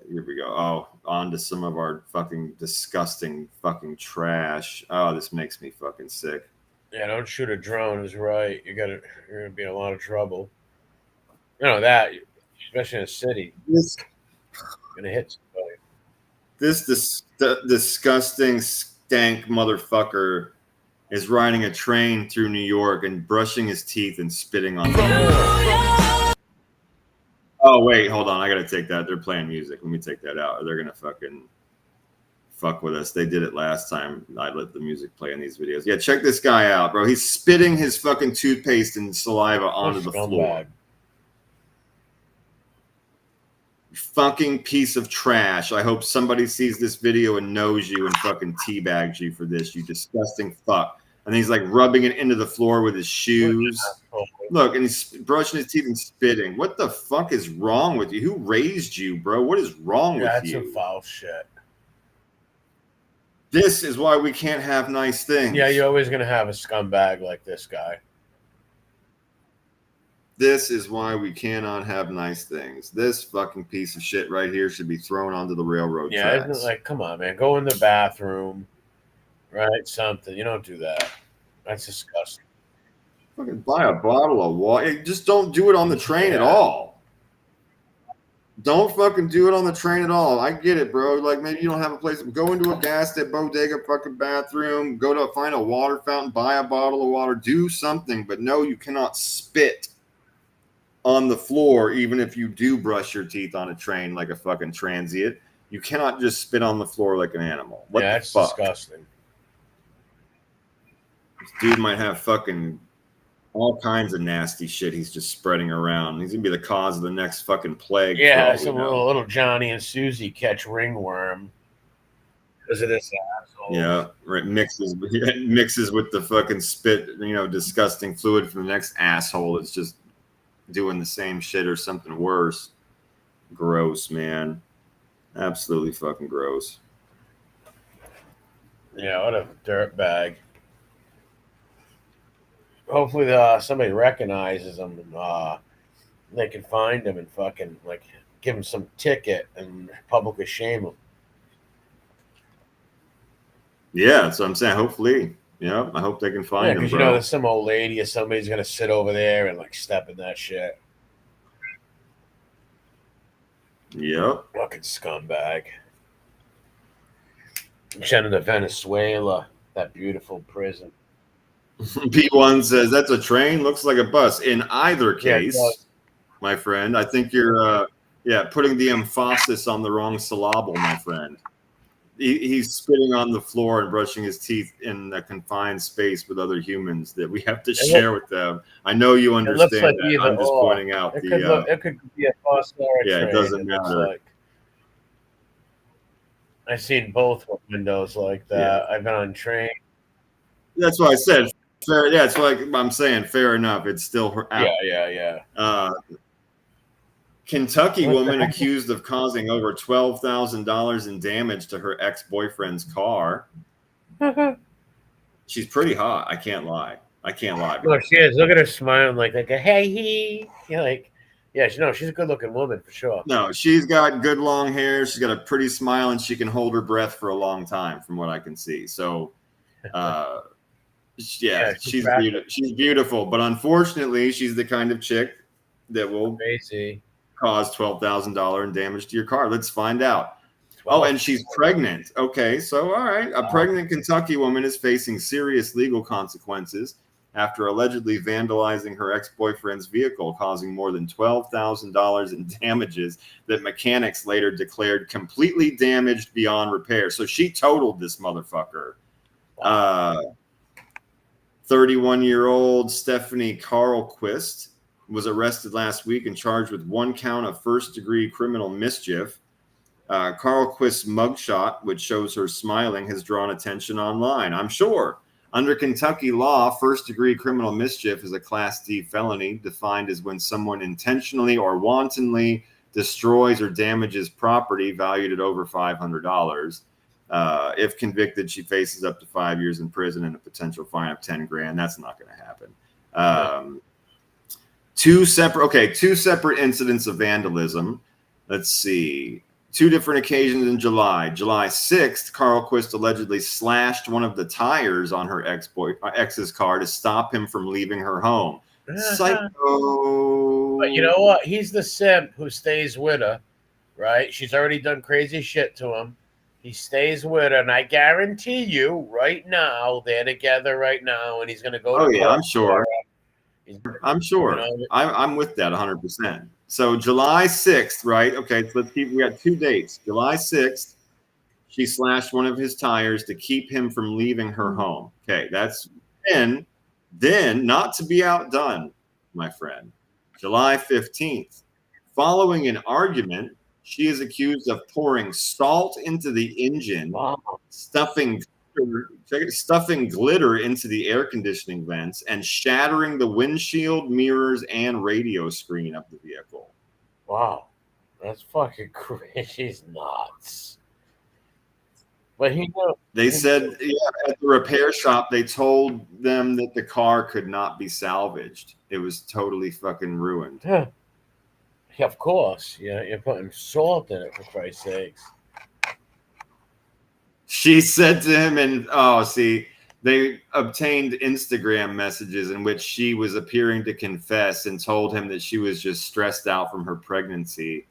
Here we go. Oh, on to some of our fucking disgusting fucking trash. Oh, this makes me fucking sick. Yeah, don't shoot a drone is right. You're gonna be in a lot of trouble. You know that, especially in a city. You're gonna hit somebody. This disgusting stank motherfucker is riding a train through New York and brushing his teeth and spitting on the Oh, wait, hold on. I got to take that. They're playing music. Let me take that out. Or they're going to fucking fuck with us. They did it last time. I let the music play in these videos. Yeah, check this guy out, bro. He's spitting his fucking toothpaste and saliva onto the floor. Fucking piece of trash. I hope somebody sees this video and knows you and fucking teabags you for this, you disgusting fuck. And he's like rubbing it into the floor with his shoes. Look, and he's brushing his teeth and spitting. What the fuck is wrong with you? Who raised you, bro? What is wrong with you? That's some foul shit. This is why we can't have nice things. Yeah, you're always going to have a scumbag like this guy. This is why we cannot have nice things. This fucking piece of shit right here should be thrown onto the railroad tracks. Isn't it like, come on, man. Go in the bathroom. Right? Something. You don't do that. That's disgusting. Fucking buy a bottle of water. Just don't do it on the train at all. Don't fucking do it on the train at all. I get it, bro. Like, maybe you don't have a place. Go into a gas at bodega fucking bathroom. Go to find a water fountain. Buy a bottle of water. Do something. But no, you cannot spit on the floor, even if you do brush your teeth on a train like a fucking transient. You cannot just spit on the floor like an animal. What the that's fuck? disgusting. This dude might have fucking all kinds of nasty shit he's just spreading around. He's gonna be the cause of the next fucking plague. Yeah, some little Johnny and Susie catch ringworm because of this asshole. Yeah, right. Mixes with the fucking spit, disgusting fluid from the next asshole. It's just doing the same shit or something worse. Gross, man. Absolutely fucking gross. Yeah, what a dirtbag. Hopefully, somebody recognizes him and they can find him and fucking give him some ticket and publicly shame him. Yeah, that's what I'm saying. Hopefully, I hope they can find him. Because there's some old lady or somebody's gonna sit over there and step in that shit. Yep. Fucking scumbag. Send him to Venezuela, that beautiful prison. P1 says that's a train, looks like a bus. In either case, my friend, I think you're putting the emphasis on the wrong syllable, my friend. He's spitting on the floor and brushing his teeth in a confined space with other humans that we have to share with them. I know you understand that. I'm just pointing out it could be a bus or a train. It doesn't matter. I've seen both windows like that. I've been on train. That's why I said fair. Yeah, it's like I'm saying fair enough. It's still out. Yeah. Kentucky woman accused of causing over $12,000 in damage to her ex-boyfriend's car. She's pretty hot. I can't lie. Look, she is. Look at her smiling like a hey he. She's a good-looking woman for sure. No, she's got good long hair. She's got a pretty smile, and she can hold her breath for a long time, from what I can see. So, she's beautiful. But unfortunately, she's the kind of chick that will cause $12,000 in damage to your car. Let's find out. Oh, and she's pregnant. Okay, so all right. A pregnant Kentucky woman is facing serious legal consequences after allegedly vandalizing her ex-boyfriend's vehicle, causing more than $12,000 in damages that mechanics later declared completely damaged beyond repair. So she totaled this motherfucker. 31-year-old Stephanie Carlquist was arrested last week and charged with 1 count of first-degree criminal mischief. Carlquist's mugshot, which shows her smiling, has drawn attention online, I'm sure. Under Kentucky law, first-degree criminal mischief is a Class D felony, defined as when someone intentionally or wantonly destroys or damages property valued at over $500. If convicted, she faces up to 5 years in prison and a potential fine of $10,000. That's not going to happen. Two separate incidents of vandalism. Let's see. 2 different occasions in July. July 6th, Carlquist allegedly slashed one of the tires on her ex's car to stop him from leaving her home. Psycho. But you know what? He's the simp who stays with her, right? She's already done crazy shit to him. He stays with her, and I guarantee you, right now, they're together right now, and he's going to go to court. I'm sure. I'm sure. I'm with that 100%. So July 6th, right? Okay, so we got 2 dates. July 6th, she slashed one of his tires to keep him from leaving her home. Okay, that's then not to be outdone, my friend. July 15th, following an argument, she is accused of pouring salt into the engine, stuffing glitter into the air conditioning vents, and shattering the windshield, mirrors, and radio screen of the vehicle. Wow. That's fucking crazy. She's nuts. But they said at the repair shop, they told them that the car could not be salvaged. It was totally fucking ruined. Yeah, of course. Yeah, you're putting salt in it, for Christ's sakes. She said to him, and They obtained Instagram messages in which she was appearing to confess and told him that she was just stressed out from her pregnancy.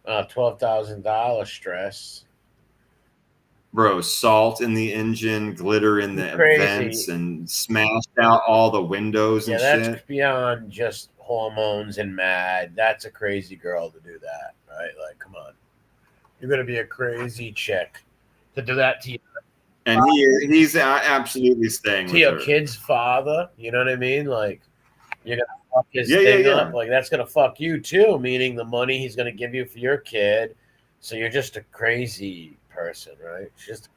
$12,000 stress. Bro, salt in the engine, glitter in the vents, and smashed out all the windows and shit. That's beyond just hormones and mad. That's a crazy girl to do that, right? Like, come on. You're going to be a crazy chick to do that to you. And he's absolutely staying to your kid's father. You know what I mean? Like, you're going to fuck his thing up. Like, that's going to fuck you too, meaning the money he's going to give you for your kid. So you're just a crazy person, right? It's just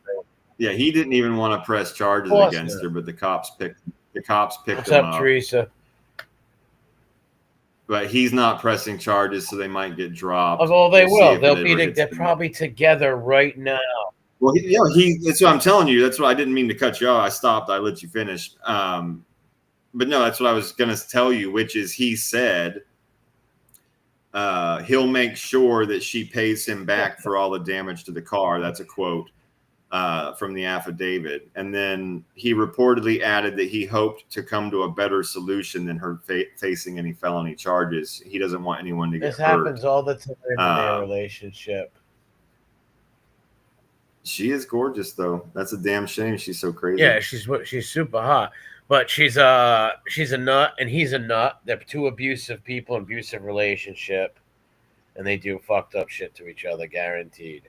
yeah, he didn't even want to press charges against her, but the cops picked him up. What's up, Teresa? But he's not pressing charges, so they might get dropped. Oh, they will. They're probably together right now. Well, that's what I'm telling you. That's what I didn't mean to cut you off. I stopped. I let you finish. But no, that's what I was going to tell you, which is he said he'll make sure that she pays him back for all the damage to the car. That's a quote from the affidavit. And then he reportedly added that he hoped to come to a better solution than her facing any felony charges. He doesn't want anyone to get hurt. This happens all the time in their relationship. She is gorgeous, though. That's a damn shame. She's so crazy. Yeah, she's super hot, but she's a nut, and he's a nut. They're two abusive people, abusive relationship, and they do fucked up shit to each other, guaranteed.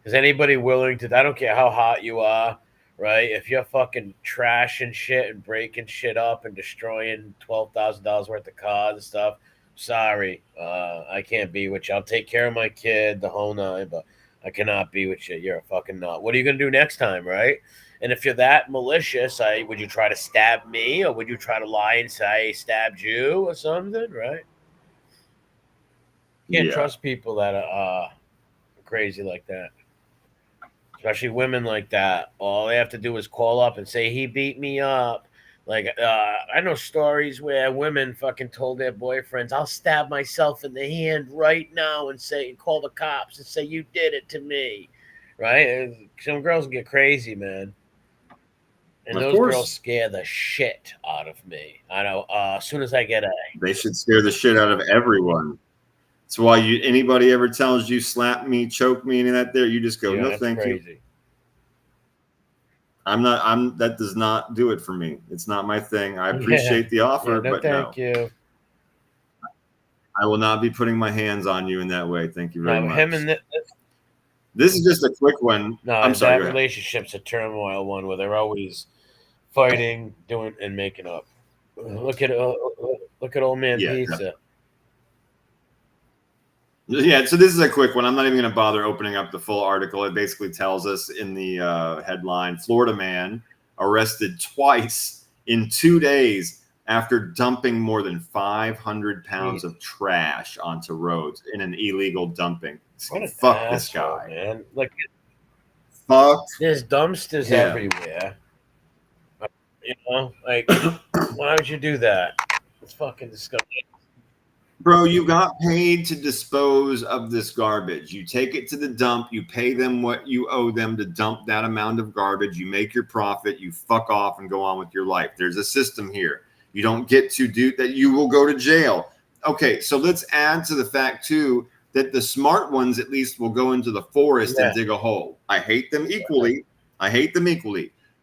Is anybody willing to? I don't care how hot you are, right? If you're fucking trashing shit and breaking shit up and destroying $12,000 worth of cars and stuff, sorry, I can't be with you. I'll take care of my kid, the whole nine, but I cannot be with you. You're a fucking nut. What are you going to do next time, right? And if you're that malicious, would you try to stab me, or would you try to lie and say I stabbed you or something, right? You can't trust people that are crazy like that. Especially women like that. All they have to do is call up and say, he beat me up. Like, I know stories where women fucking told their boyfriends, I'll stab myself in the hand right now and call the cops and say, you did it to me. Right? And some girls get crazy, man. And those girls scare the shit out of me. I know. As soon as I get they should scare the shit out of everyone. That's why anybody ever tells you slap me, choke me, any of that there, you just go, no, thank you. That does not do it for me. It's not my thing. I appreciate the offer, but thank you. I will not be putting my hands on you in that way. Thank you very much. This is just a quick one. No, I'm sorry. That relationship's a turmoil one where they're always fighting, doing, and making up. Look at old man Pizza. Yeah, so this is a quick one. I'm not even going to bother opening up the full article. It basically tells us in the headline, Florida man arrested twice in 2 days after dumping more than 500 pounds of trash onto roads in an illegal dumping. Fuck this guy, man. Like, fuck. There's dumpsters everywhere. You know, like, why would you do that? It's fucking disgusting. Bro, you got paid to dispose of this garbage. You take it to the dump. You pay them what you owe them to dump that amount of garbage. You make your profit. You fuck off and go on with your life. There's a system here. You don't get to do that. You will go to jail. Okay, so let's add to the fact, too, that the smart ones at least will go into the forest and dig a hole. I hate them equally.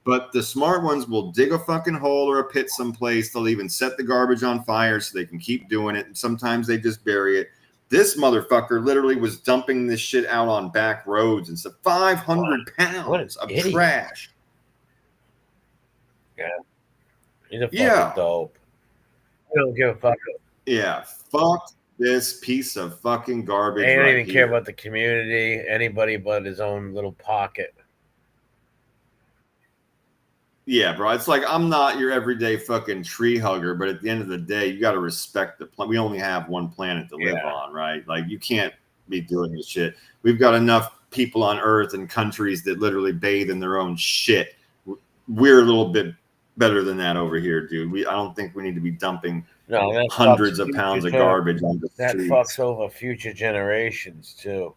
But the smart ones will dig a fucking hole or a pit someplace. They'll even set the garbage on fire so they can keep doing it. And sometimes they just bury it. This motherfucker literally was dumping this shit out on back roads and stuff. 500 pounds of trash. Yeah. He's a fucking dope. I don't give a fuck. Yeah. Fuck this piece of fucking garbage. They don't even care about the community, anybody but his own little pocket. Yeah, bro. It's like, I'm not your everyday fucking tree hugger, but at the end of the day, you got to respect the planet. We only have one planet to live on, right? Like, you can't be doing this shit. We've got enough people on Earth and countries that literally bathe in their own shit. We're a little bit better than that over here, dude. I don't think we need to be dumping hundreds of pounds of garbage on the streets. That fucks over future generations, too.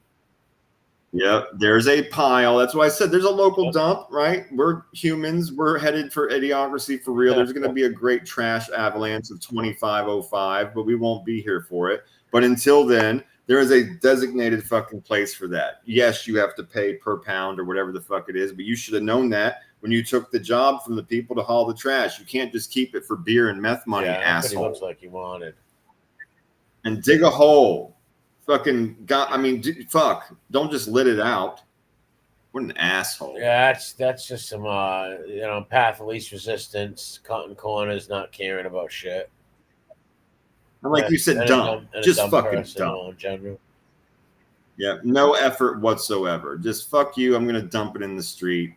Yep, there's a pile. That's why I said there's a local dump, right? We're humans. We're headed for idiocracy for real. There's going to be a great trash avalanche of 2505, but we won't be here for it. But until then, there is a designated fucking place for that. Yes, you have to pay per pound or whatever the fuck it is, but you should have known that when you took the job from the people to haul the trash. You can't just keep it for beer and meth money, asshole. He looks like he wanted. And dig a hole. Fucking God, I mean, fuck! Don't just let it out. What an asshole! Yeah, that's just some path of least resistance, cutting corners, not caring about shit. And like you said, dumb, just fucking dumb. In general. Yeah, no effort whatsoever. Just fuck you. I'm gonna dump it in the street.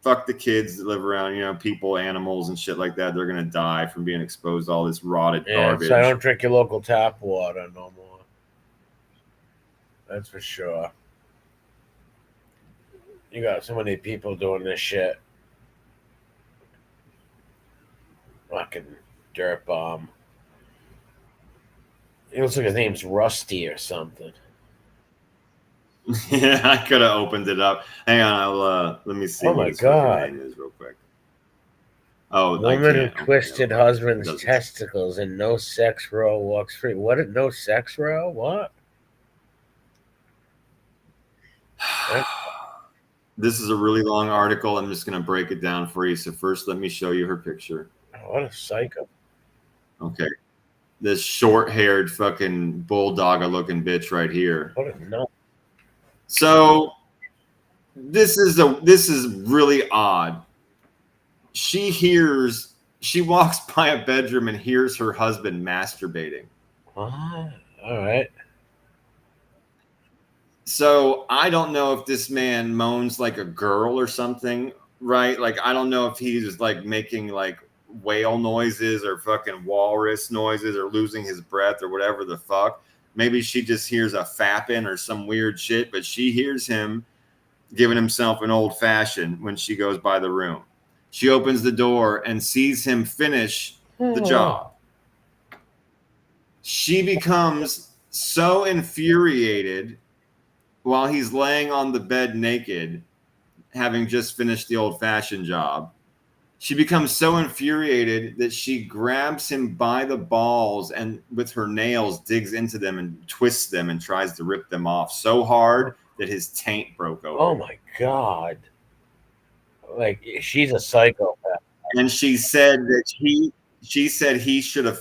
Fuck the kids that live around, people, animals, and shit like that. They're gonna die from being exposed to all this rotted garbage. So I don't drink your local tap water no more. That's for sure. You got so many people doing this shit. Fucking dirt bomb. It looks like his name's Rusty or something. Yeah, I could have opened it up. Hang on, let me see. Oh my God! Name is real quick. Oh, woman who twisted husband's testicles in no sex row walks free. What? No sex row? What? This is a really long article. I'm just going to break it down for you. So first, let me show you her picture. What a psycho. Okay. This short-haired fucking bulldog-looking bitch right here. What a nut. So this is really odd. She walks by a bedroom and hears her husband masturbating. All right. So I don't know if this man moans like a girl or something, right? Like, I don't know if he's like making like whale noises or fucking walrus noises or losing his breath or whatever the fuck. Maybe she just hears a fapping or some weird shit, but she hears him giving himself an old fashioned when she goes by the room. She opens the door and sees him finish the job. She becomes so infuriated while he's laying on the bed naked, having just finished the old-fashioned job. She becomes so infuriated that she grabs him by the balls and with her nails digs into them and twists them and tries to rip them off so hard that his taint broke open. Oh my God. Like, she's a psychopath. And she said that he should have,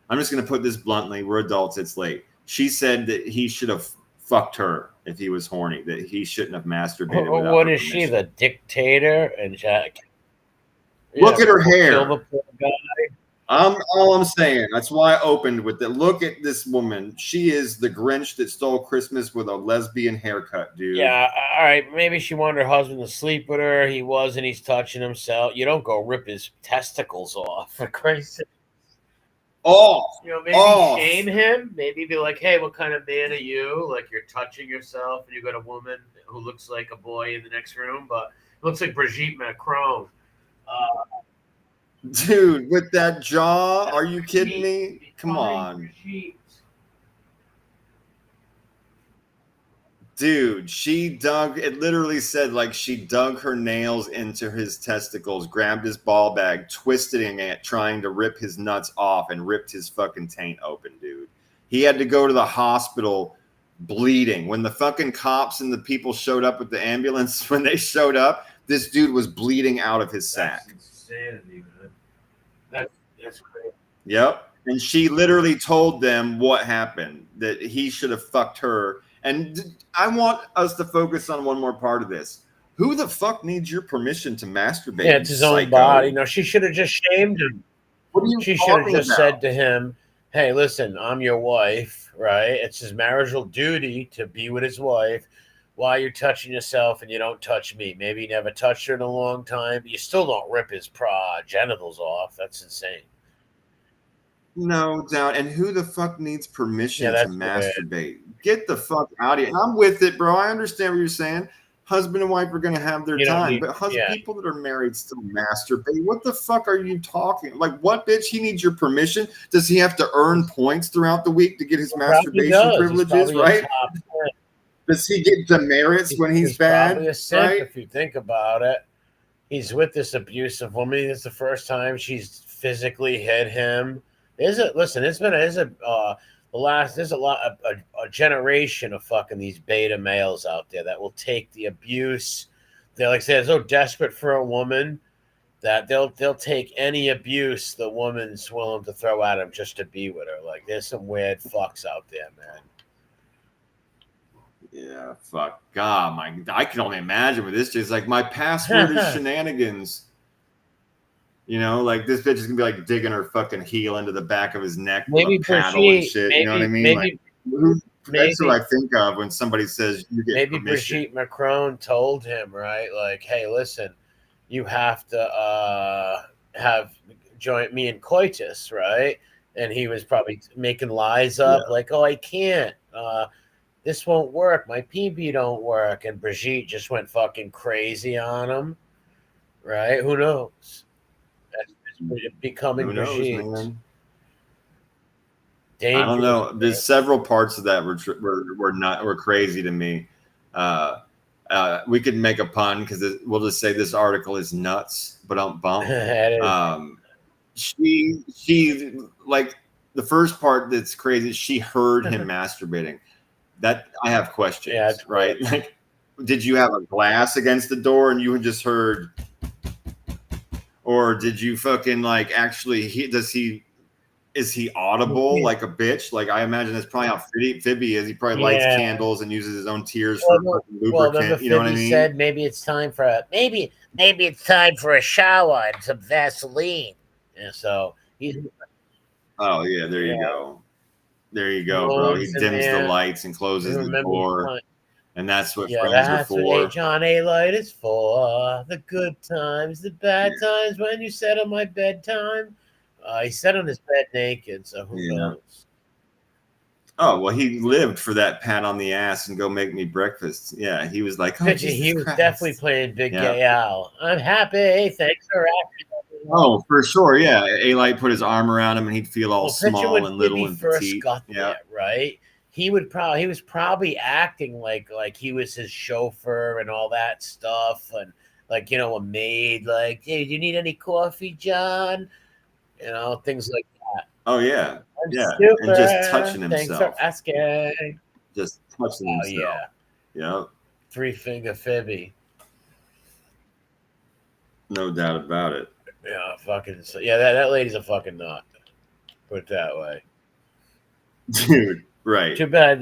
I'm just going to put this bluntly, we're adults, it's late. She said that he should have fucked her if he was horny, that he shouldn't have masturbated. What is she, the dictator? And Jack. Look at her hair. Kill the poor guy. All I'm saying. That's why I opened with it. Look at this woman. She is the Grinch that stole Christmas with a lesbian haircut, dude. Yeah, all right. Maybe she wanted her husband to sleep with her. He wasn't. He's touching himself. You don't go rip his testicles off, for Christ's sake. Off. Maybe shame him. Maybe be like, hey, what kind of man are you? Like, you're touching yourself and you got a woman who looks like a boy in the next room, but looks like Brigitte Macron. Dude, with that jaw, are you kidding me? Come on. Dude, it literally said like she dug her nails into his testicles, grabbed his ball bag, twisting it, trying to rip his nuts off and ripped his fucking taint open, dude. He had to go to the hospital bleeding. When the fucking cops and the people showed up with the ambulance, when they showed up, this dude was bleeding out of his sack. That's insanity, man. That's crazy. Yep. And she literally told them what happened, that he should have fucked her. And I want us to focus on one more part of this. Who the fuck needs your permission to masturbate? Yeah, it's his own body. She should have just shamed him. She should have just said to him, hey, listen, I'm your wife, right? It's his marital duty to be with his wife while you're touching yourself and you don't touch me. Maybe you never touched her in a long time, but you still don't rip his genitals off. That's insane. No doubt. And who the fuck needs permission to masturbate? Weird. Get the fuck out of here. I'm with it, bro. I understand what you're saying. Husband and wife are going to have their time. But people that are married still masturbate. What the fuck are you talking? Like, what, bitch? He needs your permission? Does he have to earn points throughout the week to get his masturbation privileges, right? Does he get demerits when he's bad? Probably a simp, right? if you think about it. He's with this abusive woman. It's the first time she's physically hit him. There's a generation of fucking these beta males out there that will take the abuse. They're like they're so desperate for a woman that they'll take any abuse the woman's willing to throw at them just to be with her. Like there's some weird fucks out there, man. Yeah, fuck. God, I can only imagine with this. Just like my password is shenanigans. You know, like this bitch is gonna be like digging her fucking heel into the back of his neck Maybe with a paddle and shit. You know what I mean? Maybe, that's what I think of when somebody says you get maybe permission. Brigitte Macron told him, right? Like, hey, listen, you have to join me in coitus, right? And he was probably making lies up, like, oh, I can't. This won't work. My PB don't work. And Brigitte just went fucking crazy on him, right? Who knows? That's becoming Who knows, Brigitte. man? Dangerous, I don't know. There's several parts of that were crazy to me. We could make a pun because we'll just say this article is nuts, but don't bump. She like the first part that's crazy. She heard him masturbating. That I have questions. Yeah, right? Like, did you have a glass against the door and you just heard, or did you fucking like actually? Is he audible like a bitch? Like I imagine that's probably how Phoebe is. He probably lights candles and uses his own tears for lubricant. You know what I mean? Said maybe it's time for a shower and some Vaseline. And so he's. Oh yeah, there you go. There you go, bro. He dims the lights and closes the door, and that's what friends are for. What John A. Light is for. The good times, the bad times. When you said on my bedtime. He sat on his bed naked, so who knows? Oh, well, he lived for that pat on the ass and go make me breakfast. Yeah, he was like, he was definitely playing Big Gay Al. I'm happy. Thanks for asking. Oh, for sure. Yeah. A-Light put his arm around him and he'd feel all small and little and petite. There, right? He was probably acting like he was his chauffeur and all that stuff. And like, you know, a maid, like, hey, do you need any coffee, John? You know, things like that. Oh yeah, super. And just touching himself. Thanks for asking. Just touching himself. Yeah. 3-finger Phoebe. No doubt about it. Yeah, fucking. Yeah, that lady's a fucking nut. Put it that way, dude. Right. Too bad.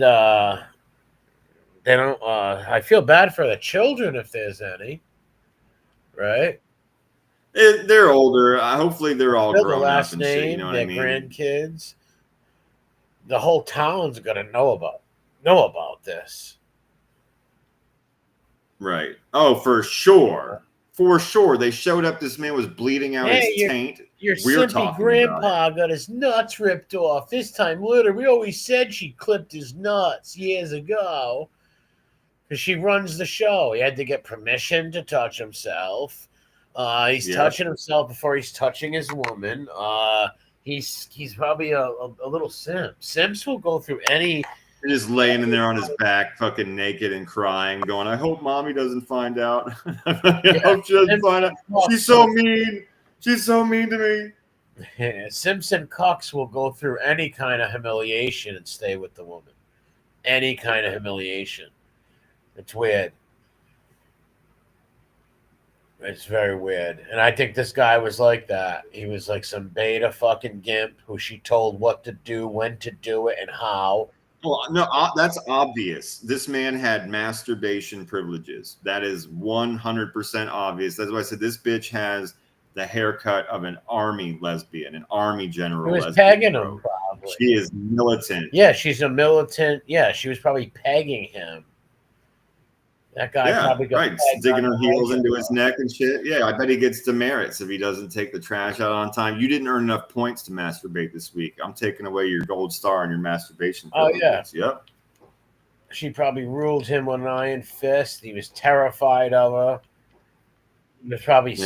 They don't. I feel bad for the children if there's any. Right. They're older. Hopefully, they're all grown up and shit. You know what I mean? Grandkids. The whole town's gonna know about this. Right. Oh, for sure. For sure. They showed up. This man was bleeding out his taint. Your simpy grandpa got his nuts ripped off. This time later, we always said she clipped his nuts years ago. Because she runs the show. He had to get permission to touch himself. He's touching himself before he's touching his woman. He's probably a little simp. Simps will go through any. They're just laying in there on his back, fucking naked and crying, going, "I hope mommy doesn't find out. I hope she doesn't find out. She's so mean. She's so mean to me." Yeah, Simpson cucks will go through any kind of humiliation and stay with the woman. Any kind of humiliation. It's weird. It's very weird. And I think this guy was like that. He was like some beta fucking gimp who she told what to do, when to do it, and how. Well, no, that's obvious. This man had masturbation privileges. That is 100% obvious. That's why I said this bitch has the haircut of an army lesbian, an army general. He was lesbian, pegging him, probably. She is militant. Yeah, she's a militant. Yeah, she was probably pegging him. That guy probably got digging her heels into his neck and shit. Yeah, I bet he gets demerits if he doesn't take the trash out on time. You didn't earn enough points to masturbate this week. I'm taking away your gold star and your masturbation privileges. Yep. She probably ruled him with an iron fist. He was terrified of her. He was probably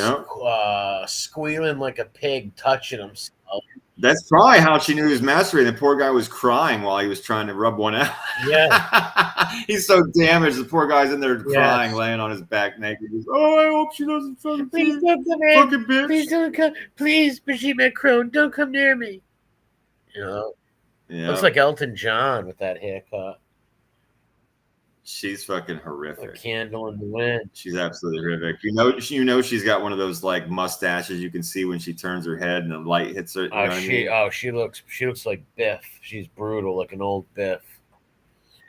squealing like a pig, touching himself. That's probably how she knew he was masturbating. The poor guy was crying while he was trying to rub one out. Yeah. He's so damaged. The poor guy's in there crying, Yes. laying on his back naked. He's, oh, I hope she doesn't fucking Please see. don't come in. Fucking bitch. Please don't come. Please, Brigitte Macron, don't come near me. You know, Yeah. looks like Elton John with that haircut. She's fucking A horrific. candle in the wind. She's absolutely horrific. You know, she's got one of those like mustaches you can see when she turns her head and the light hits her. You know what I mean? She looks like Biff. She's brutal, like an old Biff.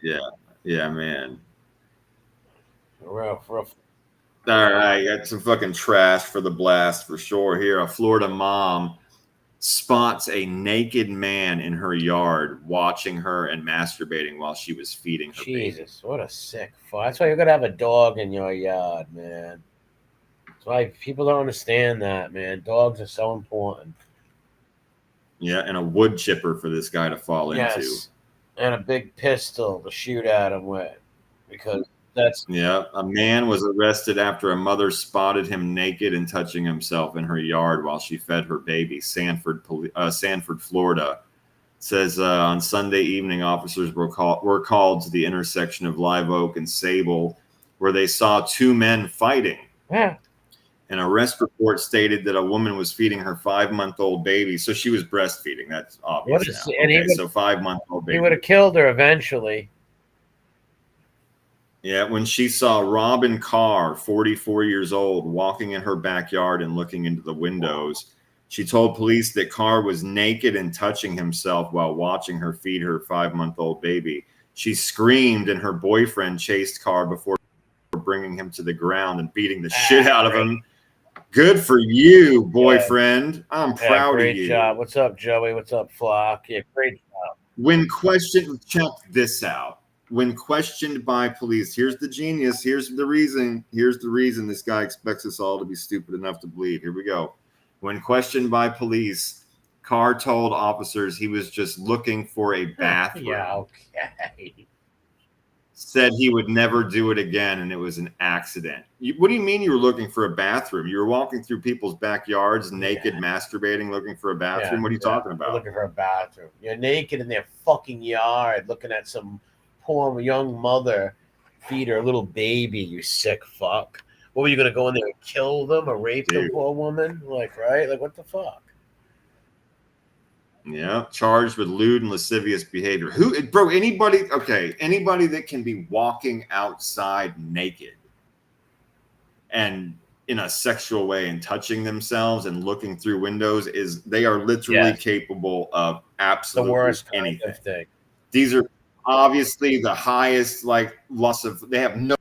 Yeah, man. Rough. All right, got some fucking trash for the blast for sure. Here, a Florida mom spots a naked man in her yard watching her and masturbating while she was feeding her baby. Jesus, what a sick fuck. That's why you're gonna have a dog in your yard, man. That's why people don't understand that, man. Dogs are so important. Yeah, and a wood chipper for this guy to fall into. Yes, and a big pistol to shoot at him with, because that's Yeah, a man was arrested after a mother spotted him naked and touching himself in her yard while she fed her baby. Sanford, Florida. Says on Sunday evening, officers were called to the intersection of Live Oak and Sable, where they saw two men fighting. yeah. An arrest report stated that a woman was feeding her 5-month-old baby. So she was breastfeeding. That's obvious now. Okay, so 5-month-old baby. He would have killed her eventually. Yeah, when she saw Robin Carr, 44 years old, walking in her backyard and looking into the windows, she told police that Carr was naked and touching himself while watching her feed her 5-month-old baby. She screamed and her boyfriend chased Carr before bringing him to the ground and beating the shit out of him. Good for you, boyfriend. I'm proud of you. Great job. What's up, Joey? What's up, Flock? Yeah, great job. When questioned, check this out. When questioned by police, here's the genius. Here's the reason this guy expects us all to be stupid enough to believe. Here we go. When questioned by police, Carr told officers he was just looking for a bathroom. Yeah, okay. Said he would never do it again, and it was an accident. What do you mean you were looking for a bathroom? You were walking through people's backyards, naked, masturbating, looking for a bathroom? What are you talking about? Looking for a bathroom. You're naked in their fucking yard, looking at some poor young mother feed her little baby, you sick fuck. What were you gonna go in there and kill them or rape the poor woman? Like, right? Like, what the fuck? Yeah, charged with lewd and lascivious behavior. Anybody that can be walking outside naked and in a sexual way and touching themselves and looking through windows they are literally capable of absolutely the worst anything. Thing. These are obviously the highest loss of. They have no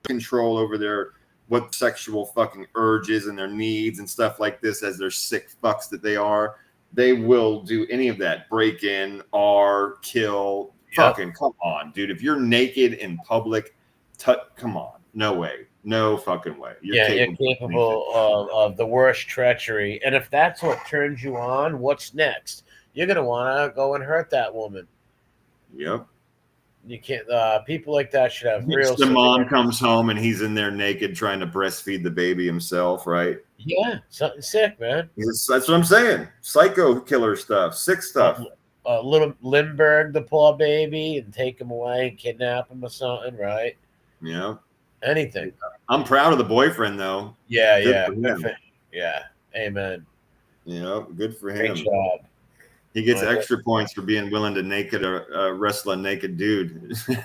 control over what sexual fucking urges and their needs and stuff like this. As they're sick fucks that they are, they will do any of that. Break in, kill. Fucking come on, dude. If you're naked in public, come on. No way. No fucking way. You're capable of the worst treachery. And if that's what turns you on, what's next? You're gonna want to go and hurt that woman. Yep. You can't. People like that should have real. The mom comes home and he's in there naked trying to breastfeed the baby himself, right? Yeah, something sick, man. That's what I'm saying. Psycho killer stuff, sick stuff. Little Lindbergh, the poor baby, and take him away and kidnap him or something, right? Yeah. Anything. I'm proud of the boyfriend, though. Yeah, yeah. Amen. Yeah, good for him. Great job. He gets extra points for being willing to wrestle a naked dude. Look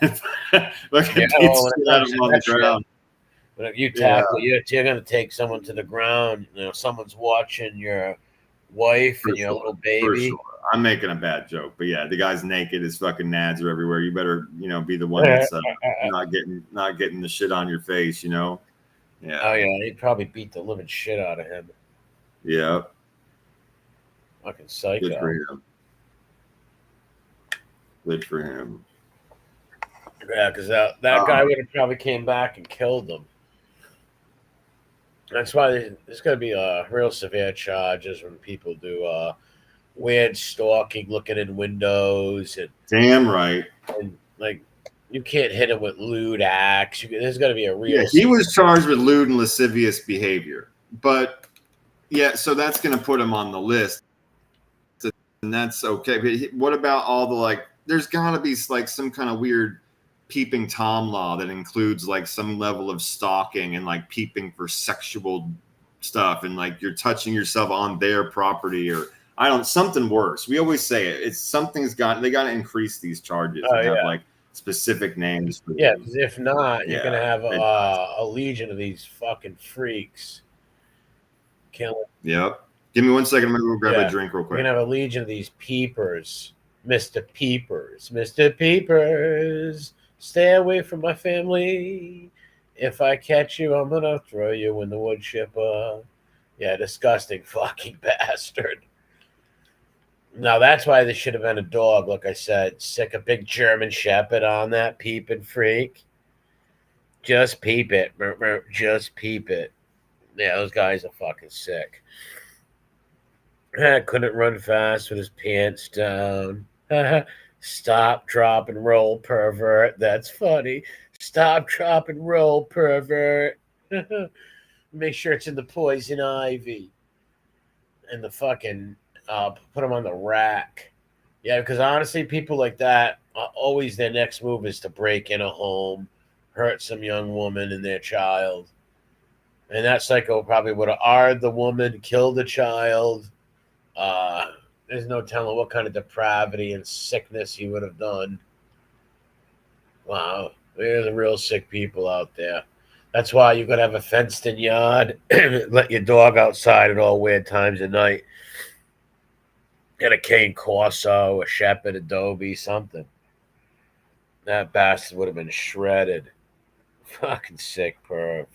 at on the ground. But if you tackle, you're going to take someone to the ground. You know, someone's watching your wife and your little baby. Sure. I'm making a bad joke, but yeah, the guy's naked. His fucking nads are everywhere. You better, be the one that's not getting the shit on your face. Yeah. Oh yeah, he'd probably beat the living shit out of him. Yeah. Fucking psycho. Good for him. Good for him. Yeah, because that guy would have probably came back and killed them. That's why there's going to be real severe charges when people do weird stalking, looking in windows, and damn right. And you can't hit him with lewd acts. There's going to be a real. Yeah, he was charged with lewd and lascivious behavior, but Yeah, so that's going to put him on the list, and that's okay. But what about all the like? There's got to be like some kind of weird peeping Tom law that includes like some level of stalking and like peeping for sexual stuff, and like you're touching yourself on their property, or I don't, something worse. We always say it. It's something's got, they got to increase these charges and have like specific names for Yeah, them. because if not, you're gonna have it- a legion of these fucking freaks killing. Yep. Give me 1 second. I'm gonna go grab Yeah, a drink real We're quick. gonna have a legion of these peepers, Mr. Peepers, Mr. Peepers. Stay away from my family. If I catch you, I'm gonna throw you in the wood chipper. Yeah, disgusting fucking bastard. Now that's why this should have been a dog, like I said. Sick a big German Shepherd on that peeping freak. Just peep it. Just peep it. Yeah, those guys are fucking sick. Couldn't run fast with his pants down. Stop, drop, and roll, pervert. That's funny. Stop, drop, and roll, pervert. Make sure it's in the poison ivy. And the fucking put them on the rack. Yeah, because honestly, people like that, always their next move is to break in a home, hurt some young woman and their child. And that psycho probably would have R the woman, killed the child. There's no telling what kind of depravity and sickness he would have done. Wow, there's the real sick people out there. That's why you got to have a fenced-in yard. Let your dog outside at all weird times of night. Get a cane Corso, a Shepherd, Adobe, something. That bastard would have been shredded. Fucking sick perv.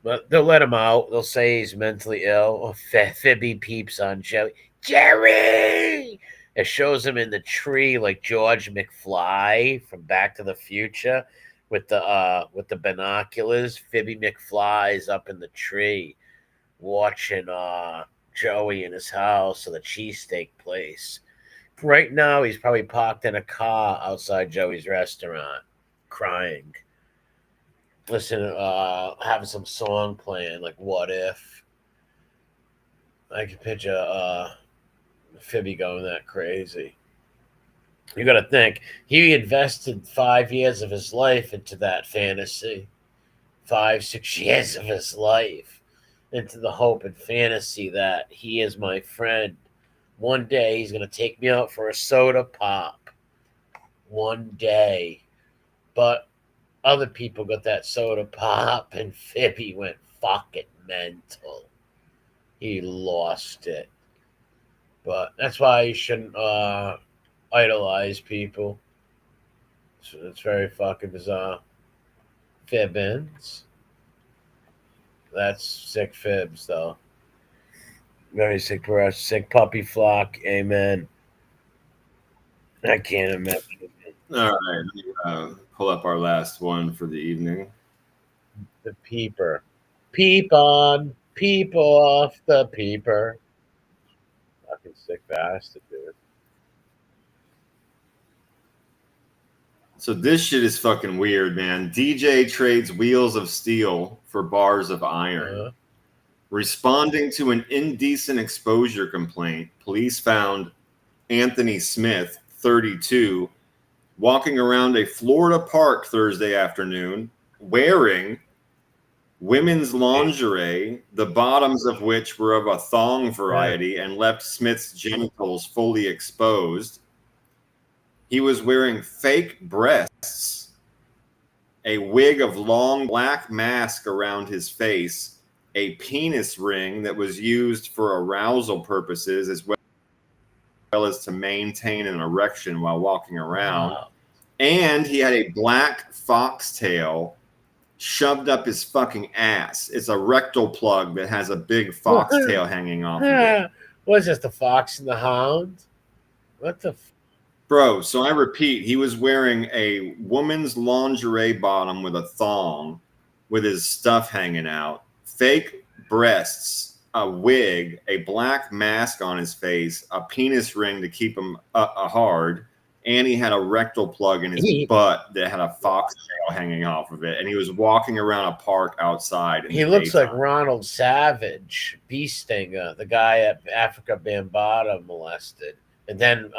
But they'll let him out. They'll say he's mentally ill. Oh, Fibby peeps on Joey. Jerry! It shows him in the tree like George McFly from Back to the Future with the binoculars. Fibby McFly's up in the tree watching Joey in his house or the cheesesteak place. Right now, he's probably parked in a car outside Joey's restaurant, crying. Listen, having some song playing, like "What If." I can picture Fibby going that crazy. You got to think he invested 5 years of his life into that fantasy, 5-6 years of his life into the hope and fantasy that he is my friend. One day he's gonna take me out for a soda pop. One day, but other people got that soda pop, and Fibby went fucking mental. He lost it. But that's why you shouldn't idolize people. It's very fucking bizarre. Fibbins. That's sick fibs, though. Very sick for us. Sick puppy flock. Amen. I can't imagine. All right, let me pull up our last one for the evening. The peeper. Peep on. Peep off the peeper. Fucking sick bastard, dude. So this shit is fucking weird, man. DJ trades wheels of steel for bars of iron. Responding to an indecent exposure complaint, police found Anthony Smith, 32, walking around a Florida park Thursday afternoon wearing women's lingerie, the bottoms of which were of a thong variety and left Smith's genitals fully exposed. He was wearing fake breasts, a wig of long black mask around his face, a penis ring that was used for arousal purposes as well as to maintain an erection while walking around. Wow. And he had a black foxtail shoved up his fucking ass. It's a rectal plug that has a big foxtail hanging off of it. What's this, the Fox and the Hound? What the... Bro, so I repeat, he was wearing a woman's lingerie bottom with a thong with his stuff hanging out, fake breasts, a wig, a black mask on his face, a penis ring to keep him hard, and he had a rectal plug in his butt that had a foxtail hanging off of it, and he was walking around a park outside. He looks like Ronald Savage, Bee Stinger, the guy at Africa Bambaataa molested, and then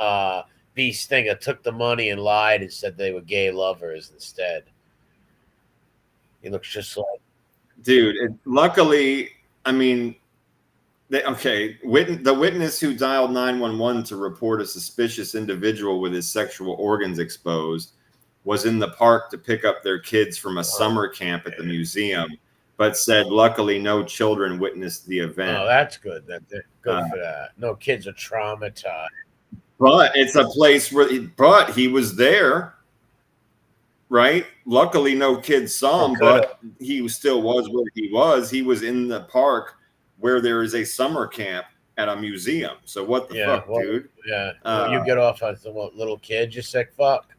Bee Stinger took the money and lied and said they were gay lovers instead. He looks just like, dude. Luckily, I mean, the witness who dialed 911 to report a suspicious individual with his sexual organs exposed was in the park to pick up their kids from a summer camp at the museum, but said luckily no children witnessed the event. oh, that's good. Good for that. No kids are traumatized. But it's a place where, but he was there, right? Luckily, no kids saw him, but he still was where he was. He was in the park where there is a summer camp at a museum. So what the fuck, dude? Yeah. You get off on some little kid, you sick fuck.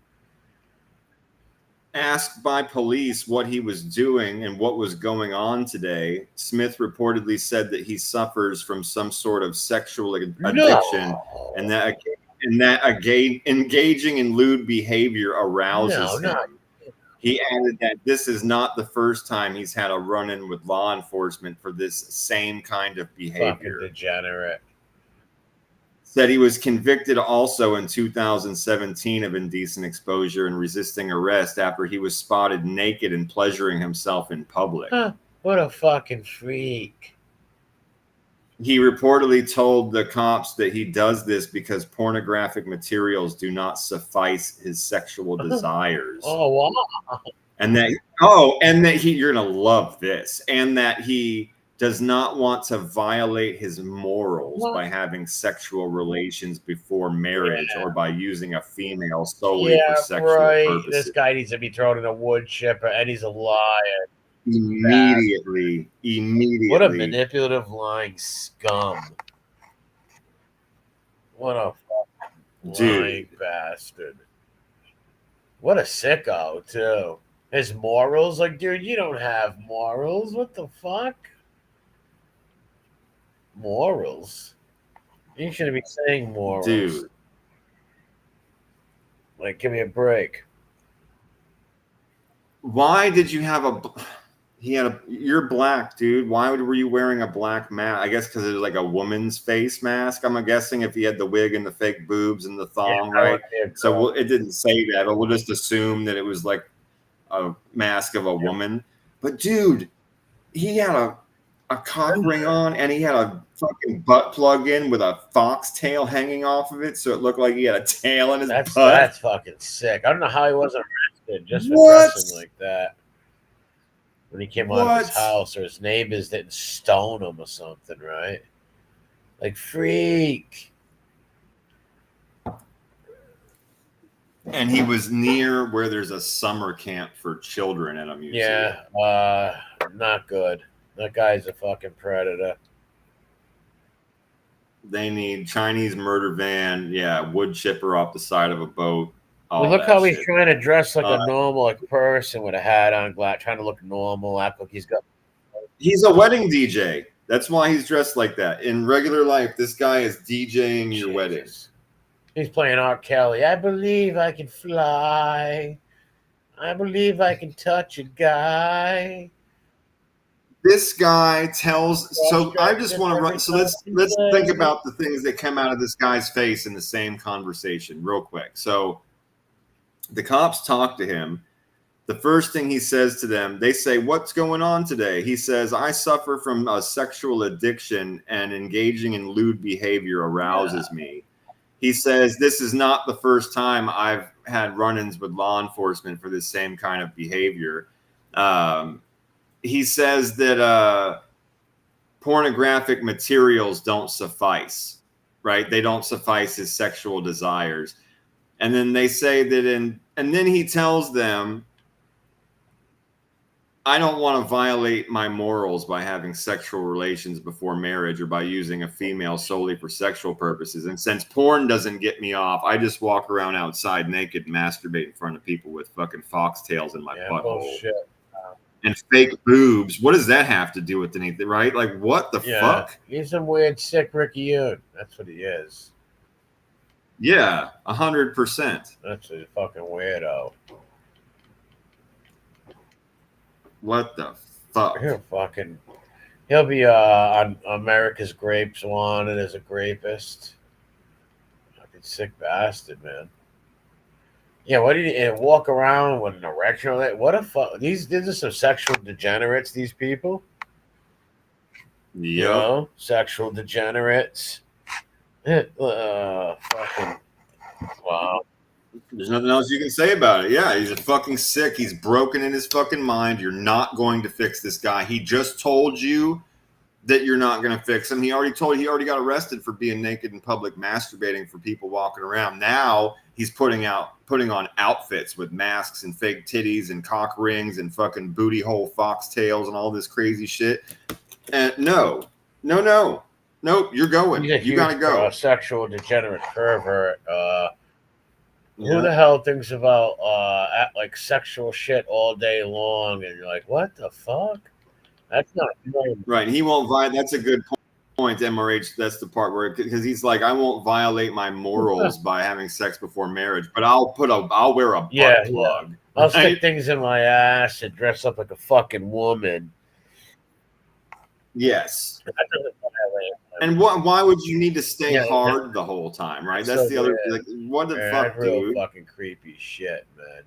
Asked by police what he was doing and what was going on today, Smith reportedly said that he suffers from some sort of sexual addiction, and that engaging in lewd behavior arouses him. He added that this is not the first time he's had a run-in with law enforcement for this same kind of behavior. Fucking degenerate. Said he was convicted also in 2017 of indecent exposure and resisting arrest after he was spotted naked and pleasuring himself in public. Huh, what a fucking freak. He reportedly told the cops that he does this because pornographic materials do not suffice his sexual desires. Oh, wow. And that you're going to love this. And that he does not want to violate his morals by having sexual relations before marriage or by using a female solely for sexual purposes. This guy needs to be thrown in a wood chipper, and he's a liar. Immediately. What a manipulative, lying scum. What a lying bastard. What a sicko, too. His morals? Like, dude, you don't have morals. What the fuck? Morals? You shouldn't be saying morals. Dude. Like, give me a break. Why did you have you're black, dude. Why were you wearing a black mask? I guess because it was like a woman's face mask. I'm guessing if he had the wig and the fake boobs and the thong, right? So it didn't say that, but we'll just assume that it was like a mask of a woman. But dude, he had a cock ring on and he had a fucking butt plug in with a foxtail hanging off of it, so it looked like he had a tail in his butt. That's fucking sick. I don't know how he wasn't arrested just for dressing like that. When he came out of his house, or his neighbors didn't stone him or something, right? Like, freak. And he was near where there's a summer camp for children at a museum. Yeah, not good. That guy's a fucking predator. They need Chinese murder van, wood chipper off the side of a boat. Well, look how he's trying to dress like a normal person with a hat on, trying to look normal, act like he's got. He's a wedding DJ. That's why he's dressed like that. In regular life, this guy is DJing your wedding. He's playing R. Kelly. I believe I can fly. I believe I can touch a guy. This guy tells. So I just want to run. So let's think about the things that come out of this guy's face in the same conversation, real quick. So the cops talk to him. The first thing he says to them, they say, "What's going on today?" He says, "I suffer from a sexual addiction and engaging in lewd behavior arouses me." He says, "This is not the first time I've had run-ins with law enforcement for this same kind of behavior." He says that pornographic materials don't suffice, right? They don't suffice his sexual desires. And then they say that and then he tells them, "I don't want to violate my morals by having sexual relations before marriage or by using a female solely for sexual purposes. And since porn doesn't get me off, I just walk around outside naked and masturbate in front of people with fucking foxtails in my butthole." Bullshit. And fake boobs. What does that have to do with anything, right? Like, what the fuck? He's some weird, sick Ricky Yoon. That's what he is. Yeah, 100%. That's a fucking weirdo. What the fuck? He'll be on America's Grapes wanted as a rapist. Fucking sick bastard, man. Yeah, what did he walk around with an erection? What a fuck! These are some sexual degenerates. These people, you Yep. know, sexual degenerates. Fucking wow. There's nothing else you can say about it. Yeah, he's a fucking sick. He's broken in his fucking mind. You're not going to fix this guy. He just told you that you're not going to fix him. He already got arrested for being naked in public, masturbating for people walking around. Now he's putting on outfits with masks and fake titties and cock rings and fucking booty hole foxtails and all this crazy shit. And no, you're going. You got to go. Sexual degenerate pervert. Who the hell thinks about like sexual shit all day long? And you're like, what the fuck? That's not normal. Right. And he won't violate. That's a good point, MRH. That's the part where, because he's like, I won't violate my morals by having sex before marriage, but I'll wear a butt plug. Yeah. I'll stick things in my ass and dress up like a fucking woman. Yes. And why would you need to stay hard the whole time, right? That's the other, like, what the fuck, dude? Fucking creepy shit, man.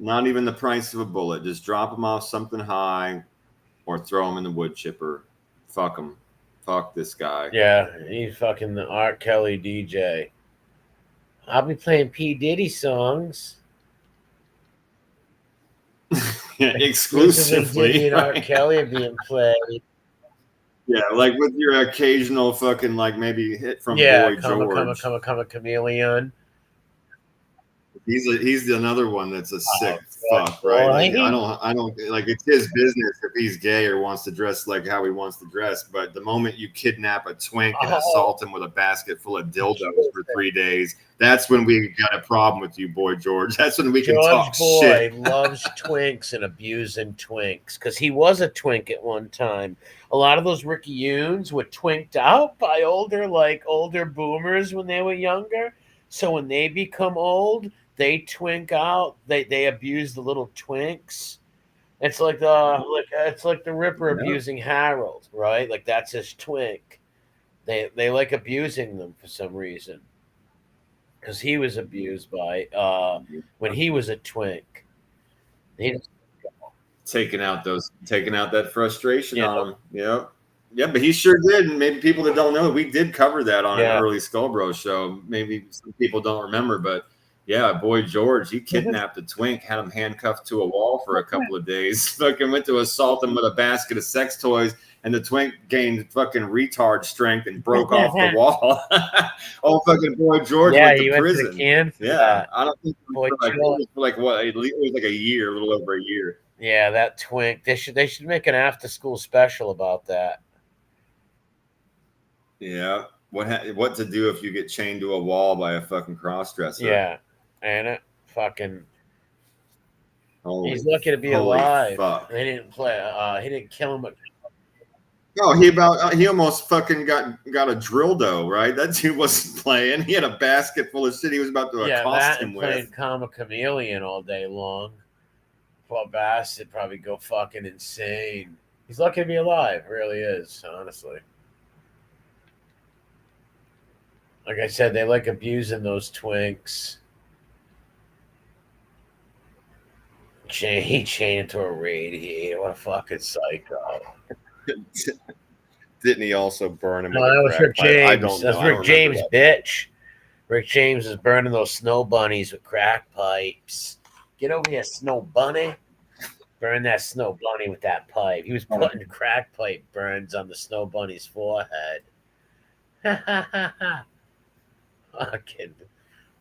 Not even the price of a bullet. Just drop them off something high or throw them in the wood chipper. Fuck them. Fuck this guy. Yeah, he's fucking the R. Kelly DJ. I'll be playing P. Diddy songs. Yeah, exclusively. Diddy and R. Kelly are being played. Yeah, like with your occasional fucking, like, maybe hit from Boy George. Come a chameleon. He's another one that's a sick fuck, right? Like, I don't like, it's his business if he's gay or wants to dress like how he wants to dress. But the moment you kidnap a twink and assault him with a basket full of dildos for 3 days, that's when we got a problem with you, Boy George. That's when we can talk shit. Boy loves twinks and abusing twinks because he was a twink at one time. A lot of those Rickyunes were twinked out by older boomers when they were younger. So when they become old, they twink out. They abuse the little twinks. It's like the Ripper abusing Harold, right? Like that's his twink. They like abusing them for some reason because he was abused by when he was a twink. Taking out that frustration on him. Yeah, but he sure did. And maybe people that don't know, we did cover that on an early Skullbro show. Maybe some people don't remember, but yeah, Boy George, he kidnapped a twink, had him handcuffed to a wall for a couple of days. Fucking went to assault him with a basket of sex toys, and the twink gained fucking retard strength and broke off the wall. Oh, fucking Boy George went to prison. Went to the can for that. I don't think it was like what? It was like a year, a little over a year. Yeah, that twink. They should make an after-school special about that. Yeah, what to do if you get chained to a wall by a fucking crossdresser? Yeah, and it fucking. He's lucky to be alive. Fuck. They didn't play. He didn't kill him. No, he almost fucking got a dildo, right? That dude wasn't playing. He had a basket full of shit he was about to accost him with. Playing Calm a Chameleon all day long. Poor bastard probably go fucking insane. He's lucky to be alive. Really is, honestly. Like I said, they like abusing those twinks. He chained to a radiator. What a fucking psycho. Didn't he also burn him? No, that was Rick James. That's Rick James, bitch. Rick James is burning those snow bunnies with crack pipes. Get over here, snow bunny. Burn that snow bunny with that pipe. He was putting crack pipe burns on the snow bunny's forehead. Fucking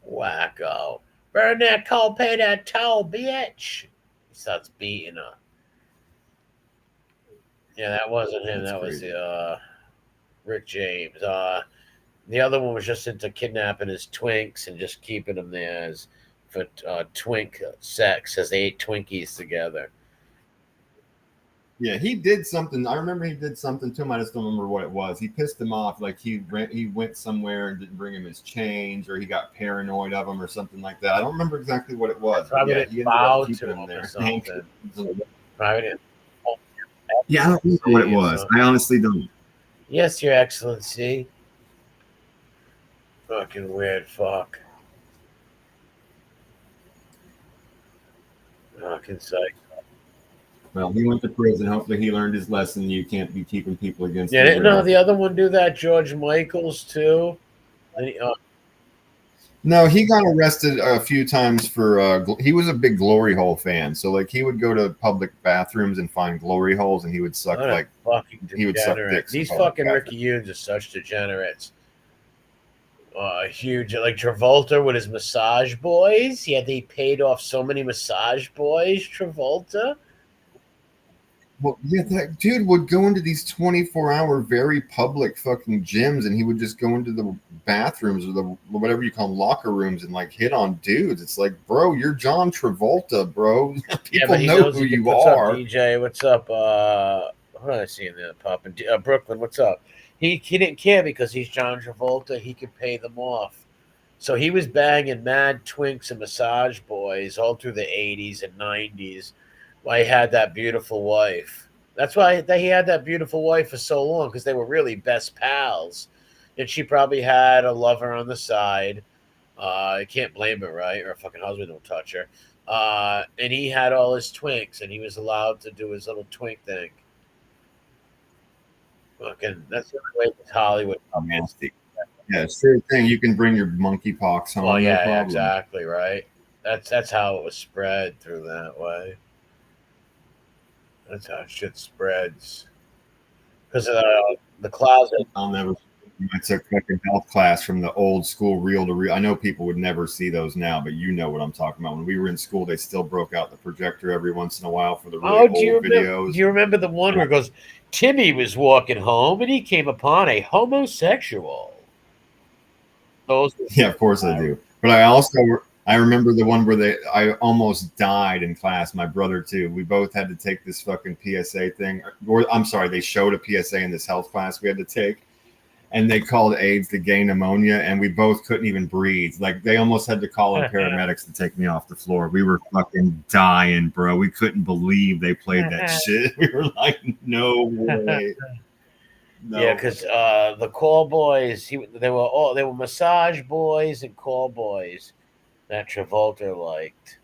wacko. Burn that coal, pay that toll, bitch. He starts beating her. Yeah, that wasn't him. That was the Rick James. The other one was just into kidnapping his twinks and just keeping them there for twink sex as they ate Twinkies together. Yeah, he did something. I remember he did something to him. I just don't remember what it was. He pissed him off. Like he went somewhere and didn't bring him his change, or he got paranoid of him, or something like that. I don't remember exactly what it was. Probably Yeah, didn't he ended bow up keeping to him him there. or something. Probably didn't. Yeah, I don't remember what it was. I honestly don't. Yes, Your Excellency. Fucking weird fuck. Fucking psych. Well, he went to prison. Hopefully, he learned his lesson. You can't be keeping people against. Yeah, no, the other one do that. George Michaels too. No, he got arrested a few times for. He was a big glory hole fan, so like he would go to public bathrooms and find glory holes, and he would suck he would suck dicks. These fucking Ricky Yoons are such degenerates. Huge, like Travolta with his massage boys. Yeah, they paid off so many massage boys. Travolta. Well, yeah, that dude would go into these 24-hour, very public fucking gyms, and he would just go into the bathrooms or the whatever you call them, locker rooms, and like hit on dudes. It's like, bro, you're John Travolta, bro. People know who you are. Up, DJ, what's up? What did I see in the pub in Brooklyn? What's up? He didn't care because he's John Travolta. He could pay them off. So he was banging mad twinks and massage boys all through the 80s and 90s. Why he had that beautiful wife. That's why he had that beautiful wife for so long, because they were really best pals. And she probably had a lover on the side. I can't blame her, right? Her fucking husband don't touch her. And he had all his twinks, and he was allowed to do his little twink thing. Fucking, that's the only way with Hollywood. Nasty. Yeah, sure thing. You can bring your monkeypox home. Oh yeah, no exactly right. That's how it was spread through that way. That's how shit spreads. Because the closet. I'll never. I took fucking health class from the old school reel to reel. I know people would never see those now, but you know what I'm talking about. When we were in school, they still broke out the projector every once in a while for the really old videos. Do you remember the one where it goes, Timmy was walking home and he came upon a homosexual? Yeah, of course I do. But I remember the one where I almost died in class. My brother too. We both had to take this fucking PSA thing. Or I'm sorry, they showed a PSA in this health class we had to take, and they called AIDS the gay pneumonia, and we both couldn't even breathe. Like they almost had to call in paramedics to take me off the floor. We were fucking dying, bro. We couldn't believe they played that shit. We were like, no way. No. Yeah, because the call boys, they were massage boys and call boys that Travolta liked.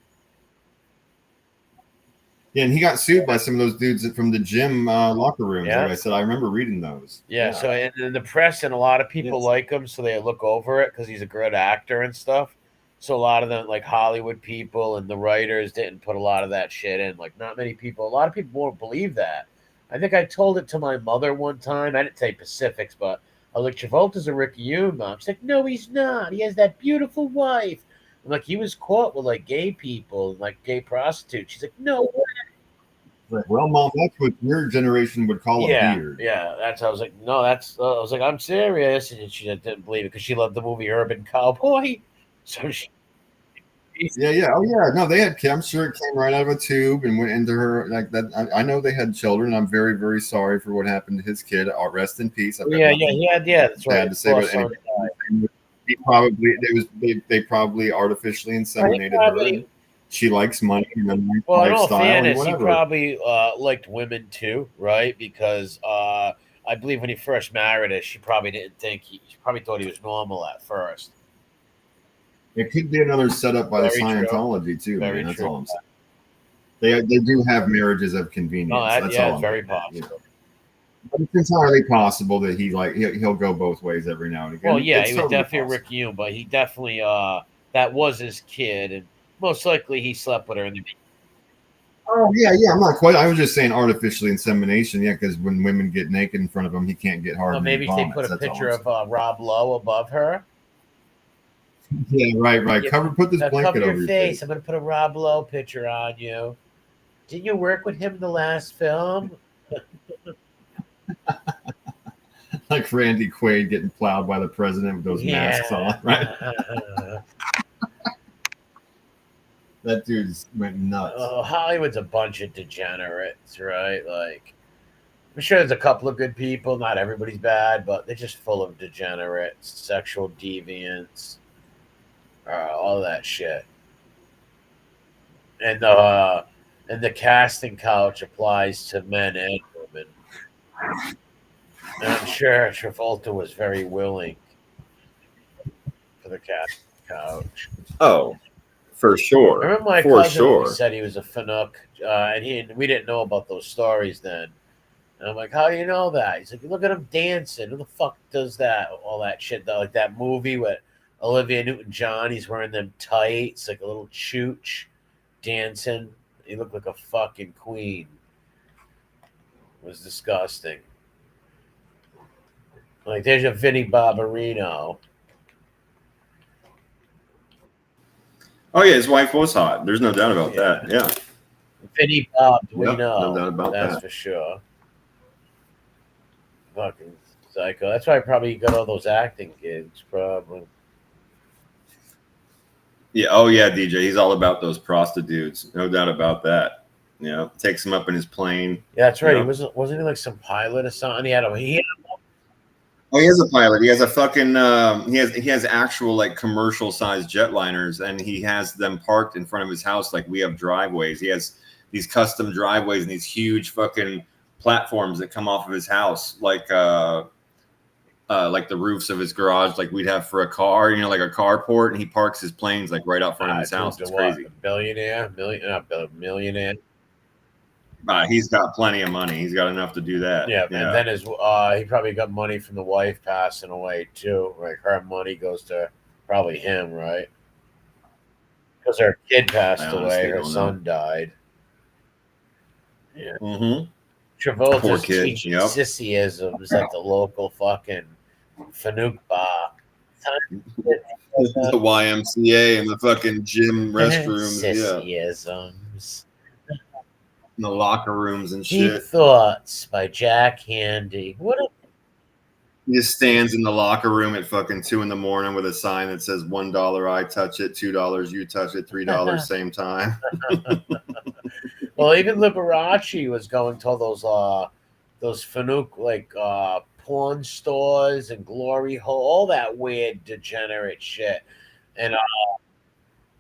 Yeah, and he got sued by some of those dudes from the gym locker rooms. Yeah. Like I said, I remember reading those. Yeah, so in the press, and a lot of people like him, so they look over it because he's a good actor and stuff. So a lot of them, like Hollywood people and the writers, didn't put a lot of that shit in. Like, not many people. A lot of people won't believe that. I think I told it to my mother one time. I didn't say Pacifics, but I was like, Travolta's a Ricky Yoon, Mom. She's like, no, he's not. He has that beautiful wife. I'm like, he was caught with like gay people and like gay prostitutes. She's like, no way. Like, well, Mom, that's what your generation would call a beard. Yeah, I was like, no, I was like, I'm serious. And she didn't believe it because she loved the movie Urban Cowboy. So she. Yeah. Oh, yeah. No, they had. I'm sure it came right out of a tube and went into her like that. I know they had children. I'm very, very sorry for what happened to his kid. Rest in peace. That's right. To say, but anyway, they probably artificially inseminated her. She likes money and then well, lifestyle. In all fairness, he probably liked women too, right? Because I believe when he first married her, she probably didn't think she probably thought he was normal at first. It could be another setup by the Scientology too. Man. That's all I'm saying. They do have marriages of convenience. That's all. It's very possible. You know. But it's entirely possible that he'll go both ways every now and again. Well, yeah, he was definitely a Rick Yoon, but he definitely that was his kid, and most likely he slept with her in the beginning. Oh yeah. I'm not quite. I was just saying artificially insemination. Yeah, because when women get naked in front of him, he can't get hard. Well, maybe they put a picture of Rob Lowe above her. Yeah, right. Yeah, put this blanket cover over your face. I'm going to put a Rob Lowe picture on you. Didn't you work with him in the last film? Like Randy Quaid getting plowed by the president with those masks on, right? That dude went nuts. Hollywood's a bunch of degenerates, right? Like, I'm sure there's a couple of good people. Not everybody's bad, but they're just full of degenerates, sexual deviants, all that shit. And the casting couch applies to men and women. And I'm sure Travolta was very willing for the casting couch. Oh, for sure. I remember my for cousin sure. always said he was a Fanuc, and we didn't know about those stories then. And I'm like, how do you know that? He's like, look at him dancing. Who the fuck does that? All that shit, though. Like that movie with Olivia Newton-John. He's wearing them tights, like a little chooch, dancing. He looked like a fucking queen. It was disgusting. Like, there's a Vinnie Barbarino. Oh yeah, his wife was hot. There's no doubt about that. Yeah. Vinnie Bob, we Yep, know. no doubt about That's that. for sure. Fucking psycho. That's why probably he got all those acting gigs, probably. Yeah. Oh yeah, DJ. He's all about those prostitutes. No doubt about that. You know, takes him up in his plane. Yeah, that's right. You know? He wasn't he like some pilot or something? Oh, he has a pilot. He has a fucking. He has actual like commercial sized jetliners, and he has them parked in front of his house. Like we have driveways. He has these custom driveways and these huge fucking platforms that come off of his house, like the roofs of his garage, like we'd have for a car. You know, like a carport, and he parks his planes like right out front of his house. It's crazy. Millionaire. He's got plenty of money. He's got enough to do that. Yeah, and then he probably got money from the wife passing away too. Like her money goes to probably him, right? Because her kid passed away, her son died. Yeah. Mm-hmm. Travolta's teaching sissyisms at the local fucking Fanuc bar. The YMCA and the fucking gym restrooms. Sissyisms. In the locker rooms and Deep shit. Thoughts by Jack Handy. He just stands in the locker room at fucking 2 a.m. with a sign that says $1 I touch it, $2 you touch it, $3 same time. Well, even Liberace was going to all those Fanuc like porn stores and glory hole, all that weird degenerate shit. And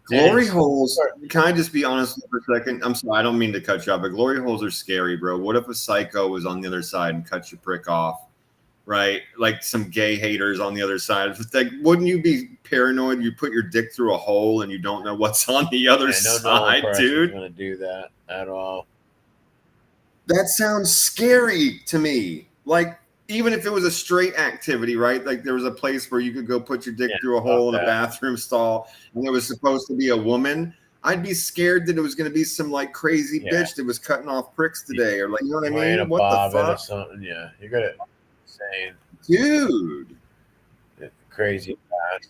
glory holes. Can I just be honest for a second? I'm sorry, I don't mean to cut you off, but glory holes are scary, bro. What if a psycho was on the other side and cut your prick off? Right? Like some gay haters on the other side. It's like, wouldn't you be paranoid? You put your dick through a hole and you don't know what's on the other side, dude. Going to do that at all. That sounds scary to me. Like, even if it was a straight activity, right? Like there was a place where you could go put your dick through a hole in a bathroom stall and there was supposed to be a woman. I'd be scared that it was going to be some like crazy bitch that was cutting off pricks today, or like, you know what I mean? What the fuck? Or something. Yeah, you're gonna insane, dude. Crazy fast.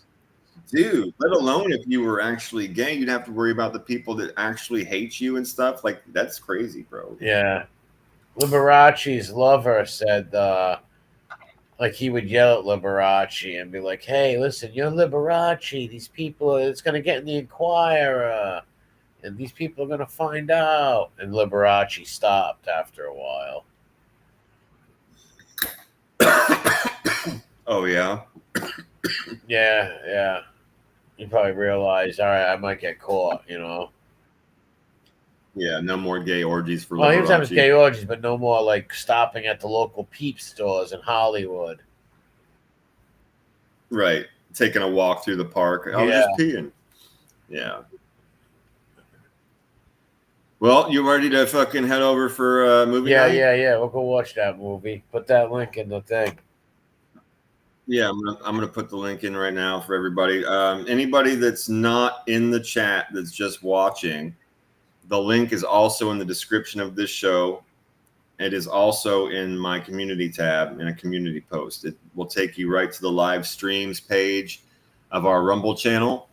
Dude, let alone if you were actually gay, you'd have to worry about the people that actually hate you and stuff. Like that's crazy, bro. Yeah. Liberace's lover said like he would yell at Liberace and be like, hey, listen, you're Liberace. These people, it's going to get in the Inquirer. And these people are going to find out. And Liberace stopped after a while. Oh, yeah? Yeah. You probably realized, all right, I might get caught, you know? Yeah, no more gay orgies for Liberace. Well, he was having gay orgies, but no more like stopping at the local Peep stores in Hollywood. Right. Taking a walk through the park. I was just peeing. Yeah. Well, you ready to fucking head over for movie night? Yeah. We'll go watch that movie. Put that link in the thing. Yeah, I'm gonna put the link in right now for everybody. Anybody that's not in the chat that's just watching, the link is also in the description of this show. It is also in my community tab in a community post. It will take you right to the live streams page of our Rumble channel.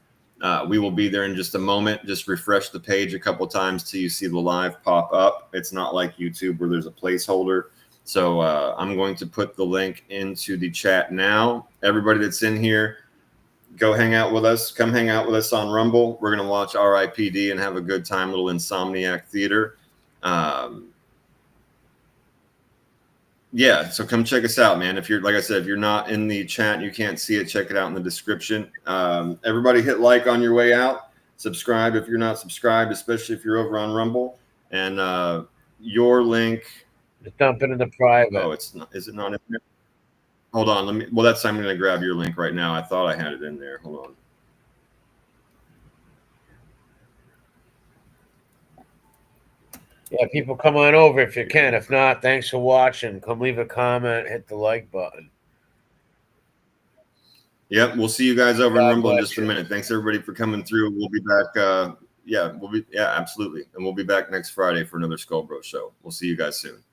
We will be there in just a moment. Just refresh the page a couple times till you see the live pop up. It's not like YouTube where there's a placeholder. So I'm going to put the link into the chat now. Everybody that's in here, go hang out with us. Come hang out with us on Rumble. We're going to watch RIPD and have a good time, little Insomniac Theater. Yeah, so come check us out, man. If you're, like I said, if you're not in the chat, you can't see it, check it out in the description. Everybody hit like on your way out. Subscribe if you're not subscribed, especially if you're over on Rumble. And your link. Just dump it in the private. Oh, it's not. Is it not in there? Hold on. Let me. Well, that's. I'm going to grab your link right now. I thought I had it in there. Hold on. Yeah, people come on over if you can. If not, thanks for watching. Come leave a comment, hit the like button. Yep, we'll see you guys over in Rumble in just a minute. Thanks everybody for coming through. We'll be back. Yeah, absolutely. And we'll be back next Friday for another Skull Bro show. We'll see you guys soon.